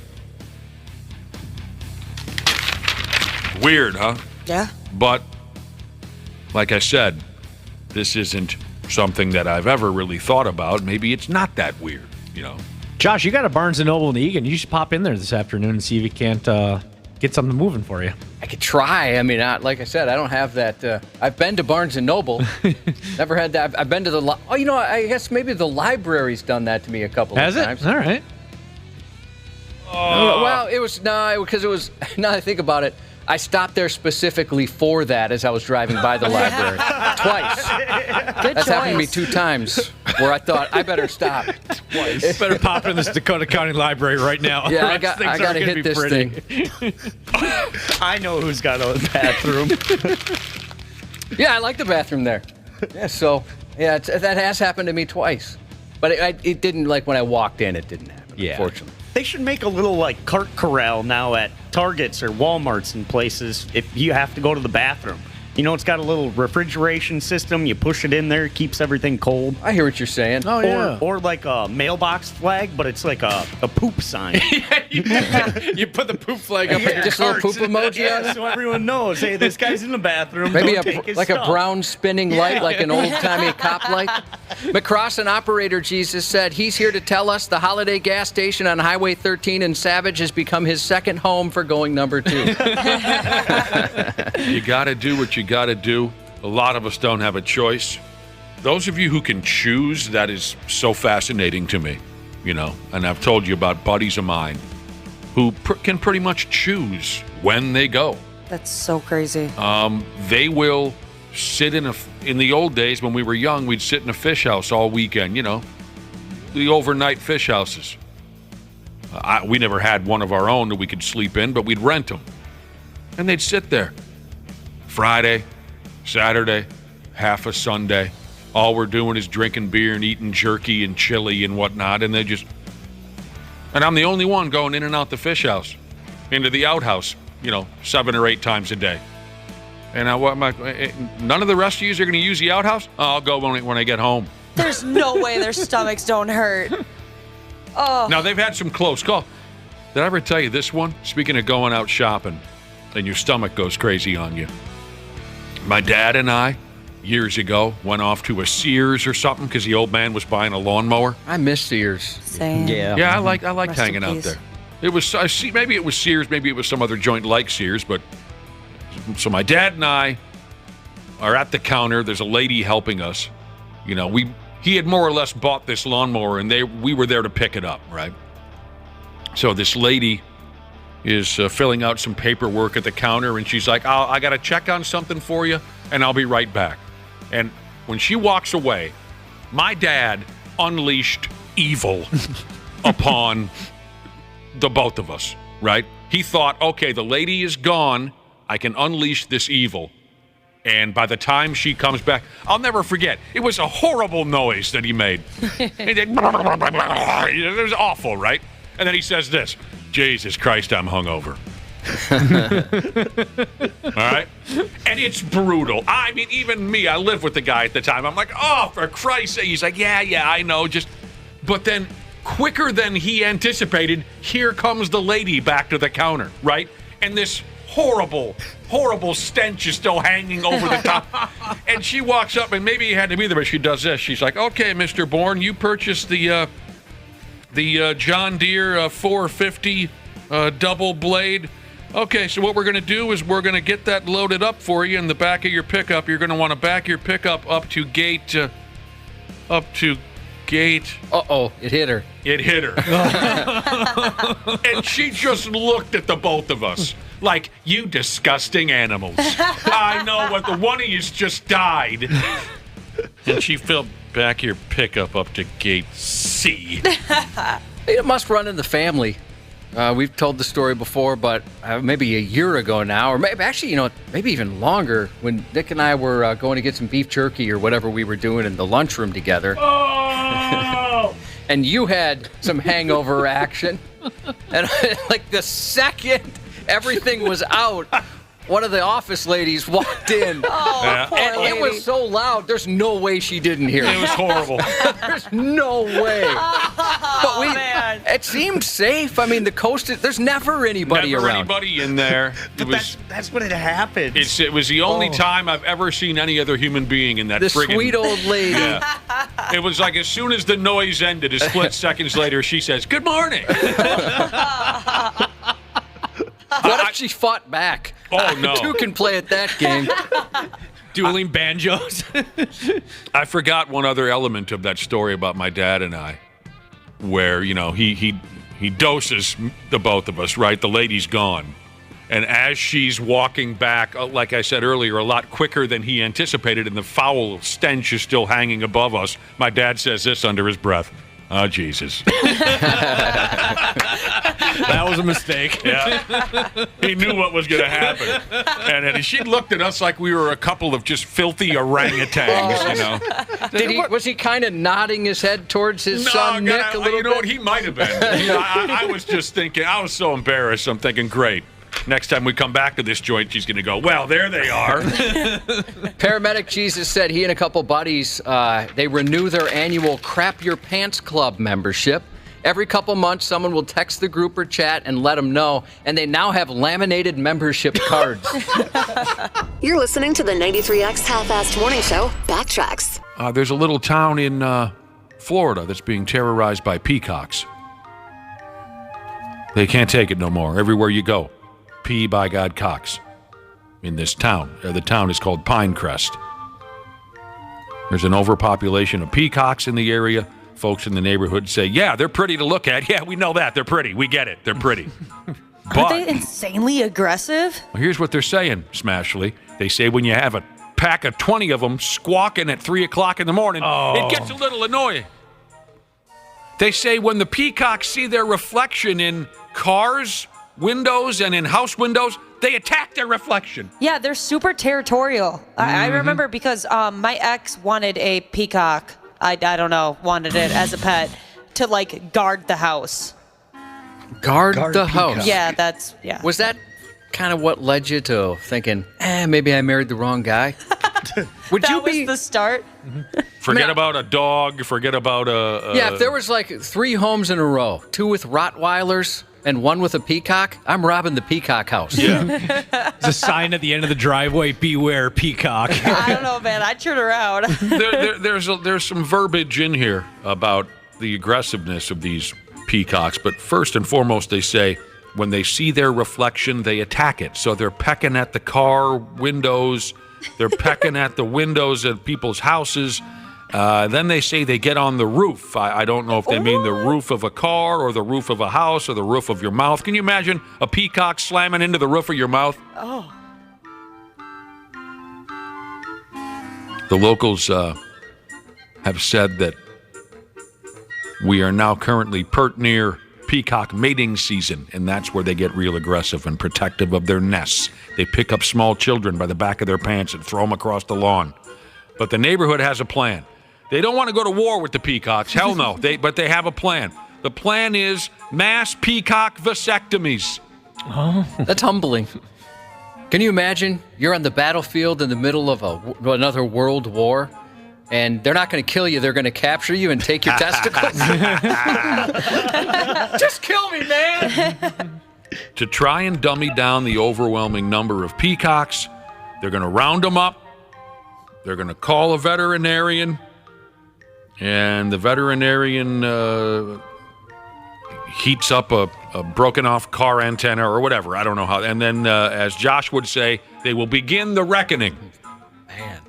S4: Weird, huh?
S8: Yeah.
S4: But, like I said, this isn't something that I've ever really thought about. Maybe it's not that weird, you know.
S6: Josh, you got a Barnes & Noble in Eagan. You should pop in there this afternoon and see if you can't get something moving for you.
S5: I could try. I mean, like I said, I don't have that. I've been to Barnes & Noble. Never had that. I've been to the... I guess maybe the library's done that to me a couple of times.
S6: Has it? All right.
S5: Well, it was... No, because it was... Now that I think about it, I stopped there specifically for that as I was driving by the library. Twice. That's happened to me 2 times where I thought, I better stop.
S6: Twice. Better pop in this Dakota County Library right now.
S5: Yeah, I got to hit this thing.
S16: I know who's got a bathroom.
S5: Yeah, I like the bathroom there. Yeah, so, yeah, that has happened to me twice. But it didn't, like when I walked in, it didn't happen, unfortunately.
S16: They should make a little, like, cart corral now at Targets or Walmarts and places if you have to go to the bathroom. You know, it's got a little refrigeration system. You push it in there, it keeps everything cold.
S5: I hear what you're saying.
S6: Oh, yeah.
S16: Or like a mailbox flag, but it's like a poop sign.
S6: You put the poop flag up in your
S5: Just a little poop emoji on it?
S16: So everyone knows, hey, this guy's in the bathroom.
S5: Maybe
S16: a
S5: a brown spinning light, like an old-timey cop light. McCrossan operator Jesus said he's here to tell us the Holiday gas station on Highway 13 in Savage has become his second home for going number 2.
S4: You got to do what you got to do. A lot of us don't have a choice. Those of you who can choose, that is so fascinating to me, you know. And I've told you about buddies of mine who can pretty much choose when they go.
S8: That's so crazy.
S4: They will
S7: sit in the old days when we were young, we'd sit in a fish house all weekend, the overnight fish houses. We never had one of our own that we could sleep in, but we'd rent them. And they'd sit there Friday, Saturday, half a Sunday. All we're doing is drinking beer and eating jerky and chili and whatnot. And and I'm the only one going in and out the fish house, into the outhouse, 7 or 8 times a day. And none of the rest of you are going to use the outhouse? Oh, I'll go when I get home.
S8: There's no way their stomachs don't hurt. Oh.
S7: Now, they've had some close calls. Did I ever tell you this one? Speaking of going out shopping, and your stomach goes crazy on you. My dad and I, years ago, went off to a Sears or something because the old man was buying a lawnmower.
S5: I miss Sears.
S8: Same.
S7: Yeah, I liked hanging out there. It was maybe it was Sears, maybe it was some other joint like Sears, but so my dad and I are at the counter. There's a lady helping us. He had more or less bought this lawnmower, and we were there to pick it up, right? So this lady is filling out some paperwork at the counter, and she's like, I got to check on something for you, and I'll be right back. And when she walks away, my dad unleashed evil upon the both of us, right? He thought, okay, the lady is gone. I can unleash this evil. And by the time she comes back, I'll never forget. It was a horrible noise that he made. It was awful, right? And then he says this, Jesus Christ, I'm hungover. All right? And it's brutal. I mean, even me, I lived with the guy at the time. I'm like, oh, for Christ's sake. He's like, yeah, I know. But then quicker than he anticipated, here comes the lady back to the counter, right? And this horrible stench is still hanging over the top. And she walks up, and maybe he had to be there, but she does this. She's like, okay, Mr. Bourne, you purchased the John Deere 450 double blade. Okay, so what we're going to do is we're going to get that loaded up for you in the back of your pickup. You're going to want to back your pickup up to gate.
S5: Uh-oh, it hit her.
S7: It hit her. And she just looked at the both of us like, you disgusting animals. I know what the one of you's just died. And she filled back your pickup up to gate C.
S5: It must run in the family. We've told the story before, but maybe a year ago now, or maybe even longer, when Nick and I were going to get some beef jerky or whatever we were doing in the lunchroom together. Oh! And you had some hangover action. And like the second everything was out, one of the office ladies walked in.
S8: Oh, poor
S5: and
S8: lady.
S5: it was so loud, there's no way she didn't hear it.
S7: It was horrible.
S5: There's no way.
S8: Oh, man.
S5: It seemed safe. I mean, the coast, there's never anybody
S7: Never
S5: around.
S7: anybody in there.
S16: That's what it happened.
S7: It was the only time I've ever seen any other human being in that
S5: The
S7: friggin'
S5: sweet old lady.
S7: Yeah. It was like as soon as the noise ended, a split seconds later, she says, "Good morning."
S5: What if she fought back?
S7: Oh, no.
S5: Two can play at that game.
S6: Dueling banjos.
S7: I forgot one other element of that story about my dad and I, where, he doses the both of us, right? The lady's gone. And as she's walking back, like I said earlier, a lot quicker than he anticipated, and the foul stench is still hanging above us, my dad says this under his breath. Oh, Jesus.
S6: That was a mistake.
S7: Yeah. He knew what was going to happen. And she looked at us like we were a couple of just filthy orangutans,
S5: Was he kind of nodding his head towards his son, Nick, a little bit?
S7: What, he might have been. I was just thinking, I was so embarrassed. I'm thinking, great. Next time we come back to this joint, she's going to go, well, there they are.
S5: Paramedic Jesus said he and a couple buddies, they renew their annual Crap Your Pants Club membership. Every couple months, someone will text the group or chat and let them know, and they now have laminated membership cards.
S9: You're listening to the 93X Half-Assed Morning Show, Backtracks.
S7: There's a little town in Florida that's being terrorized by peacocks. They can't take it no more. Everywhere you go. P by God cocks in this town. The town is called Pinecrest. There's an overpopulation of peacocks in the area. Folks in the neighborhood say, yeah, they're pretty to look at. Yeah, we know that. They're pretty. We get it. They're pretty.
S8: Aren't they insanely aggressive?
S7: Here's what they're saying, Smashly. They say when you have a pack of 20 of them squawking at 3 o'clock in the morning, it gets a little annoying. They say when the peacocks see their reflection in cars, windows, and in house windows, they attack their reflection.
S8: Yeah, they're super territorial. I remember because my ex wanted a peacock. I don't know, wanted it as a pet to like guard the house.
S5: Guard the house.
S8: Yeah,
S5: Was that kind of what led you to thinking, maybe I married the wrong guy?
S8: That was the start.
S7: Forget about a dog. Forget about a...
S5: Yeah, if there was like 3 homes in a row, 2 with Rottweilers and 1 with a peacock, I'm robbing the peacock house.
S7: Yeah.
S6: There's a sign at the end of the driveway, beware peacock.
S8: I don't know, man. I'd turn around.
S7: There's some verbiage in here about the aggressiveness of these peacocks, but first and foremost, they say when they see their reflection, they attack it. So they're pecking at the car windows. They're pecking at the windows of people's houses. Then they say they get on the roof. I don't know if they mean the roof of a car or the roof of a house or the roof of your mouth. Can you imagine a peacock slamming into the roof of your mouth?
S8: Oh.
S7: The locals have said that we are now currently pert near peacock mating season, and that's where they get real aggressive and protective of their nests. They pick up small children by the back of their pants and throw them across the lawn. But the neighborhood has a plan. They don't want to go to war with the peacocks. Hell no. But they have a plan. The plan is mass peacock vasectomies.
S5: Oh, that's humbling. Can you imagine? You're on the battlefield in the middle of another world war, and they're not going to kill you. They're going to capture you and take your testicles. Just kill me, man.
S7: To try and dummy down the overwhelming number of peacocks, they're going to round them up. They're going to call a veterinarian, and the veterinarian heats up a broken-off car antenna or whatever. I don't know how. And then, as Josh would say, they will begin the reckoning.
S5: Man.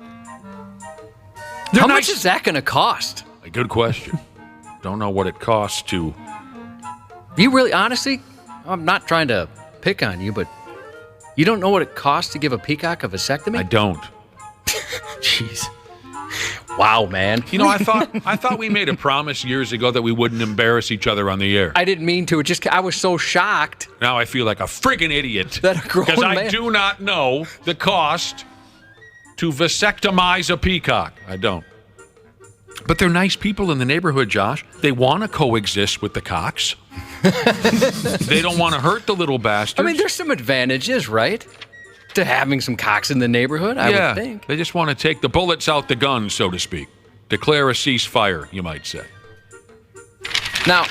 S5: How much is that going to cost?
S7: A good question. Don't know what it costs to...
S5: You really, honestly, I'm not trying to pick on you, but you don't know what it costs to give a peacock a vasectomy?
S7: I don't.
S5: Jeez. Wow, man.
S7: You know, I thought we made a promise years ago that we wouldn't embarrass each other on the air.
S5: I didn't mean to. I was so shocked.
S7: Now I feel like a friggin' idiot.
S5: That a grown
S7: because I
S5: man.
S7: do not know the cost to vasectomize a peacock. I don't. But they're nice people in the neighborhood, Josh. They want to coexist with the cocks. They don't want to hurt the little bastards.
S5: I mean, there's some advantages, right? To having some cocks in the neighborhood, I would think.
S7: They just want to take the bullets out the gun, so to speak. Declare a ceasefire, you might say.
S5: Now,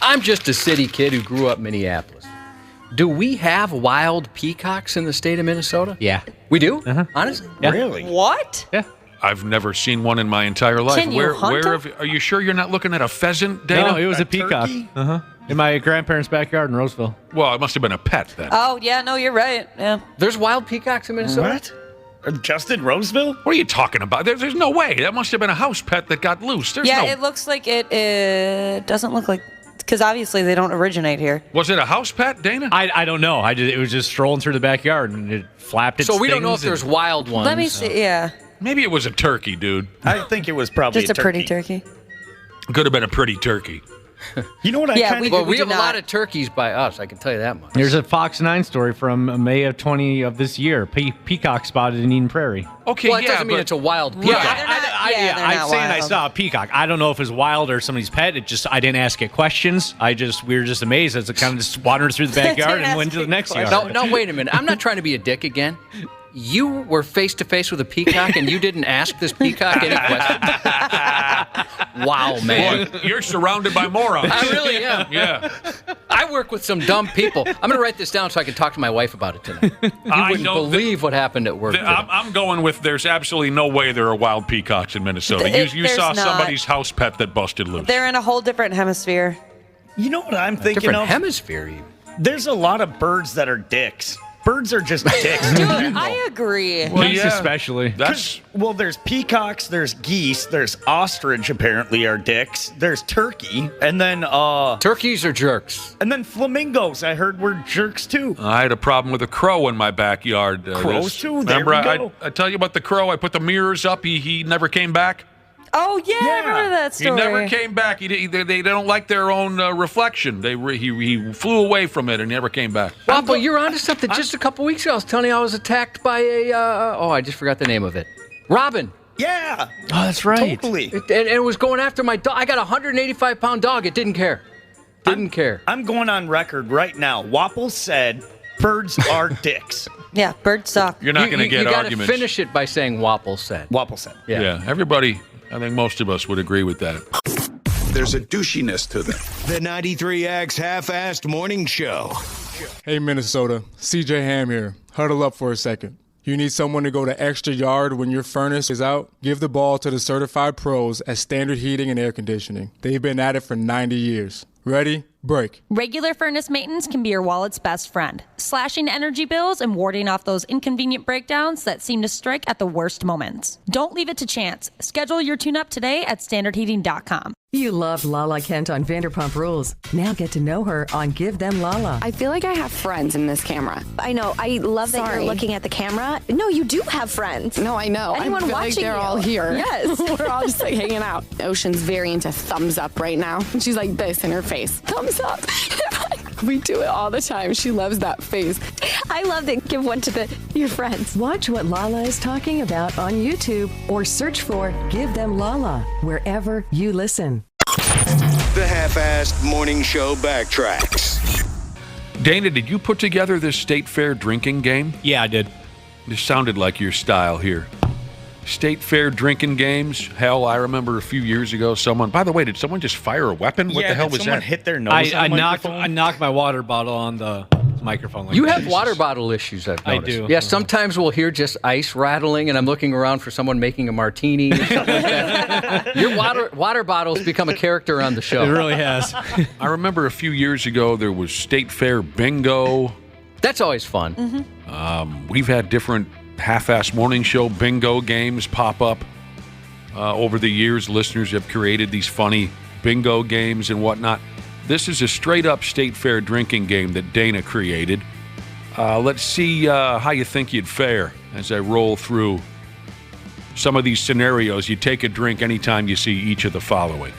S5: I'm just a city kid who grew up in Minneapolis. Do we have wild peacocks in the state of Minnesota?
S6: Yeah.
S5: We do? Honestly?
S6: Yeah.
S16: Really?
S8: What?
S6: Yeah.
S7: I've never seen one in my entire life.
S8: Can you hunt them?
S7: Are you sure you're not looking at a pheasant, Dana?
S6: No, it was a peacock.
S16: turkey?
S6: In my grandparents' backyard in Roseville.
S7: Well, it must have been a pet then.
S8: Oh, yeah, no, you're right. Yeah.
S5: There's wild peacocks in Minnesota?
S16: What? Just in Roseville?
S7: What are you talking about? There's no way. That must have been a house pet that got loose. There's
S8: Yeah,
S7: no...
S8: it looks like it doesn't look like, because obviously they don't originate here.
S7: Was it a house pet, Dana?
S6: I don't know. It was just strolling through the backyard and it flapped its
S5: So we don't know if
S6: things
S5: there's wild ones.
S8: Let me see, yeah.
S7: Maybe it was a turkey, dude.
S16: I think it was probably
S8: Just a pretty turkey.
S7: Could have been a pretty turkey.
S16: You know what I
S8: Yeah,
S16: kind
S8: we
S16: of...
S5: Well,
S8: do
S5: we have a
S8: not.
S5: lot of turkeys by us, I can tell you that much.
S6: There's a Fox 9 story from May of 20 of this year. Peacock spotted in Eden Prairie.
S7: Okay,
S5: Well, it
S7: yeah,
S5: doesn't mean
S7: but
S5: it's a wild
S8: Yeah,
S5: peacock.
S8: they're not- yeah, they're
S6: I'm
S8: not
S6: saying I
S8: wild.
S6: saw a peacock. I don't know if it's wild or somebody's pet. I didn't ask it questions. We were just amazed as it kind of just wandered through the backyard and went to the next yard.
S5: No, wait a minute. I'm not trying to be a dick again. You were face to face with a peacock and you didn't ask this peacock any questions. Wow, man.
S7: Boy, you're surrounded by morons.
S5: I really am.
S7: Yeah.
S5: I work with some dumb people. I'm going to write this down so I can talk to my wife about it tonight. You wouldn't believe what happened at work.
S7: I'm going with there's absolutely no way there are wild peacocks in Minnesota. You
S8: There's
S7: saw
S8: not.
S7: somebody's house pet that busted loose.
S8: They're in a whole different hemisphere.
S16: You know what I'm thinking
S5: Different
S16: of?
S5: hemisphere, even.
S16: There's a lot of birds that are dicks. Birds are just dicks.
S8: Dude, I agree.
S6: Well, geese especially.
S16: Well, there's peacocks, there's geese, there's ostrich apparently are dicks. There's turkey, and then
S5: turkeys are jerks.
S16: And then flamingos, I heard were jerks too.
S7: I had a problem with a crow in my backyard.
S16: Crows too? There
S7: Remember,
S16: we go.
S7: I tell you about the crow. I put the mirrors up. He never came back.
S8: Oh yeah, I remember that story.
S7: He never came back. They don't like their own reflection. He flew away from it and never came back.
S5: Wapple, you're onto something. Just a couple weeks ago, I was telling you I was attacked by a. I just forgot the name of it. Robin.
S16: Yeah.
S6: Oh, that's right.
S16: Totally.
S5: And it was going after my dog. I got a 185-pound dog. It didn't care. Didn't care.
S16: I'm going on record right now. Wapple said birds are dicks.
S8: Yeah, birds suck.
S7: You're not going to get arguments.
S5: You got to finish it by saying Wapple said.
S16: Wapple said.
S7: Yeah. Everybody, I think most of us would agree with that.
S3: There's a douchiness to them. The 93X Half-Assed Morning Show.
S10: Hey, Minnesota. CJ Ham here. Huddle up for a second. You need someone to go the extra yard when your furnace is out? Give the ball to the certified pros at Standard Heating and Air Conditioning. They've been at it for 90 years. Ready? Break.
S2: Regular furnace maintenance can be your wallet's best friend, slashing energy bills and warding off those inconvenient breakdowns that seem to strike at the worst moments. Don't leave it to chance. Schedule your tune-up today at standardheating.com.
S12: You loved Lala Kent on Vanderpump Rules. Now get to know her on Give Them Lala.
S13: I feel like I have friends in this camera.
S14: I know. I love that you're looking at the camera. No, you do have friends.
S13: No, I know.
S14: Anyone
S13: I feel
S14: watching
S13: like they're
S14: you.
S13: all here.
S14: Yes.
S13: We're all just like hanging out. Ocean's very into thumbs up right now. And she's like this in her face. Thumbs up. We do it all the time. She loves that face.
S14: I love that. Give one to your friends.
S12: Watch what Lala is talking about on YouTube or search for Give Them Lala wherever you listen.
S3: The Half-Assed Morning Show backtracks.
S7: Dana, did you put together this State Fair drinking game?
S6: Yeah, I did.
S7: This sounded like your style here. State Fair drinking games. Hell, I remember a few years ago someone... By the way, did someone just fire a weapon? What the hell was
S16: someone
S7: that?
S16: hit their nose
S6: I knocked my water bottle on the microphone. Like
S5: You have water bottle issues, I've noticed.
S6: I do.
S5: Yeah, sometimes we'll hear just ice rattling, and I'm looking around for someone making a martini or something like that. Your water bottle's become a character on the show.
S6: It really has.
S7: I remember a few years ago there was State Fair bingo.
S5: That's always fun.
S8: Mm-hmm.
S7: We've had different half-ass morning show bingo games pop up over the years. Listeners have created these funny bingo games and whatnot. This is a straight-up State Fair drinking game that Dana created. Let's see how you think you'd fare as I roll through some of these scenarios. You take a drink anytime you see each of the following.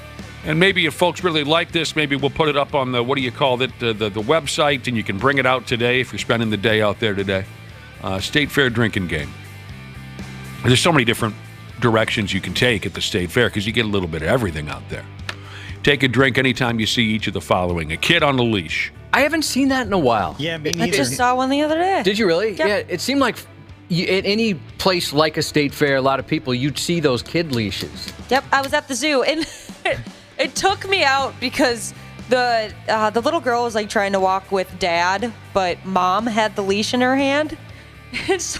S7: And maybe if folks really like this, maybe we'll put it up on the, what do you call it, the website, and you can bring it out today if you're spending the day out there today. State Fair drinking game. There's so many different directions you can take at the State Fair because you get a little bit of everything out there. Take a drink anytime you see each of the following. A kid on a leash.
S5: I haven't seen that in a while.
S16: Yeah, me
S8: I
S16: neither.
S8: just saw one the other day.
S5: Did you really?
S8: Yep.
S5: Yeah, it seemed like at any place like a State Fair, a lot of people, you'd see those kid leashes.
S8: Yep, I was at the zoo, and it took me out because the little girl was like trying to walk with dad, but mom had the leash in her hand, and so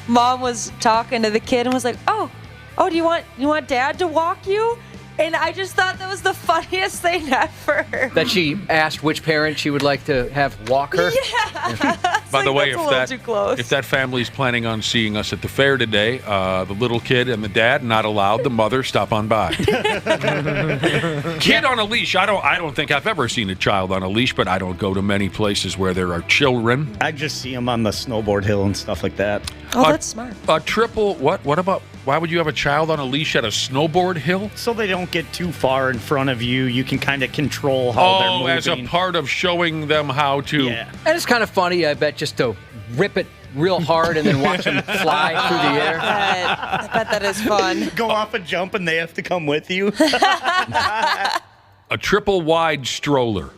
S8: mom was talking to the kid and was like, "Oh, do you want dad to walk you?" And I just thought that was the funniest thing ever.
S5: That she asked which parent she would like to have walk her?
S8: Yeah.
S7: By the way,
S8: too close.
S7: if that family's planning on seeing us at the fair today, the little kid and the dad not allowed. The mother stop on by. Kid on a leash. I don't think I've ever seen a child on a leash, but I don't go to many places where there are children.
S16: I just see them on the snowboard hill and stuff like that.
S8: Oh, that's smart.
S7: A triple. What about? Why would you have a child on a leash at a snowboard hill?
S16: So they don't get too far in front of you. You can kind of control how they're moving.
S7: As a part of showing them how to.
S16: Yeah.
S5: And it's kind of funny, I bet, just to rip it real hard and then watch them fly through the air.
S8: I bet that is fun.
S16: Go off a jump and they have to come with you.
S7: A triple wide stroller.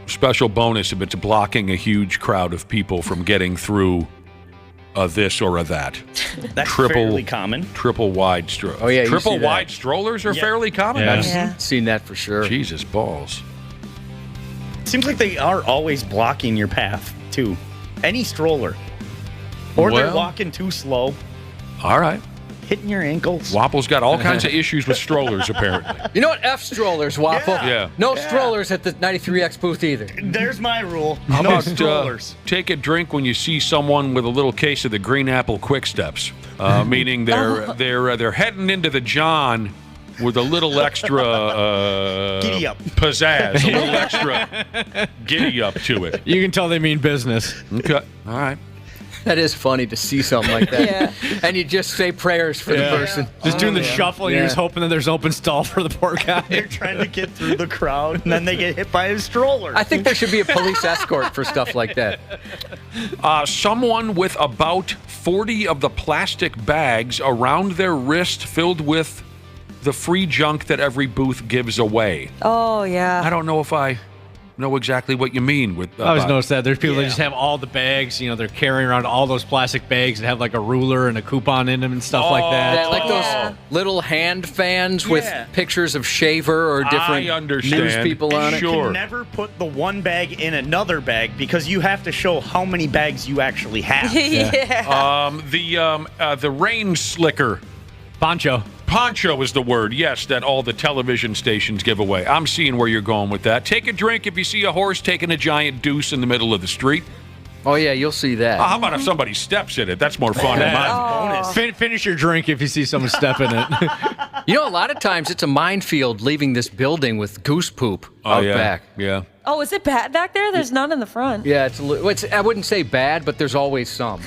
S7: Special bonus if it's blocking a huge crowd of people from getting through a this or a that.
S16: That's fairly common.
S7: Triple wide stroller.
S5: Oh, yeah, you
S7: triple
S5: see that.
S7: wide strollers are fairly common.
S5: Yeah. I've seen that for sure.
S7: Jesus balls.
S16: Seems like they are always blocking your path, too. Any stroller. Or they're
S7: Well.
S16: walking too slow.
S7: All right.
S16: hitting your ankles.
S7: Wapple's got all kinds of issues with strollers, apparently.
S5: You know what? F strollers, Waffle.
S7: Yeah.
S5: No strollers at the 93X booth either.
S16: There's my rule.
S7: How
S16: No
S7: about
S16: strollers.
S7: take a drink when you see someone with a little case of the Green Apple Quick Steps, meaning they're heading into the John with a little extra
S16: Giddy up.
S7: pizzazz, a little extra giddy up to it.
S6: You can tell they mean business.
S7: Okay, all right.
S5: That is funny to see something like that. And you just say prayers for the person.
S6: Just doing the shuffle, and you're just hoping that there's open stall for the poor guy.
S16: They're trying to get through the crowd, and then they get hit by a stroller.
S5: I think there should be a police escort for stuff like that.
S7: Someone with about 40 of the plastic bags around their wrist filled with the free junk that every booth gives away.
S8: Oh, yeah.
S7: I don't know if I know exactly what you mean with
S6: I always noticed that. There's people that just have all the bags. You know, they're carrying around all those plastic bags that have like a ruler and a coupon in them and stuff like that.
S5: Yeah, like those little hand fans with pictures of Shaver or different
S7: I understand.
S5: news people on it.
S16: You can never put the one bag in another bag because you have to show how many bags you actually have.
S7: The rain slicker. Poncho is the word, yes, that all the television stations give away. I'm seeing where you're going with that. Take a drink if you see a horse taking a giant deuce in the middle of the street.
S5: Oh, yeah, you'll see that.
S7: How about if somebody steps in it? That's more fun than mine.
S6: Finish your drink if you see someone step in it.
S5: You know, a lot of times it's a minefield leaving this building with goose poop out back.
S7: Yeah.
S8: Oh, is it bad back there? There's none in the front.
S5: Yeah, it's I wouldn't say bad, but there's always some.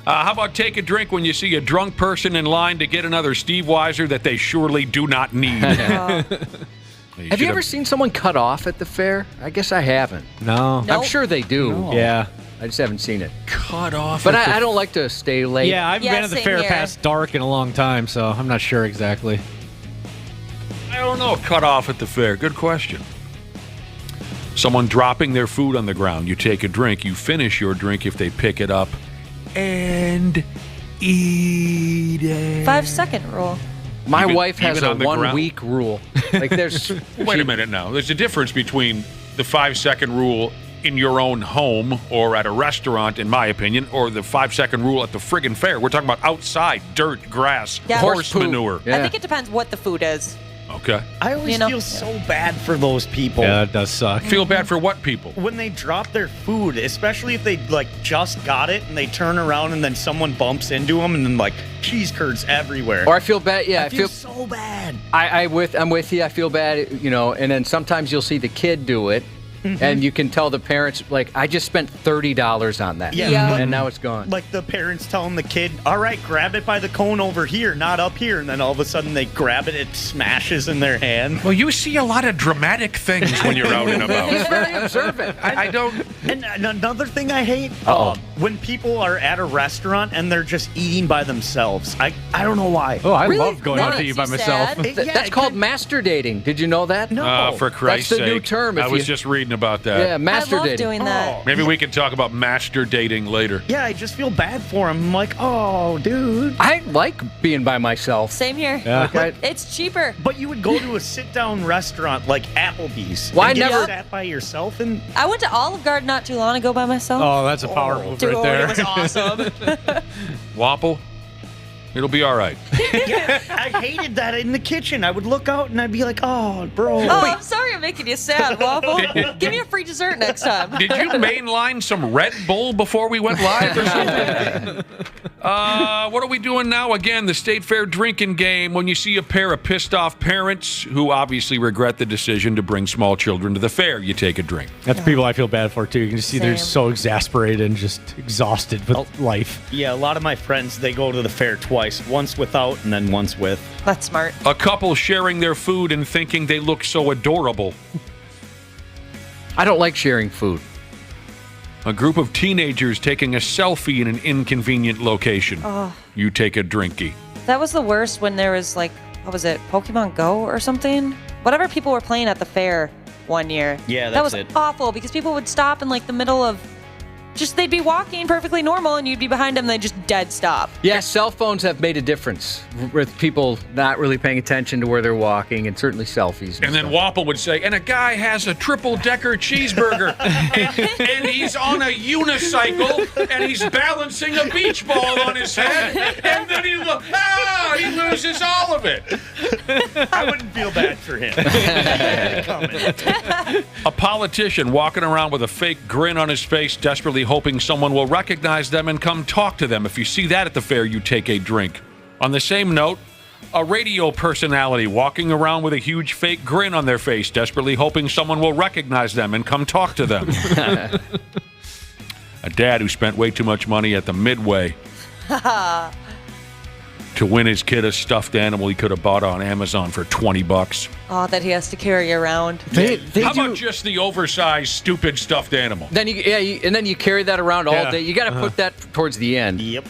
S7: How about take a drink when you see a drunk person in line to get another Steve Weiser that they surely do not need?
S5: Have you ever seen someone cut off at the fair? I guess I haven't.
S6: No.
S5: I'm sure they do.
S6: No. Yeah.
S5: I just haven't seen it.
S7: Cut off.
S5: But I don't like to stay late.
S6: Yeah, I haven't been at the fair past dark in a long time, so I'm not sure exactly.
S7: I don't know. Cut off at the fair. Good question. Someone dropping their food on the ground. You take a drink. You finish your drink if they pick it up and eat it.
S8: 5-second rule.
S5: My wife has
S7: even
S5: a
S7: on the ground?
S5: 1 week rule. Like there's
S7: Wait a minute now. There's a difference between the 5-second rule in your own home or at a restaurant, in my opinion, or the 5-second rule at the friggin' fair. We're talking about outside, dirt, grass, horse manure.
S8: I think it depends what the food is.
S7: Okay.
S16: I always feel so bad for those people.
S6: Yeah, that does suck.
S7: Feel bad for what people?
S16: When they drop their food, especially if they like just got it and they turn around and then someone bumps into them and then like cheese curds everywhere.
S5: Or I feel bad. Yeah,
S16: I feel so bad.
S5: I'm with you. I feel bad. You know, and then sometimes you'll see the kid do it. And you can tell the parents, like, I just spent $30 on that.
S16: Yeah.
S5: And now it's gone.
S16: Like the parents telling the kid, all right, grab it by the cone over here, not up here. And then all of a sudden they grab it, it smashes in their hand.
S7: Well, you see a lot of dramatic things when you're out and about.
S5: He's very observant.
S7: I don't.
S16: And another thing I hate, when people are at a restaurant and they're just eating by themselves. I don't know why.
S6: Oh, I love going out to eat by myself.
S5: That's called master dating. Did you know that?
S16: No.
S7: For Christ's
S5: That's the
S7: sake.
S5: new term.
S7: I was just reading about that.
S5: Yeah, master
S8: I love
S5: dating.
S8: doing that.
S7: Maybe we can talk about master dating later.
S16: Yeah, I just feel bad for him. I'm like, oh, dude.
S5: I like being by myself.
S8: Same here.
S6: Yeah.
S5: Okay.
S8: It's cheaper.
S16: But you would go to a sit-down restaurant like Applebee's.
S5: Why
S16: and get
S5: never-
S16: sat by yourself? And
S8: I went to Olive Garden not too long ago by myself.
S6: Oh, that's a power move
S8: Dude,
S6: right there.
S8: it was awesome.
S7: Wapple, it'll be all right.
S16: yeah, I hated that in the kitchen. I would look out and I'd be like, oh, bro.
S8: Oh, I'm sorry I'm making you sad, Waffle. Give me a free dessert next time.
S7: Did you mainline some Red Bull before we went live or something? What are we doing now? Again, the State Fair drinking game. When you see a pair of pissed off parents who obviously regret the decision to bring small children to the fair, you take a drink.
S6: That's the people I feel bad for, too. You can just see they're so exasperated and just exhausted with life.
S16: Yeah, a lot of my friends, they go to the fair twice. Once without and then once with.
S8: That's smart.
S7: A couple sharing their food and thinking they look so adorable.
S5: I don't like sharing food.
S7: A group of teenagers taking a selfie in an inconvenient location.
S8: Oh.
S7: You take a drinky.
S8: That was the worst when there was like, what was it, Pokemon Go or something? Whatever people were playing at the fair one year.
S16: Yeah,
S8: that was
S16: that's it.
S8: awful because people would stop in like the middle of they'd be walking perfectly normal and you'd be behind them and they'd just dead stop.
S5: Yeah, cell phones have made a difference with people not really paying attention to where they're walking, and certainly selfies.
S7: And then Wapple would say, and a guy has a triple-decker cheeseburger, and he's on a unicycle, and he's balancing a beach ball on his head, and then he look, he loses all of it.
S16: I wouldn't feel bad for him.
S7: A politician walking around with a fake grin on his face, desperately hoping someone will recognize them and come talk to them. If you see that at the fair, you take a drink. On the same note, a radio personality walking around with a huge fake grin on their face, desperately hoping someone will recognize them and come talk to them. A dad who spent way too much money at the Midway to win his kid a stuffed animal he could have bought on Amazon for $20.
S8: Oh, that he has to carry around.
S7: How about just the oversized, stupid stuffed animal?
S5: Then and then you carry that around all day. You got to put that towards the end.
S16: Yep.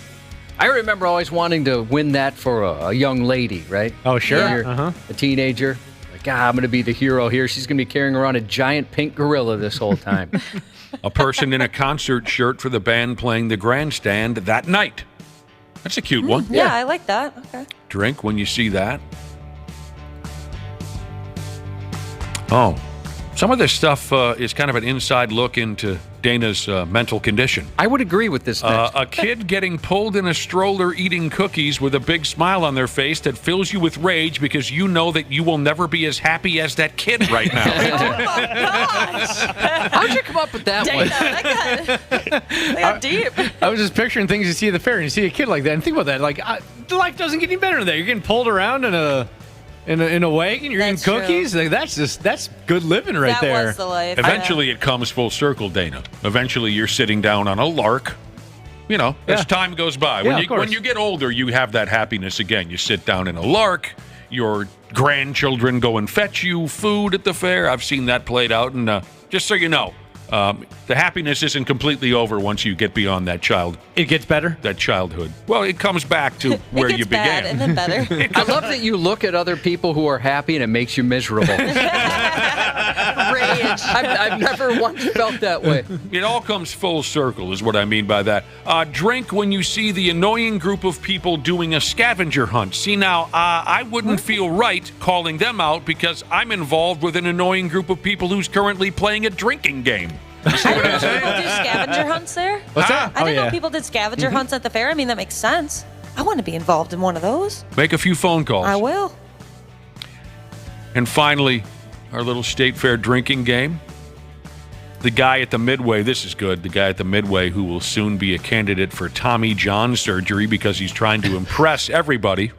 S5: I remember always wanting to win that for a young lady, right?
S6: Oh, sure.
S5: When you're a teenager. Like, I'm going to be the hero here. She's going to be carrying around a giant pink gorilla this whole time.
S7: A person in a concert shirt for the band playing the grandstand that night. That's a cute one.
S8: Yeah, I like that. Okay.
S7: Drink when you see that. Oh, some of this stuff is kind of an inside look into Dana's mental condition.
S5: I would agree with this next.
S7: A kid getting pulled in a stroller eating cookies with a big smile on their face that fills you with rage because you know that you will never be as happy as that kid right now.
S8: Oh my gosh!
S5: How'd you come up with that one?
S8: That got deep.
S6: I was just picturing things you see at the fair, and you see a kid like that, and think about that. Like, life doesn't get any better than that. You're getting pulled around in a wagon, you're eating cookies. Like, that's good living right there.
S8: That was the life.
S7: Eventually, it comes full circle, Dana. Eventually, you're sitting down on a lark. You know, as time goes by. When you get older, you have that happiness again. You sit down in a lark. Your grandchildren go and fetch you food at the fair. I've seen that played out. And just so you know, the happiness isn't completely over once you get beyond that child.
S6: It gets better?
S7: That childhood. Well, it comes back to where you began.
S8: Bad and then better.
S5: I love that you look at other people who are happy and it makes you miserable.
S8: Rage.
S5: I've never once felt that way.
S7: It all comes full circle is what I mean by that. Drink when you see the annoying group of people doing a scavenger hunt. See, now, I wouldn't feel right calling them out because I'm involved with an annoying group of people who's currently playing a drinking game. You see what I'm saying?
S8: People do scavenger hunts there?
S6: What's that?
S8: I didn't know people did scavenger hunts at the fair. I mean, that makes sense. I want to be involved in one of those.
S7: Make a few phone calls.
S8: I will.
S7: And finally, our little State Fair drinking game. The guy at the Midway, this is good, the guy at the Midway who will soon be a candidate for Tommy John surgery because he's trying to impress everybody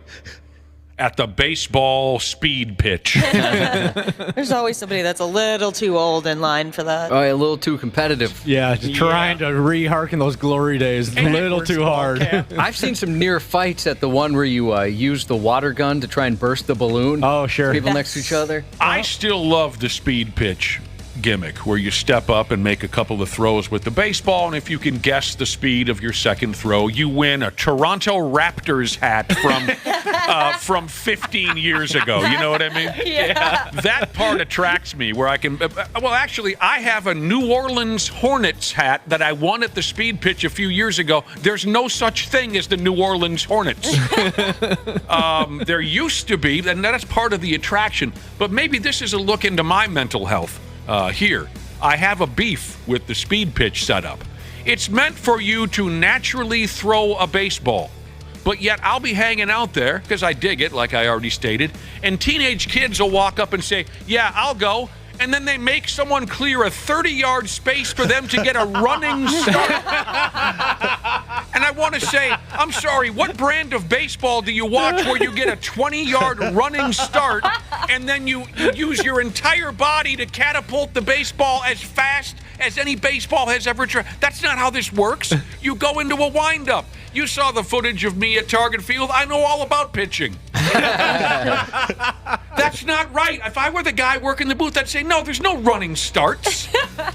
S7: at the baseball speed pitch.
S8: There's always somebody that's a little too old in line for that.
S5: Oh, a little too competitive.
S6: Yeah, just trying to re-harken those glory days. A little too hard.
S5: I've seen some near fights at the one where you use the water gun to try and burst the balloon.
S6: Oh, sure.
S5: People next to each other.
S7: I still love the speed pitch gimmick where you step up and make a couple of throws with the baseball, and if you can guess the speed of your second throw, you win a Toronto Raptors hat from 15 years ago. You know what I mean?
S8: Yeah.
S7: That part attracts me where I can well, actually, I have a New Orleans Hornets hat that I won at the speed pitch a few years ago. There's no such thing as the New Orleans Hornets. There used to be, and that's part of the attraction, but maybe this is a look into my mental health. Here, I have a beef with the speed pitch setup. It's meant for you to naturally throw a baseball, but yet I'll be hanging out there, because I dig it, like I already stated, and teenage kids will walk up and say, yeah, I'll go, and then they make someone clear a 30-yard space for them to get a running start. And I want to say, I'm sorry, what brand of baseball do you watch where you get a 20-yard running start and then you use your entire body to catapult the baseball as fast as any baseball has ever tried? That's not how this works. You go into a windup. You saw the footage of me at Target Field. I know all about pitching. That's not right. If I were the guy working the booth, I'd say, no, there's no running starts.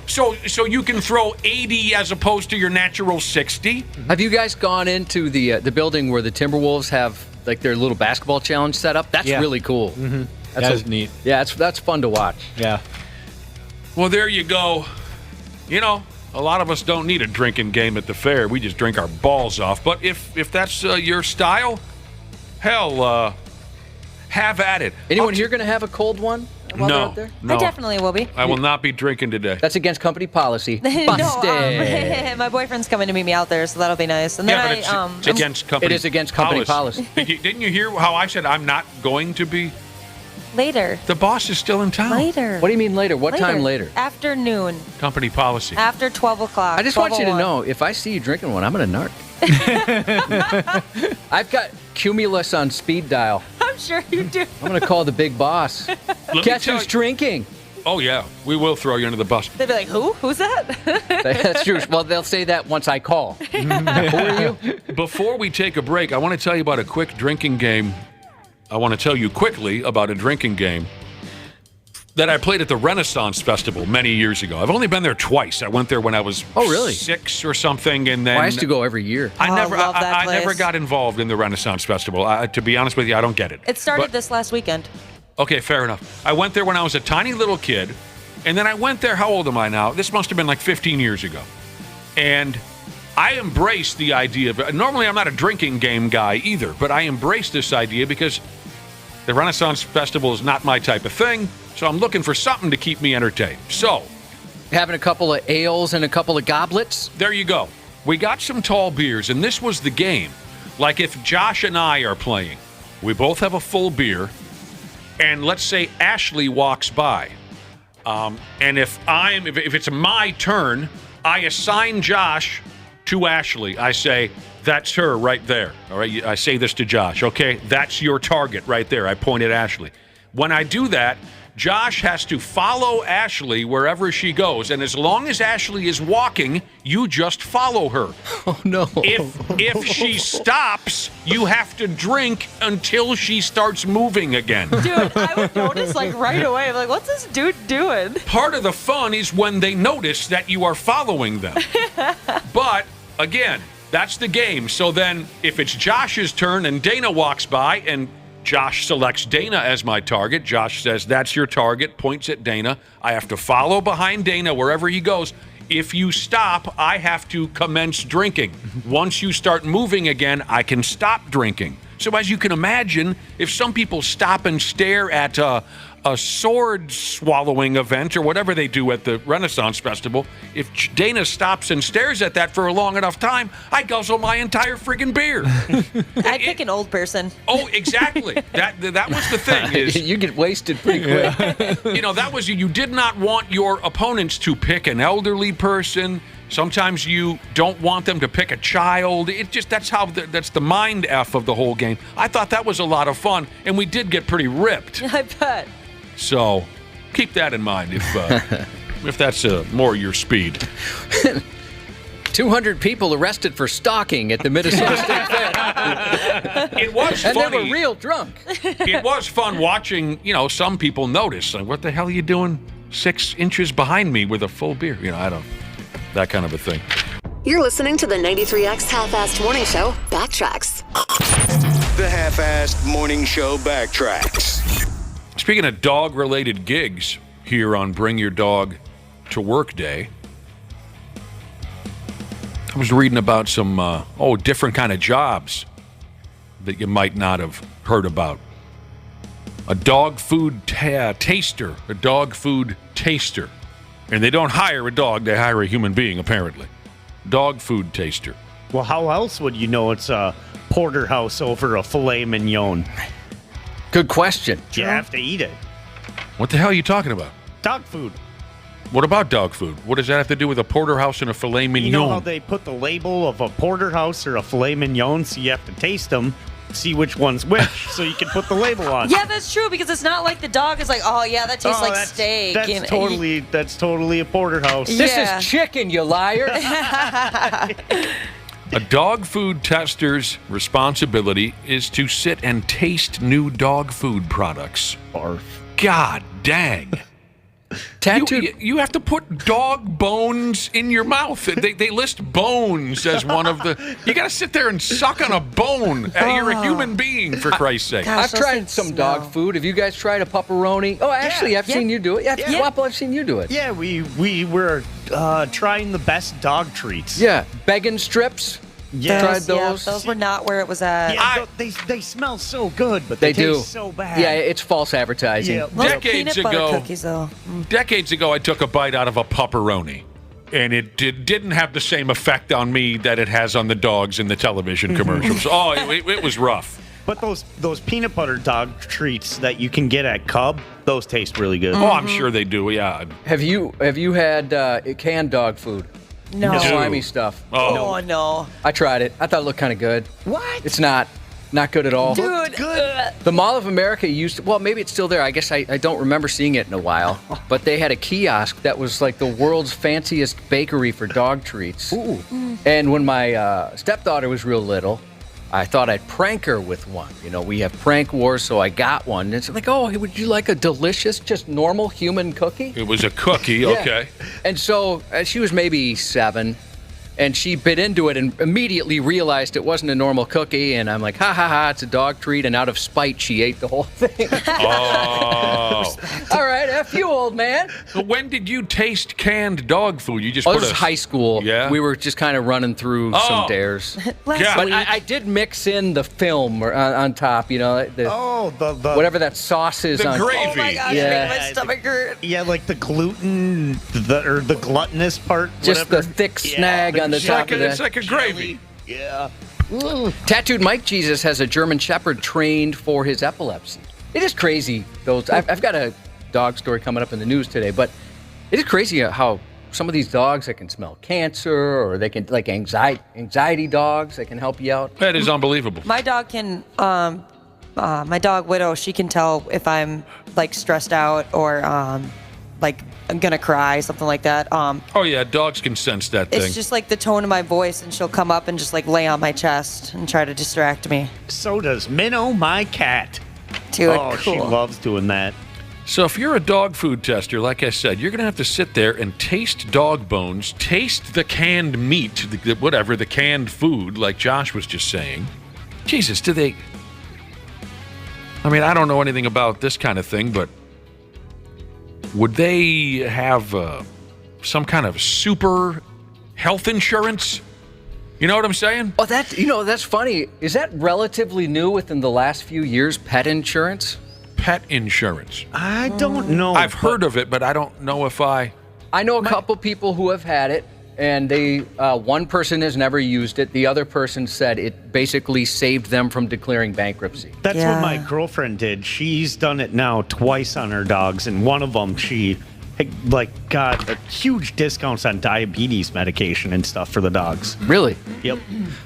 S7: So you can throw 80 as opposed to your natural 60.
S5: Have you guys gone into the building where the Timberwolves have like their little basketball challenge set up? That's really cool.
S6: Mm-hmm. That's neat.
S5: Yeah, that's fun to watch.
S6: Yeah.
S7: Well, there you go. You know, a lot of us don't need a drinking game at the fair. We just drink our balls off. But if that's your style, hell,
S4: have at it.
S5: Anyone here going to have a cold one while they're out there?
S4: No.
S8: I definitely will be.
S4: I will not be drinking today.
S5: That's against company policy.
S8: No,
S5: Busted.
S8: my boyfriend's coming to meet me out there, so that'll be nice. And then
S4: Yeah, but it's against company.
S5: It is against company policy.
S4: Didn't you hear how I said I'm not going to be?
S8: later.
S4: The boss is still in town.
S8: Later.
S5: What do you mean later? What time later?
S8: Afternoon.
S4: Company policy.
S8: After 12 o'clock.
S5: I just want you to
S8: 12:01.
S5: know, if I see you drinking one, I'm going to narc. I've got Cumulus on speed dial.
S8: I'm sure you do.
S5: I'm going to call the big boss. Guess who's drinking?
S4: Oh, yeah. We will throw you under the bus.
S8: They'd be like, who? Who's that?
S5: That's true. Well, they'll say that once I call. Who are you?
S4: Before we take a break, I want to tell you about a quick drinking game. I want to tell you quickly about a drinking game that I played at the Renaissance Festival many years ago. I've only been there twice. I went there when I was 6 or something, and then
S5: I used to go every year.
S4: I never
S8: place.
S4: got involved in the Renaissance Festival. To be honest with you, I don't get it.
S8: It started
S4: But-
S8: this last weekend.
S4: Okay, fair enough. I went there when I was a tiny little kid, and then I went there, how old am I now? This must have been like 15 years ago. And I embraced the idea of, normally I'm not a drinking game guy either, but I embraced this idea because the Renaissance Festival is not my type of thing, so I'm looking for something to keep me entertained. So,
S5: having a couple of ales and a couple of goblets?
S4: There you go. We got some tall beers, and this was the game. Like if Josh and I are playing, we both have a full beer, and let's say Ashley walks by. And if it's my turn, I assign Josh to Ashley. I say, that's her right there. All right, I say this to Josh. Okay, that's your target right there. I point at Ashley. When I do that, Josh has to follow Ashley wherever she goes, and as long as Ashley is walking, you just follow her.
S5: Oh no!
S4: If she stops, you have to drink until she starts moving again.
S8: Dude, I would notice like right away. I'm like, what's this dude doing?
S4: Part of the fun is when they notice that you are following them. But again, that's the game. So then, if it's Josh's turn and Dana walks by and Josh selects Dana as my target. Josh says, that's your target, points at Dana. I have to follow behind Dana wherever he goes. If you stop, I have to commence drinking. Once you start moving again, I can stop drinking. So as you can imagine, if some people stop and stare at a sword swallowing event or whatever they do at the Renaissance Festival, if Dana stops and stares at that for a long enough time, I guzzle my entire friggin' beer.
S8: I'd pick an old person.
S4: Oh, exactly. That was the thing. Is
S5: you get wasted pretty quick.
S4: You know, that was you did not want your opponents to pick an elderly person. Sometimes you don't want them to pick a child. It just that's the mind F of the whole game. I thought that was a lot of fun, and we did get pretty ripped.
S8: I bet.
S4: So keep that in mind if that's more your speed.
S5: 200 people arrested for stalking at the Minnesota State Fair.
S4: It was
S5: and
S4: funny.
S5: they were real drunk.
S4: It was fun watching, some people notice. Like, what the hell are you doing 6 inches behind me with a full beer? That kind of a thing.
S9: You're listening to the 93X Half-Assed Morning Show Backtracks.
S3: The Half-Assed Morning Show Backtracks.
S4: Speaking of dog-related gigs here on Bring Your Dog to Work Day, I was reading about some different kind of jobs that you might not have heard about. A dog food taster, a dog food taster. And they don't hire a dog, they hire a human being, apparently. Dog food taster.
S16: Well, how else would you know it's a porterhouse over a filet mignon?
S5: Good question.
S16: You have to eat it.
S4: What the hell are you talking about?
S16: Dog food.
S4: What about dog food? What does that have to do with a porterhouse and a filet mignon?
S16: You know how they put the label of a porterhouse or a filet mignon, so you have to taste them, see which one's which, so you can put the label on.
S8: Yeah, that's true, because it's not like the dog is like, oh, yeah, that tastes like
S16: that's,
S8: steak.
S16: That's totally a porterhouse.
S5: This is chicken, you liar.
S4: A dog food tester's responsibility is to sit and taste new dog food products.
S16: Barf.
S4: God dang. You have to put dog bones in your mouth. They list bones as one of the... You got to sit there and suck on a bone. You're a human being, for Christ's sake.
S5: I've tried some dog food. Have you guys tried a pepperoni? Oh, actually, I've seen you do it. Yeah, Wapo, I've seen you do it.
S16: Yeah, we were trying the best dog treats.
S5: Yeah, begging strips. Tried those?
S8: Yeah, those were not where it was at.
S16: Yeah, they smell so good, but
S5: They
S16: they
S5: do.
S16: taste so bad.
S5: Yeah, it's false advertising.
S16: Yeah.
S8: Those
S7: Decades
S8: peanut butter
S7: ago-
S8: cookies, though.
S7: Decades ago, I took a bite out of a pepperoni, and it didn't have the same effect on me that it has on the dogs in the television commercials. Oh, it was rough.
S16: But those peanut butter dog treats that you can get at Cub, those taste really good.
S7: Oh, I'm sure they do. Yeah.
S5: Have you had canned dog food?
S8: No.
S5: The slimy stuff.
S8: Oh, no.
S5: I tried it. I thought it looked kind of good.
S16: What?
S5: It's not good at all.
S8: Dude.
S5: The Mall of America used to, well, maybe it's still there. I guess I don't remember seeing it in a while. But they had a kiosk that was like the world's fanciest bakery for dog treats.
S16: Ooh.
S5: And when my stepdaughter was real little, I thought I'd prank her with one. You know, we have prank wars, so I got one. And it's like, oh, hey, would you like a delicious, just normal human cookie?
S7: It was a cookie,
S5: Yeah.
S7: okay.
S5: And so she was maybe 7, and she bit into it and immediately realized it wasn't a normal cookie. And I'm like, ha, ha, ha, it's a dog treat. And out of spite, she ate the whole thing.
S7: Oh.
S5: All right, F you, old man.
S7: So when did you taste canned dog food? You just
S5: Oh,
S7: put
S5: this is high school.
S7: Yeah?
S5: We were just kind of running through some dares.
S8: Last
S7: Yeah.
S5: But
S8: week.
S5: I did mix in the film on top, you know,
S16: The
S5: whatever that sauce is
S7: The
S5: on.
S7: gravy.
S8: Oh my gosh,
S5: Yeah.
S8: it made my stomach hurt.
S16: Yeah, like the gluten, the gluttonous part.
S5: Just
S16: whatever.
S5: the thick snag on the top of that.
S7: It's like a gravy.
S16: Yeah.
S5: Tattooed Mike Jesus has a German Shepherd trained for his epilepsy. It is crazy. I've got a dog story coming up in the news today, but it is crazy how some of these dogs that can smell cancer, or they can, like anxiety dogs that can help you out.
S7: That is unbelievable.
S8: My dog can, my dog Widow, she can tell if I'm like stressed out or like I'm gonna cry, something like that.
S7: Oh, yeah, dogs can sense that thing.
S8: It's just like the tone of my voice, and she'll come up and just like lay on my chest and try to distract me.
S16: So does Minnow, my cat.
S8: Dude,
S16: Oh, she
S8: cool.
S16: loves doing that.
S7: So if you're a dog food tester, like I said, you're going to have to sit there and taste dog bones, taste the canned meat, the canned food, like Josh was just saying. Jesus, do they... I mean, I don't know anything about this kind of thing, but would they have some kind of super health insurance? You know what I'm saying?
S5: Oh, that's funny. Is that relatively new within the last few years, pet insurance?
S7: Pet insurance.
S16: I don't know.
S7: I've heard of it, but I don't know if I
S5: know a couple people who have had it, and they one person has never used it. The other person said it basically saved them from declaring bankruptcy.
S16: That's what my girlfriend did. She's done it now twice on her dogs, and one of them she got a huge discounts on diabetes medication and stuff for the dogs.
S5: Really?
S16: Yep.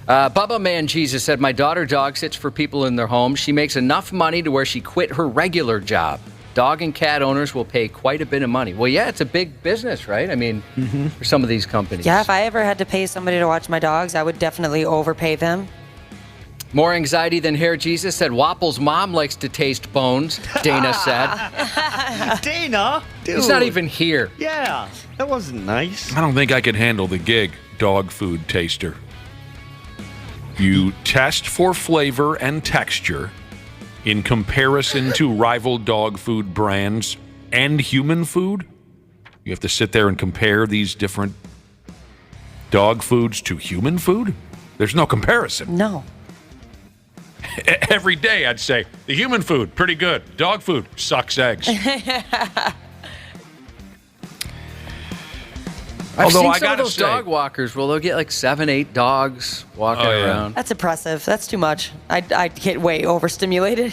S5: Bubba Man Jesus said, my daughter dog sits for people in their homes. She makes enough money to where she quit her regular job. Dog and cat owners will pay quite a bit of money. Well, yeah, it's a big business, right? I mean, for some of these companies.
S8: Yeah, if I ever had to pay somebody to watch my dogs, I would definitely overpay them.
S5: More anxiety than hair. Jesus said, Wapple's mom likes to taste bones, Dana said.
S16: Dana? Dude.
S5: He's not even here.
S16: Yeah, that wasn't nice.
S7: don't think I could handle the gig, dog food taster. You test for flavor and texture in comparison to rival dog food brands and human food. You have to sit there and compare these different dog foods to human food. There's no comparison.
S8: No.
S7: Every day I'd say, the human food, pretty good. Dog food, sucks eggs.
S5: I've
S7: Although
S5: seen
S7: I
S5: some of
S7: gotta
S5: those
S7: say-
S5: dog walkers. Well, they'll get like 7, 8 dogs walking around.
S8: That's impressive. That's too much. I'd get way overstimulated.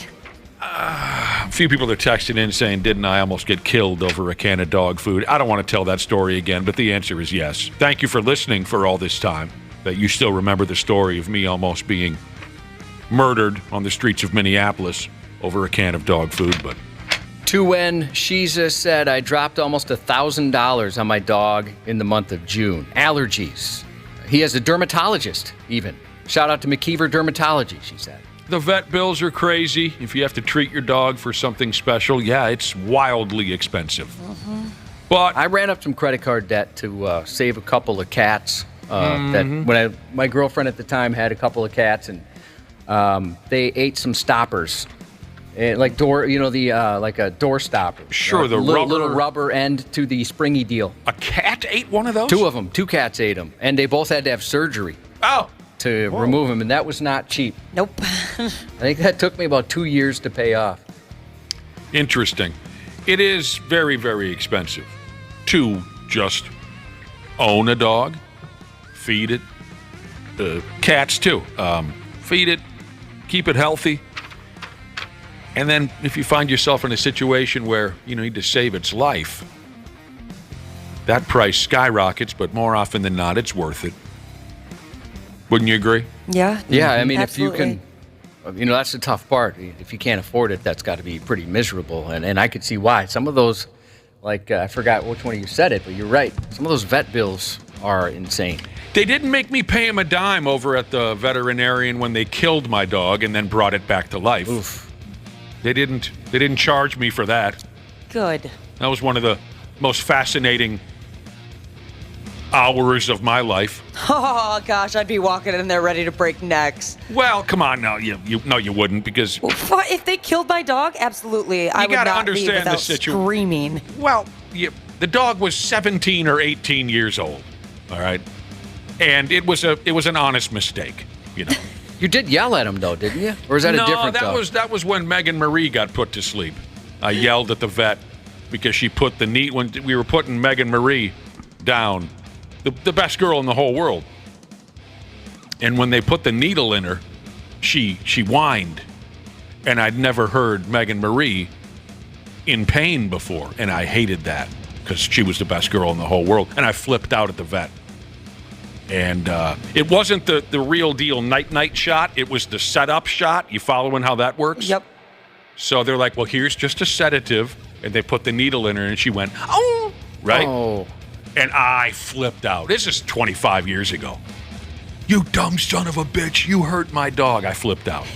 S7: A few people are texting in saying, didn't I almost get killed over a can of dog food? I don't want to tell that story again, but the answer is yes. Thank you for listening for all this time, that you still remember the story of me almost being murdered on the streets of Minneapolis over a can of dog food. But
S5: To when Shiza said, I dropped almost $1,000 on my dog in the month of June. Allergies. He has a dermatologist, even. Shout out to McKeever Dermatology, she said.
S7: the vet bills are crazy. If you have to treat your dog for something special, yeah, it's wildly expensive. But
S5: I ran up some credit card debt to save a couple of cats. That when my girlfriend at the time had a couple of cats, and they ate some stoppers, like door, like a door stopper.
S7: Sure, the
S5: little rubber end to the springy deal.
S7: A cat ate one of those?
S5: 2 of them. 2 cats ate them, and they both had to have surgery.
S7: Oh.
S5: to remove him, and that was not cheap.
S8: Nope.
S5: I think that took me about 2 years to pay off.
S7: Interesting. It is very, very expensive to just own a dog, feed it. Cats, too. Feed it, keep it healthy. And then if you find yourself in a situation where you need to save its life, that price skyrockets, but more often than not, it's worth it. Wouldn't you agree?
S8: Yeah.
S5: Yeah, I mean,
S8: Absolutely.
S5: if you can, that's the tough part. If you can't afford it, that's got to be pretty miserable. And I could see why. Some of those, like, I forgot which one of you said it, but you're right. Some of those vet bills are insane.
S7: They didn't make me pay him a dime over at the veterinarian when they killed my dog and then brought it back to life.
S5: Oof.
S7: They didn't charge me for that.
S8: Good.
S7: That was one of the most fascinating hours of my life.
S8: Oh gosh, I'd be walking in there ready to break necks.
S7: Well, come on, no, you wouldn't, because
S8: If they killed my dog, absolutely, I would
S7: gotta
S8: not
S7: understand
S8: leave
S7: the
S8: without
S7: situation.
S8: screaming.
S7: Well, the dog was 17 or 18 years old. All right, and it was an honest mistake. You know.
S5: You did yell at him though, didn't you? Or is that a different dog?
S7: No, that was when Megan Marie got put to sleep. I yelled at the vet because she put when we were putting Megan Marie down. The best girl in the whole world. And when they put the needle in her, she whined. And I'd never heard Megan Marie in pain before. And I hated that because she was the best girl in the whole world. And I flipped out at the vet. And it wasn't the real deal night-night shot. It was the setup shot. You following how that works?
S8: Yep.
S7: So they're like, well, here's just a sedative. And they put the needle in her and she went, oh, right?
S5: Oh.
S7: And I flipped out. This is 25 years ago. You dumb son of a bitch. You hurt my dog. I flipped out.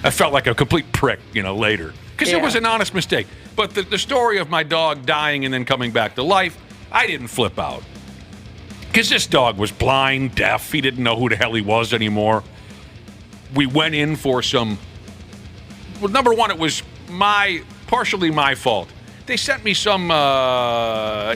S7: I felt like a complete prick, later. Because it was an honest mistake. But the story of my dog dying and then coming back to life, I didn't flip out. Because this dog was blind, deaf. He didn't know who the hell he was anymore. We went in for some... Well, number one, it was partially my fault. They sent me some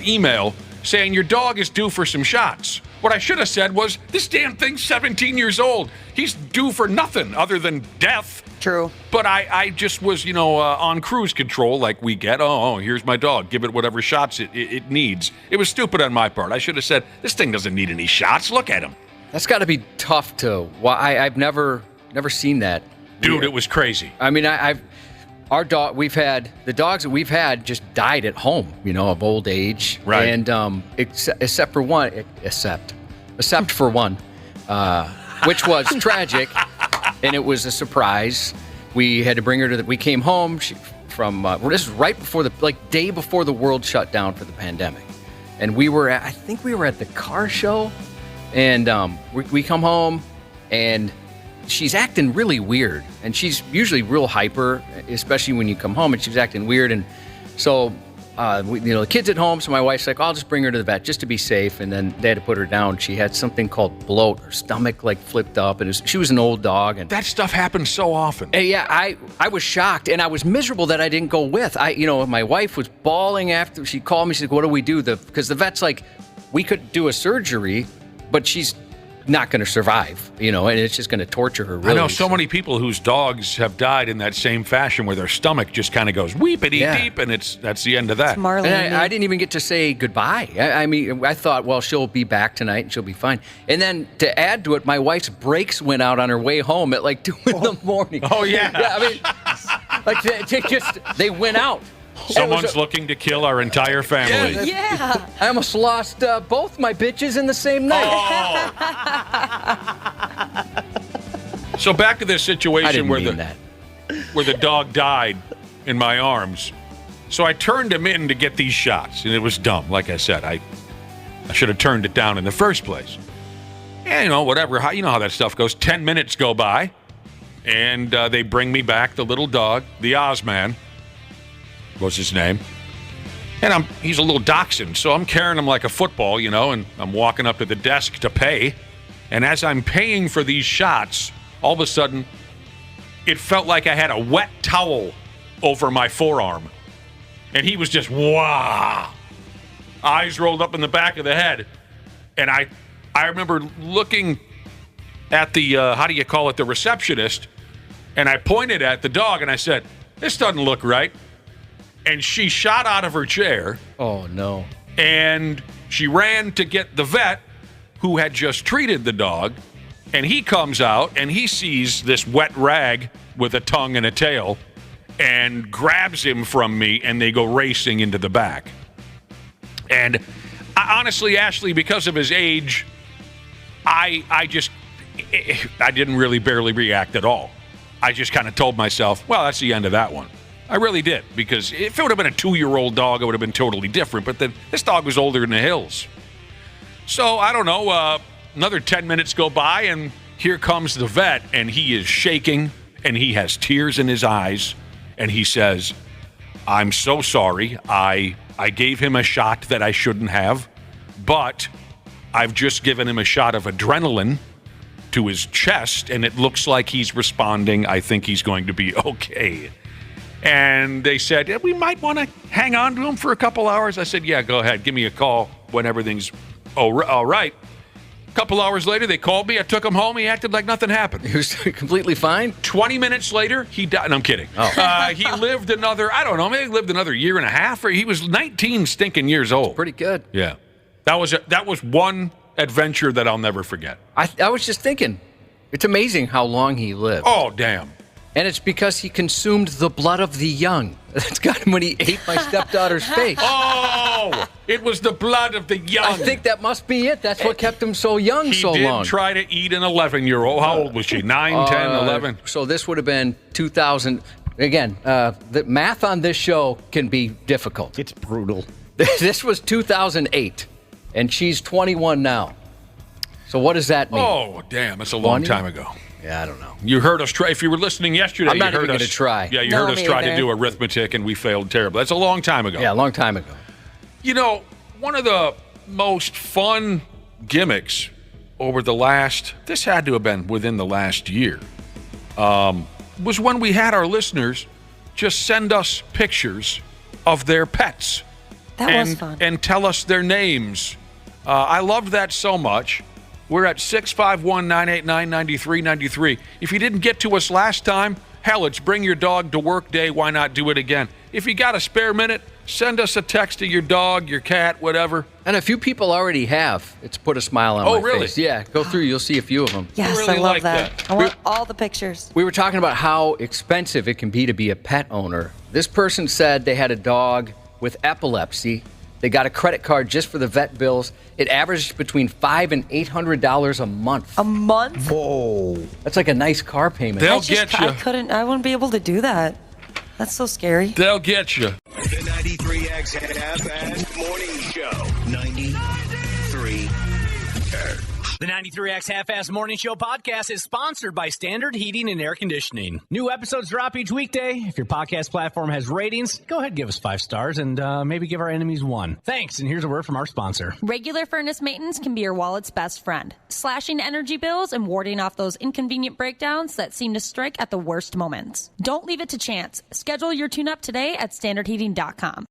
S7: email saying your dog is due for some shots. What I should have said was, this damn thing's 17 years old. He's due for nothing other than death.
S8: True.
S7: But I just was, on cruise control like we get. Oh, here's my dog. Give it whatever shots it needs. It was stupid on my part. I should have said, this thing doesn't need any shots. Look at him.
S5: That's got to be tough to... I've never seen that.
S7: Dude, it was crazy.
S5: I mean, our dog, the dogs that we've had just died at home, of old age.
S7: Right.
S5: And except for one, which was tragic, and it was a surprise. We had to bring her we came home from, this is right before day before the world shut down for the pandemic. And I think we were at the car show, and we come home, and she's acting really weird, and she's usually real hyper, especially when you come home, and she's acting weird. And so, the kid's at home, so my wife's like, I'll just bring her to the vet just to be safe. And then they had to put her down. She had something called bloat. Her stomach flipped up, and she was an old dog. And
S7: that stuff happens so often.
S5: Yeah, I was shocked, and I was miserable that I didn't go with. My wife was bawling after she called me. She said, what do we do? Because the vet's like, we could do a surgery, but she's not going to survive, and it's just going to torture her, really.
S7: I know so many people whose dogs have died in that same fashion where their stomach just kind of goes weepity deep, and that's the end of that.
S5: And I didn't even get to say goodbye. I mean, I thought, well, she'll be back tonight and she'll be fine. And then to add to it, my wife's brakes went out on her way home at 2 in the morning.
S7: Oh, yeah.
S5: They went out.
S7: Someone's looking to kill our entire family.
S8: Yeah.
S5: I almost lost both my bitches in the same night.
S7: So back to this situation where the dog died in my arms. So I turned him in to get these shots, and it was dumb. Like I said, I should have turned it down in the first place. And, whatever. You know how that stuff goes. 10 minutes go by, and they bring me back the little dog, the Ozman. Was his name. And he's a little dachshund, so I'm carrying him like a football, and I'm walking up to the desk to pay. And as I'm paying for these shots, all of a sudden, it felt like I had a wet towel over my forearm. And he was just, wow. Eyes rolled up in the back of the head. And I remember looking at the, the receptionist, and I pointed at the dog and I said, "This doesn't look right." And she shot out of her chair.
S5: Oh, no.
S7: And she ran to get the vet who had just treated the dog. And he comes out and he sees this wet rag with a tongue and a tail and grabs him from me, and they go racing into the back. And honestly, Ashley, because of his age, I didn't really barely react at all. I just kind of told myself, well, that's the end of that one. I really did, because if it would have been a 2-year-old dog, it would have been totally different. But then this dog was older in the hills. So, I don't know, another 10 minutes go by, and here comes the vet, and he is shaking, and he has tears in his eyes, and he says, "I'm so sorry. I gave him a shot that I shouldn't have, but I've just given him a shot of adrenaline to his chest, and it looks like he's responding. I think he's going to be okay." And they said, "Yeah, we might want to hang on to him for a couple hours." I said, "Yeah, go ahead. Give me a call when everything's all right." A couple hours later, they called me. I took him home. He acted like nothing happened.
S5: He was completely fine?
S7: 20 minutes later, he died. No, I'm kidding.
S5: Oh.
S7: He lived another, I don't know, maybe lived another year and a half. Or he was 19 stinking years old.
S5: Pretty good.
S7: Yeah. That was one adventure that I'll never forget.
S5: I was just thinking, it's amazing how long he lived.
S7: Oh, damn.
S5: And it's because he consumed the blood of the young. That's got him when he ate my stepdaughter's face.
S7: Oh, it was the blood of the young.
S5: I think that must be it. That's what kept him so young so long.
S7: He did try to eat an 11-year-old. How old was she? 9, 10, 11?
S5: So this would have been 2000. Again, the math on this show can be difficult.
S16: It's brutal.
S5: This was 2008, and she's 21 now. So what does that mean?
S7: Oh, damn. That's a long time ago.
S5: Yeah, I don't know.
S7: You heard us try. If you were listening yesterday,
S5: I'm not
S7: you heard
S5: even
S7: us
S5: going to try.
S7: Yeah, you heard us try to do arithmetic, and we failed terribly. That's a long time ago.
S5: Yeah, a long time ago.
S7: You know, one of the most fun gimmicks over this had to have been within the last year, was when we had our listeners just send us pictures of their pets.
S8: That was fun.
S7: And tell us their names. I loved that so much. We're at 651-989-9393. If you didn't get to us last time, hell, it's Bring Your Dog to Work Day. Why not do it again? If you got a spare minute, send us a text to your dog, your cat, whatever.
S5: And a few people already have. It's put a smile on my face. Yeah, go through. You'll see a few of them.
S8: Yes,
S7: really
S8: I love
S7: like
S8: that. I want all the pictures.
S5: We were talking about how expensive it can be to be a pet owner. This person said they had a dog with epilepsy. They got a credit card just for the vet bills. It averaged between $500 and $800 a month.
S8: A month?
S5: Whoa. That's like a nice car payment.
S7: They'll get you.
S8: I wouldn't be able to do that. That's so scary.
S7: They'll get you.
S3: The 93X Half-Assed Morning Show. 93
S1: The 93X Half-Assed Morning Show podcast is sponsored by Standard Heating and Air Conditioning. New episodes drop each weekday. If your podcast platform has ratings, go ahead and give us 5 stars and maybe give our enemies 1. Thanks, and here's a word from our sponsor.
S2: Regular furnace maintenance can be your wallet's best friend, slashing energy bills and warding off those inconvenient breakdowns that seem to strike at the worst moments. Don't leave it to chance. Schedule your tune-up today at standardheating.com.